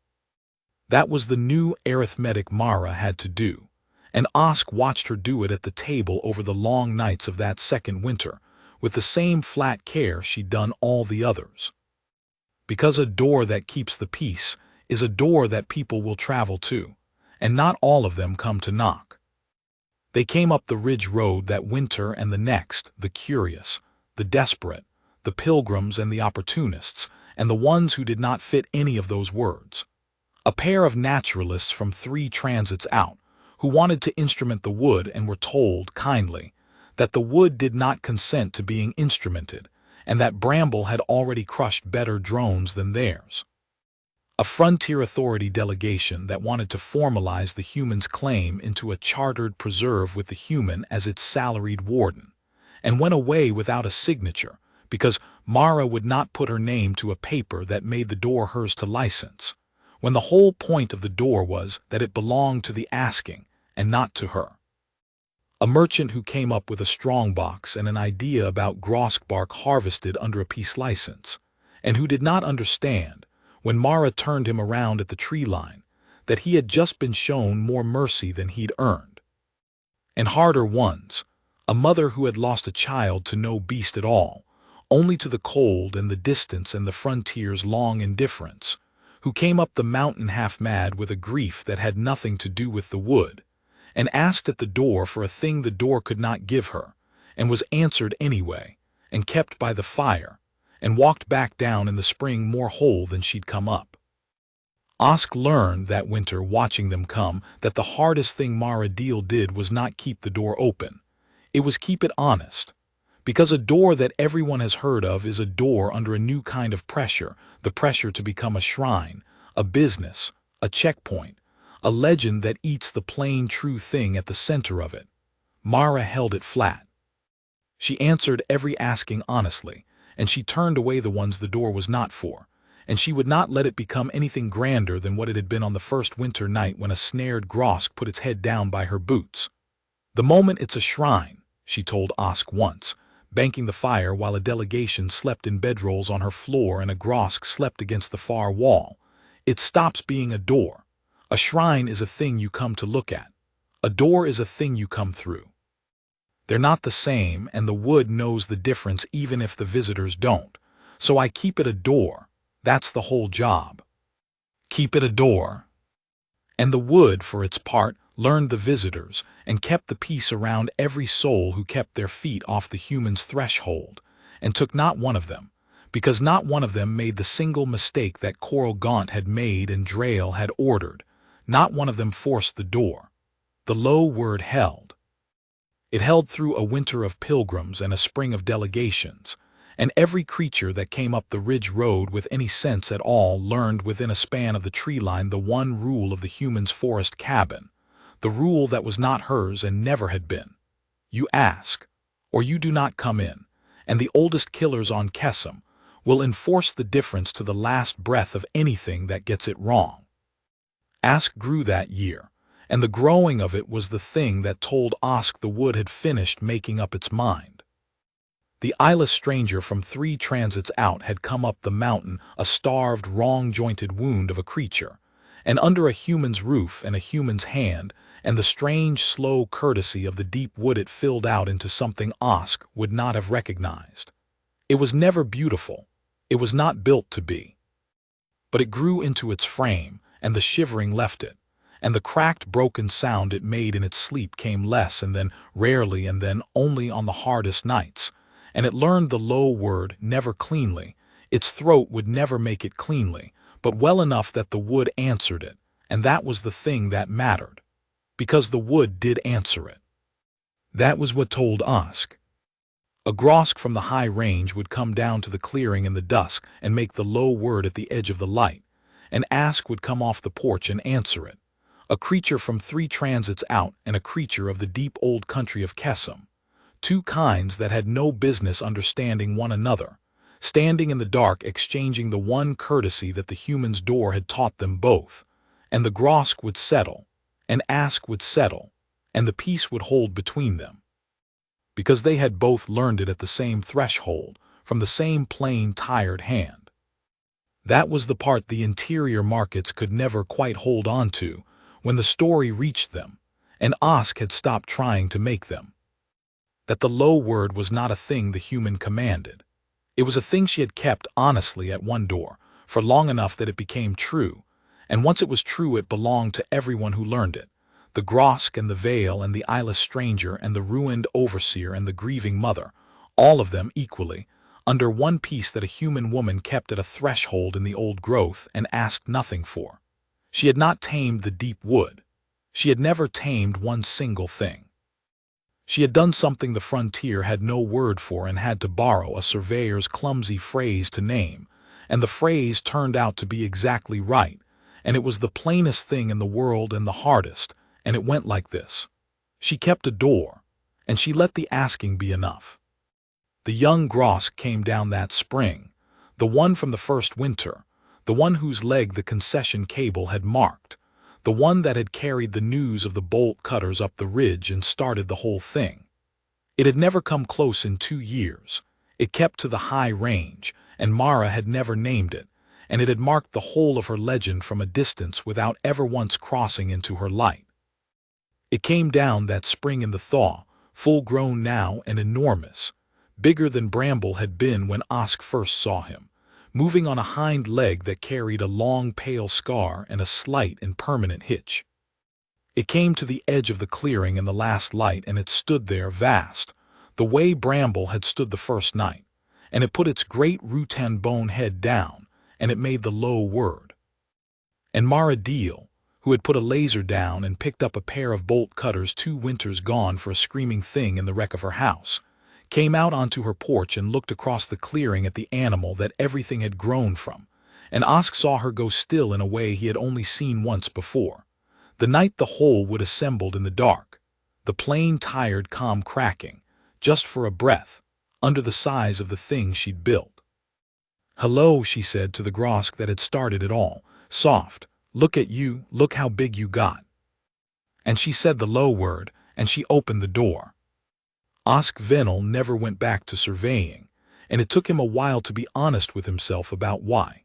That was the new arithmetic Mara had to do, and Osk watched her do it at the table over the long nights of that second winter, with the same flat care she'd done all the others. Because a door that keeps the peace is a door that people will travel to, and not all of them come to knock. They came up the ridge road that winter and the next, the curious, the desperate, the pilgrims and the opportunists, and the ones who did not fit any of those words. A pair of naturalists from 3 transits out, who wanted to instrument the wood and were told, kindly, that the wood did not consent to being instrumented, and that Bramble had already crushed better drones than theirs. A frontier authority delegation that wanted to formalize the human's claim into a chartered preserve with the human as its salaried warden, and went away without a signature, because Mara would not put her name to a paper that made the door hers to license, when the whole point of the door was that it belonged to the asking and not to her. A merchant who came up with a strongbox and an idea about groskbark harvested under a peace license, and who did not understand, when Mara turned him around at the tree line, that he had just been shown more mercy than he'd earned. And harder ones, a mother who had lost a child to no beast at all, only to the cold and the distance and the frontier's long indifference, who came up the mountain half-mad with a grief that had nothing to do with the wood, and asked at the door for a thing the door could not give her, and was answered anyway, and kept by the fire, and walked back down in the spring more whole than she'd come up. Osk learned that winter, watching them come, that the hardest thing Mara Deal did was not keep the door open. It was keep it honest, Because a door that everyone has heard of is a door under a new kind of pressure, the pressure to become a shrine, a business, a checkpoint, a legend that eats the plain true thing at the center of it. Mara held it flat. She answered every asking honestly, and she turned away the ones the door was not for, and she would not let it become anything grander than what it had been on the first winter night when a snared grosk put its head down by her boots. The moment it's a shrine, she told Osk once, banking the fire while a delegation slept in bedrolls on her floor and a grosk slept against the far wall, it stops being a door. A shrine is a thing you come to look at. A door is a thing you come through. They're not the same, and the wood knows the difference even if the visitors don't. So I keep it a door. That's the whole job. Keep it a door. And the wood, for its part, learned the visitors and kept the peace around every soul who kept their feet off the human's threshold, and took not one of them, because not one of them made the single mistake that Coral Gaunt had made and Drayle had ordered. Not one of them forced the door. The low word held. It held through a winter of pilgrims and a spring of delegations, and every creature that came up the ridge road with any sense at all learned within a span of the tree line the one rule of the human's forest cabin, the rule that was not hers and never had been. You ask, or you do not come in, and the oldest killers on Kesem will enforce the difference to the last breath of anything that gets it wrong. Ask grew that year, and the growing of it was the thing that told Osk the wood had finished making up its mind. The eyeless stranger from 3 transits out had come up the mountain, a starved, wrong-jointed wound of a creature, and under a human's roof and a human's hand, and the strange, slow courtesy of the deep wood it filled out into something Osk would not have recognized. It was never beautiful. It was not built to be. But it grew into its frame, and the shivering left it, and the cracked, broken sound it made in its sleep came less and then rarely and then only on the hardest nights, and it learned the low word never cleanly. Its throat would never make it cleanly, but well enough that the wood answered it, and that was the thing that mattered. Because the wood did answer it. That was what told Osk. A grosk from the high range would come down to the clearing in the dusk and make the low word at the edge of the light, and Ask would come off the porch and answer it. A creature from 3 transits out and a creature of the deep old country of Kesem. 2 kinds that had no business understanding one another, standing in the dark exchanging the one courtesy that the human's door had taught them both, and the grosk would settle, and Ask would settle, and the peace would hold between them. Because they had both learned it at the same threshold, from the same plain, tired hand. That was the part the interior markets could never quite hold on to when the story reached them, and Osk had stopped trying to make them. That the low word was not a thing the human commanded. It was a thing she had kept honestly at one door, for long enough that it became true, and once it was true it belonged to everyone who learned it, the grosk and the veil and the eyeless stranger and the ruined overseer and the grieving mother, all of them equally, under one piece that a human woman kept at a threshold in the old growth and asked nothing for. She had not tamed the deep wood. She had never tamed one single thing. She had done something the frontier had no word for and had to borrow a surveyor's clumsy phrase to name, and the phrase turned out to be exactly right, and it was the plainest thing in the world and the hardest, and it went like this. She kept a door, and she let the asking be enough. The young grosk came down that spring, the one from the first winter, the one whose leg the concession cable had marked, the one that had carried the news of the bolt cutters up the ridge and started the whole thing. It had never come close in 2 years. It kept to the high range, and Mara had never named it, and it had marked the whole of her legend from a distance without ever once crossing into her light. It came down that spring in the thaw, full-grown now and enormous, bigger than Bramble had been when Osk first saw him, moving on a hind leg that carried a long pale scar and a slight and permanent hitch. It came to the edge of the clearing in the last light, and it stood there vast, the way Bramble had stood the first night, and it put its great rutan bone head down, and it made the low word. And Mara Deal, who had put a laser down and picked up a pair of bolt cutters 2 winters gone for a screaming thing in the wreck of her house, came out onto her porch and looked across the clearing at the animal that everything had grown from, and Osk saw her go still in a way he had only seen once before. The night the whole wood assembled in the dark, the plain, tired, calm cracking, just for a breath, under the size of the thing she'd built. "Hello," she said to the grosk that had started it all, soft. "Look at you, look how big you got." And she said the low word, and she opened the door. Osk Venel never went back to surveying, and it took him a while to be honest with himself about why.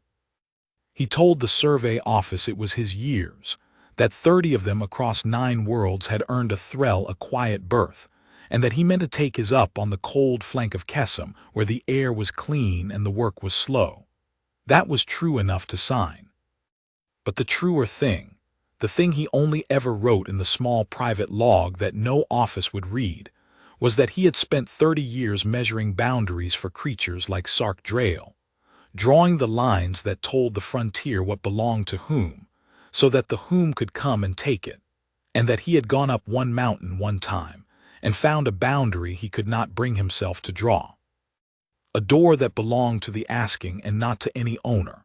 He told the survey office it was his years, that 30 of them across 9 worlds had earned a threll a quiet birth, and that he meant to take his up on the cold flank of Kesem, where the air was clean and the work was slow. That was true enough to sign. But the truer thing, the thing he only ever wrote in the small private log that no office would read, was that he had spent 30 years measuring boundaries for creatures like Sark Drael, drawing the lines that told the frontier what belonged to whom, so that the whom could come and take it, and that he had gone up one mountain one time and found a boundary he could not bring himself to draw. A door that belonged to the asking and not to any owner.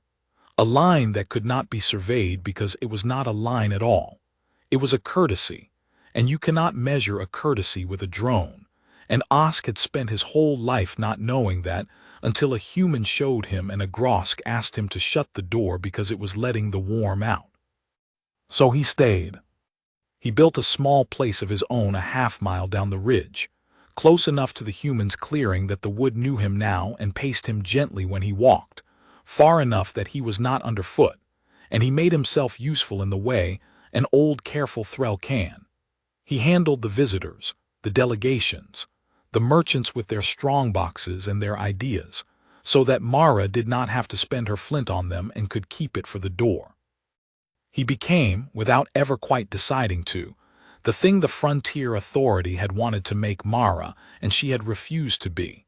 A line that could not be surveyed because it was not a line at all. It was a courtesy, and you cannot measure a courtesy with a drone, and Osk had spent his whole life not knowing that until a human showed him and a grosk asked him to shut the door because it was letting the warm out. So he stayed. He built a small place of his own a half-mile down the ridge, close enough to the human's clearing that the wood knew him now and paced him gently when he walked, far enough that he was not underfoot, and he made himself useful in the way an old careful thrall can. He handled the visitors, the delegations, the merchants with their strongboxes and their ideas, so that Mara did not have to spend her flint on them and could keep it for the door. He became, without ever quite deciding to, the thing the frontier authority had wanted to make Mara and she had refused to be,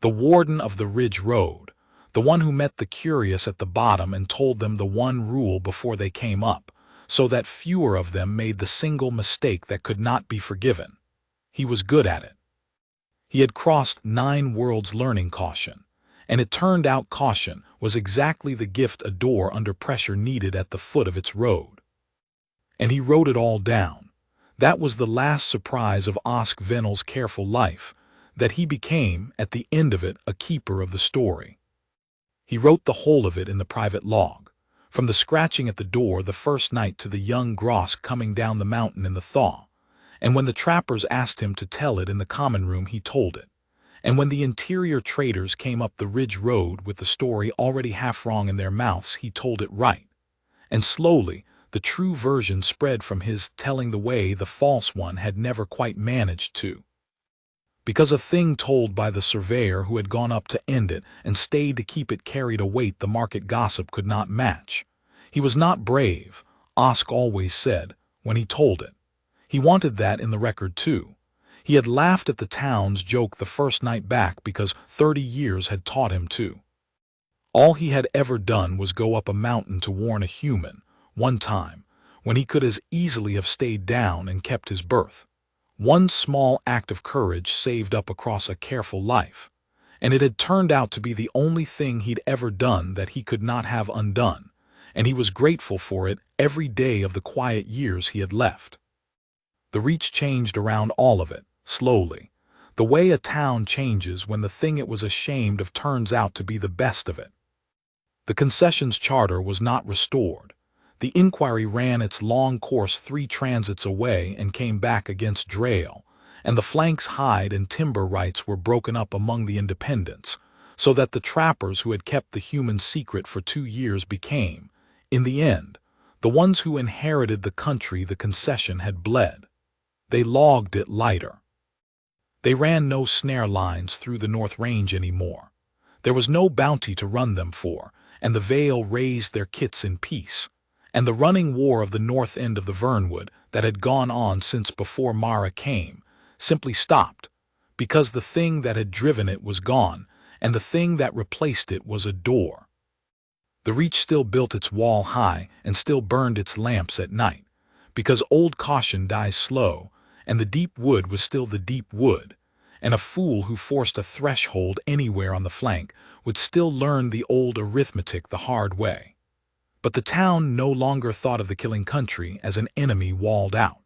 the warden of the Ridge Road, the one who met the curious at the bottom and told them the one rule before they came up, so that fewer of them made the single mistake that could not be forgiven. He was good at it. He had crossed 9 worlds learning caution, and it turned out caution was exactly the gift a door under pressure needed at the foot of its road. And he wrote it all down. That was the last surprise of Osk Venel's careful life, that he became, at the end of it, a keeper of the story. He wrote the whole of it in the private log, from the scratching at the door the first night to the young grosk coming down the mountain in the thaw, and when the trappers asked him to tell it in the common room he told it, and when the interior traders came up the Ridge Road with the story already half wrong in their mouths he told it right, and slowly the true version spread from his telling the way the false one had never quite managed to. Because a thing told by the surveyor who had gone up to end it and stayed to keep it carried a weight the market gossip could not match. He was not brave, Osk always said, when he told it. He wanted that in the record too. He had laughed at the town's joke the first night back because 30 years had taught him to. All he had ever done was go up a mountain to warn a human, one time, when he could as easily have stayed down and kept his berth. One small act of courage saved up across a careful life, and it had turned out to be the only thing he'd ever done that he could not have undone, and he was grateful for it every day of the quiet years he had left. The reach changed around all of it, slowly, the way a town changes when the thing it was ashamed of turns out to be the best of it. The concessions charter was not restored. The inquiry ran its long course 3 transits away and came back against Drael, and the flanks hide and timber rights were broken up among the independents, so that the trappers who had kept the human secret for 2 years became, in the end, the ones who inherited the country the concession had bled. They logged it lighter. They ran no snare lines through the North Range anymore. There was no bounty to run them for, and the Vale raised their kits in peace. And the running war of the north end of the Vernwood that had gone on since before Mara came simply stopped, because the thing that had driven it was gone, and the thing that replaced it was a door. The Reach still built its wall high and still burned its lamps at night, because old caution dies slow, and the deep wood was still the deep wood, and a fool who forced a threshold anywhere on the flank would still learn the old arithmetic the hard way. But the town no longer thought of the killing country as an enemy walled out.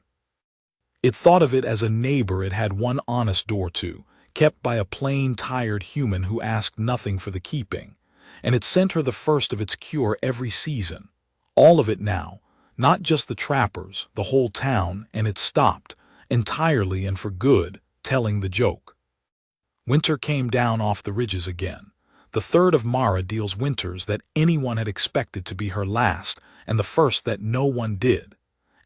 It thought of it as a neighbor it had one honest door to, kept by a plain, tired human who asked nothing for the keeping, and it sent her the first of its cure every season. All of it now, not just the trappers, the whole town, and it stopped, entirely and for good, telling the joke. Winter came down off the ridges again. The third of Mara deals winters that anyone had expected to be her last, and the first that no one did.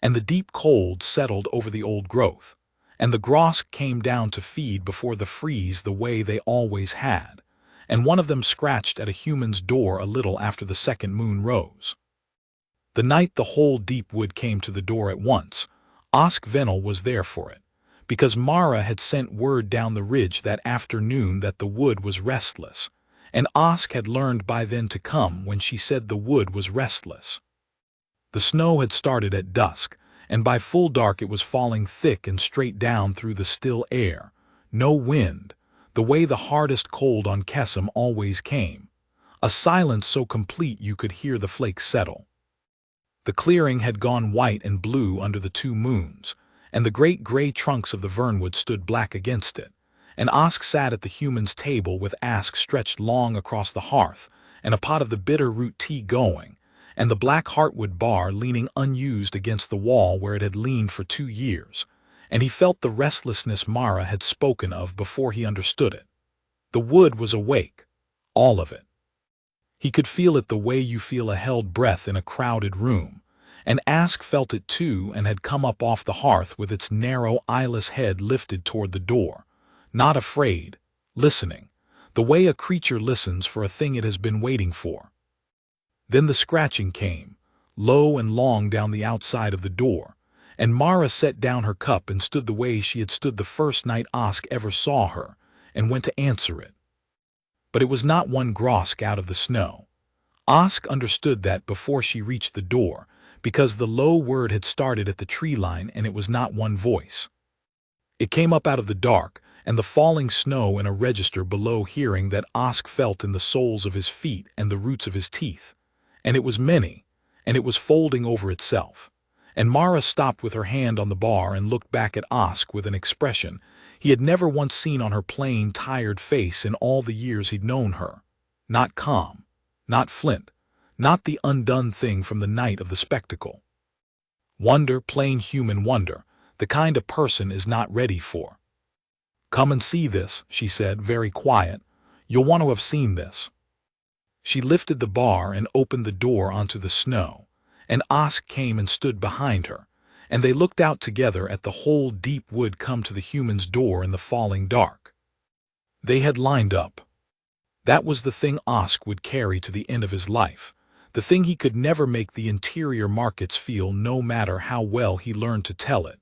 And the deep cold settled over the old growth, and the grouse came down to feed before the freeze the way they always had, and one of them scratched at a human's door a little after the second moon rose. The night the whole deep wood came to the door at once, Venel was there for it, because Mara had sent word down the ridge that afternoon that the wood was restless, and had learned by then to come when she said the wood was restless. The snow had started at dusk, and by full dark it was falling thick and straight down through the still air, no wind, the way the hardest cold on Kesem always came, a silence so complete you could hear the flakes settle. The clearing had gone white and blue under the 2 moons, and the great gray trunks of the vernwood stood black against it, and sat at the human's table with stretched long across the hearth, and a pot of the bitter root tea going, and the black heartwood bar leaning unused against the wall where it had leaned for 2 years, and he felt the restlessness Mara had spoken of before he understood it. The wood was awake, all of it. He could feel it the way you feel a held breath in a crowded room, and felt it too and had come up off the hearth with its narrow, eyeless head lifted toward the door, not afraid, listening, the way a creature listens for a thing it has been waiting for. Then the scratching came, low and long down the outside of the door, and Mara set down her cup and stood the way she had stood the first night ever saw her, and went to answer it. But it was not one grosk out of the snow. Understood that before she reached the door, because the low word had started at the tree line and it was not one voice. It came up out of the dark, and the falling snow in a register below hearing that felt in the soles of his feet and the roots of his teeth. And it was many, and it was folding over itself. And Mara stopped with her hand on the bar and looked back at with an expression he had never once seen on her plain, tired face in all the years he'd known her. Not calm, not flint, not the undone thing from the night of the spectacle. Wonder, plain human wonder, the kind a person is not ready for. "Come and see this," she said, very quiet. "You'll want to have seen this." She lifted the bar and opened the door onto the snow, and came and stood behind her, and they looked out together at the whole deep wood come to the human's door in the falling dark. They had lined up. That was the thing would carry to the end of his life, the thing he could never make the interior markets feel no matter how well he learned to tell it,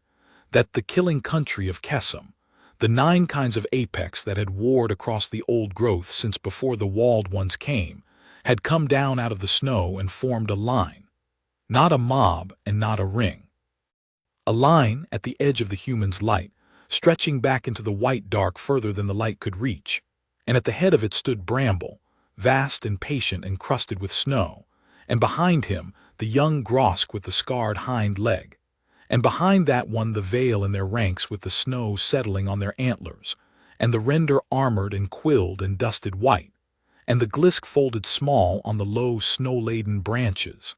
that the killing country of Kesem, the 9 kinds of apex that had warred across the old growth since before the walled ones came, had come down out of the snow and formed a line. Not a mob and not a ring. A line at the edge of the human's light, stretching back into the white dark further than the light could reach, and at the head of it stood Bramble, vast and patient and crusted with snow, and behind him the young grosk with the scarred hind leg, and behind that one the veil in their ranks with the snow settling on their antlers, and the render armored and quilled and dusted white, and the glisk folded small on the low snow-laden branches,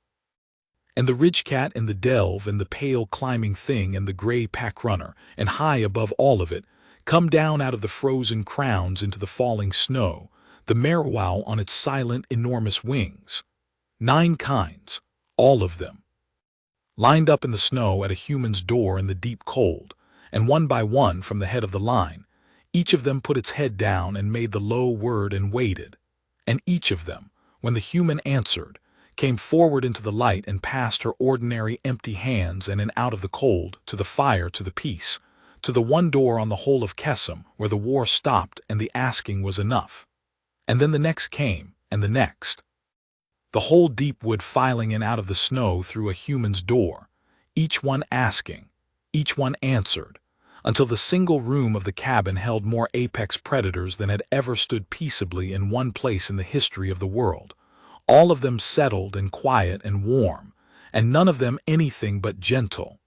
and the ridge-cat and the delve and the pale climbing thing and the gray pack-runner, and high above all of it, come down out of the frozen crowns into the falling snow, the merrow on its silent, enormous wings. 9 kinds, all of them, lined up in the snow at a human's door in the deep cold, and one by one from the head of the line, each of them put its head down and made the low word and waited, and each of them, when the human answered, came forward into the light and passed her ordinary empty hands and out of the cold, to the fire, to the peace, to the one door on the whole of Kesem where the war stopped and the asking was enough. And then the next came, and the next. The whole deep wood filing in out of the snow through a human's door, each one asking, each one answered, until the single room of the cabin held more apex predators than had ever stood peaceably in one place in the history of the world, all of them settled and quiet and warm, and none of them anything but gentle.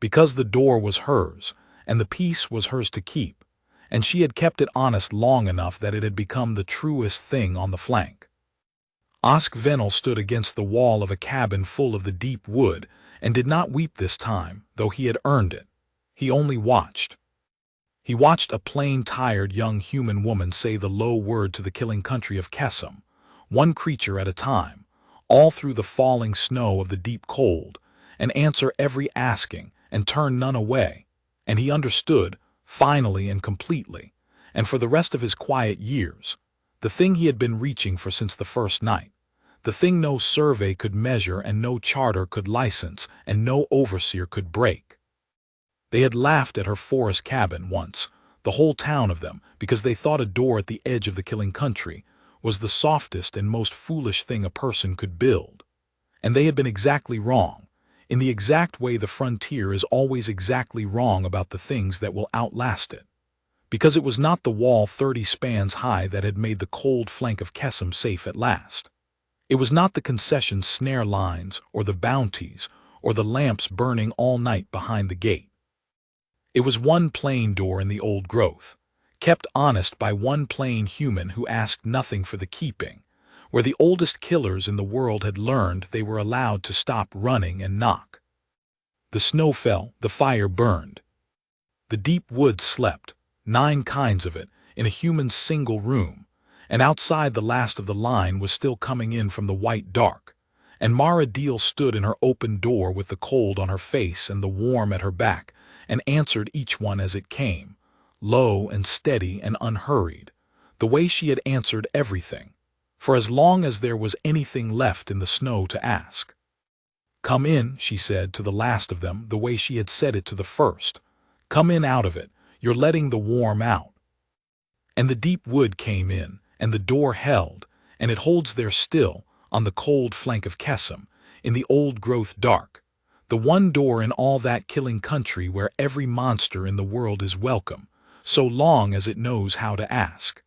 Because the door was hers, and the peace was hers to keep, and she had kept it honest long enough that it had become the truest thing on the flank. Venel stood against the wall of a cabin full of the deep wood, and did not weep this time, though he had earned it. He only watched. He watched a plain, tired young human woman say the low word to the killing country of Kesem, one creature at a time, all through the falling snow of the deep cold, and answer every asking, and turn none away. And he understood, finally and completely, and for the rest of his quiet years, the thing he had been reaching for since the first night, the thing no survey could measure and no charter could license and no overseer could break. They had laughed at her forest cabin once, the whole town of them, because they thought a door at the edge of the killing country was the softest and most foolish thing a person could build. And they had been exactly wrong, in the exact way the frontier is always exactly wrong about the things that will outlast it. Because it was not the wall 30 spans high that had made the cold flank of Kesem safe at last. It was not the concession snare lines or the bounties or the lamps burning all night behind the gate. It was one plain door in the old growth, kept honest by one plain human who asked nothing for the keeping, where the oldest killers in the world had learned they were allowed to stop running and knock. The snow fell, the fire burned. The deep wood slept, 9 kinds of it, in a human single room, and outside the last of the line was still coming in from the white dark, and Mara Deal stood in her open door with the cold on her face and the warm at her back, and answered each one as it came, low and steady and unhurried, the way she had answered everything, for as long as there was anything left in the snow to ask. "Come in," she said to the last of them the way she had said it to the first. "Come in out of it, you're letting the warm out." And the deep wood came in, and the door held, and it holds there still, on the cold flank of Kesem, in the old growth dark, the one door in all that killing country where every monster in the world is welcome, so long as it knows how to ask.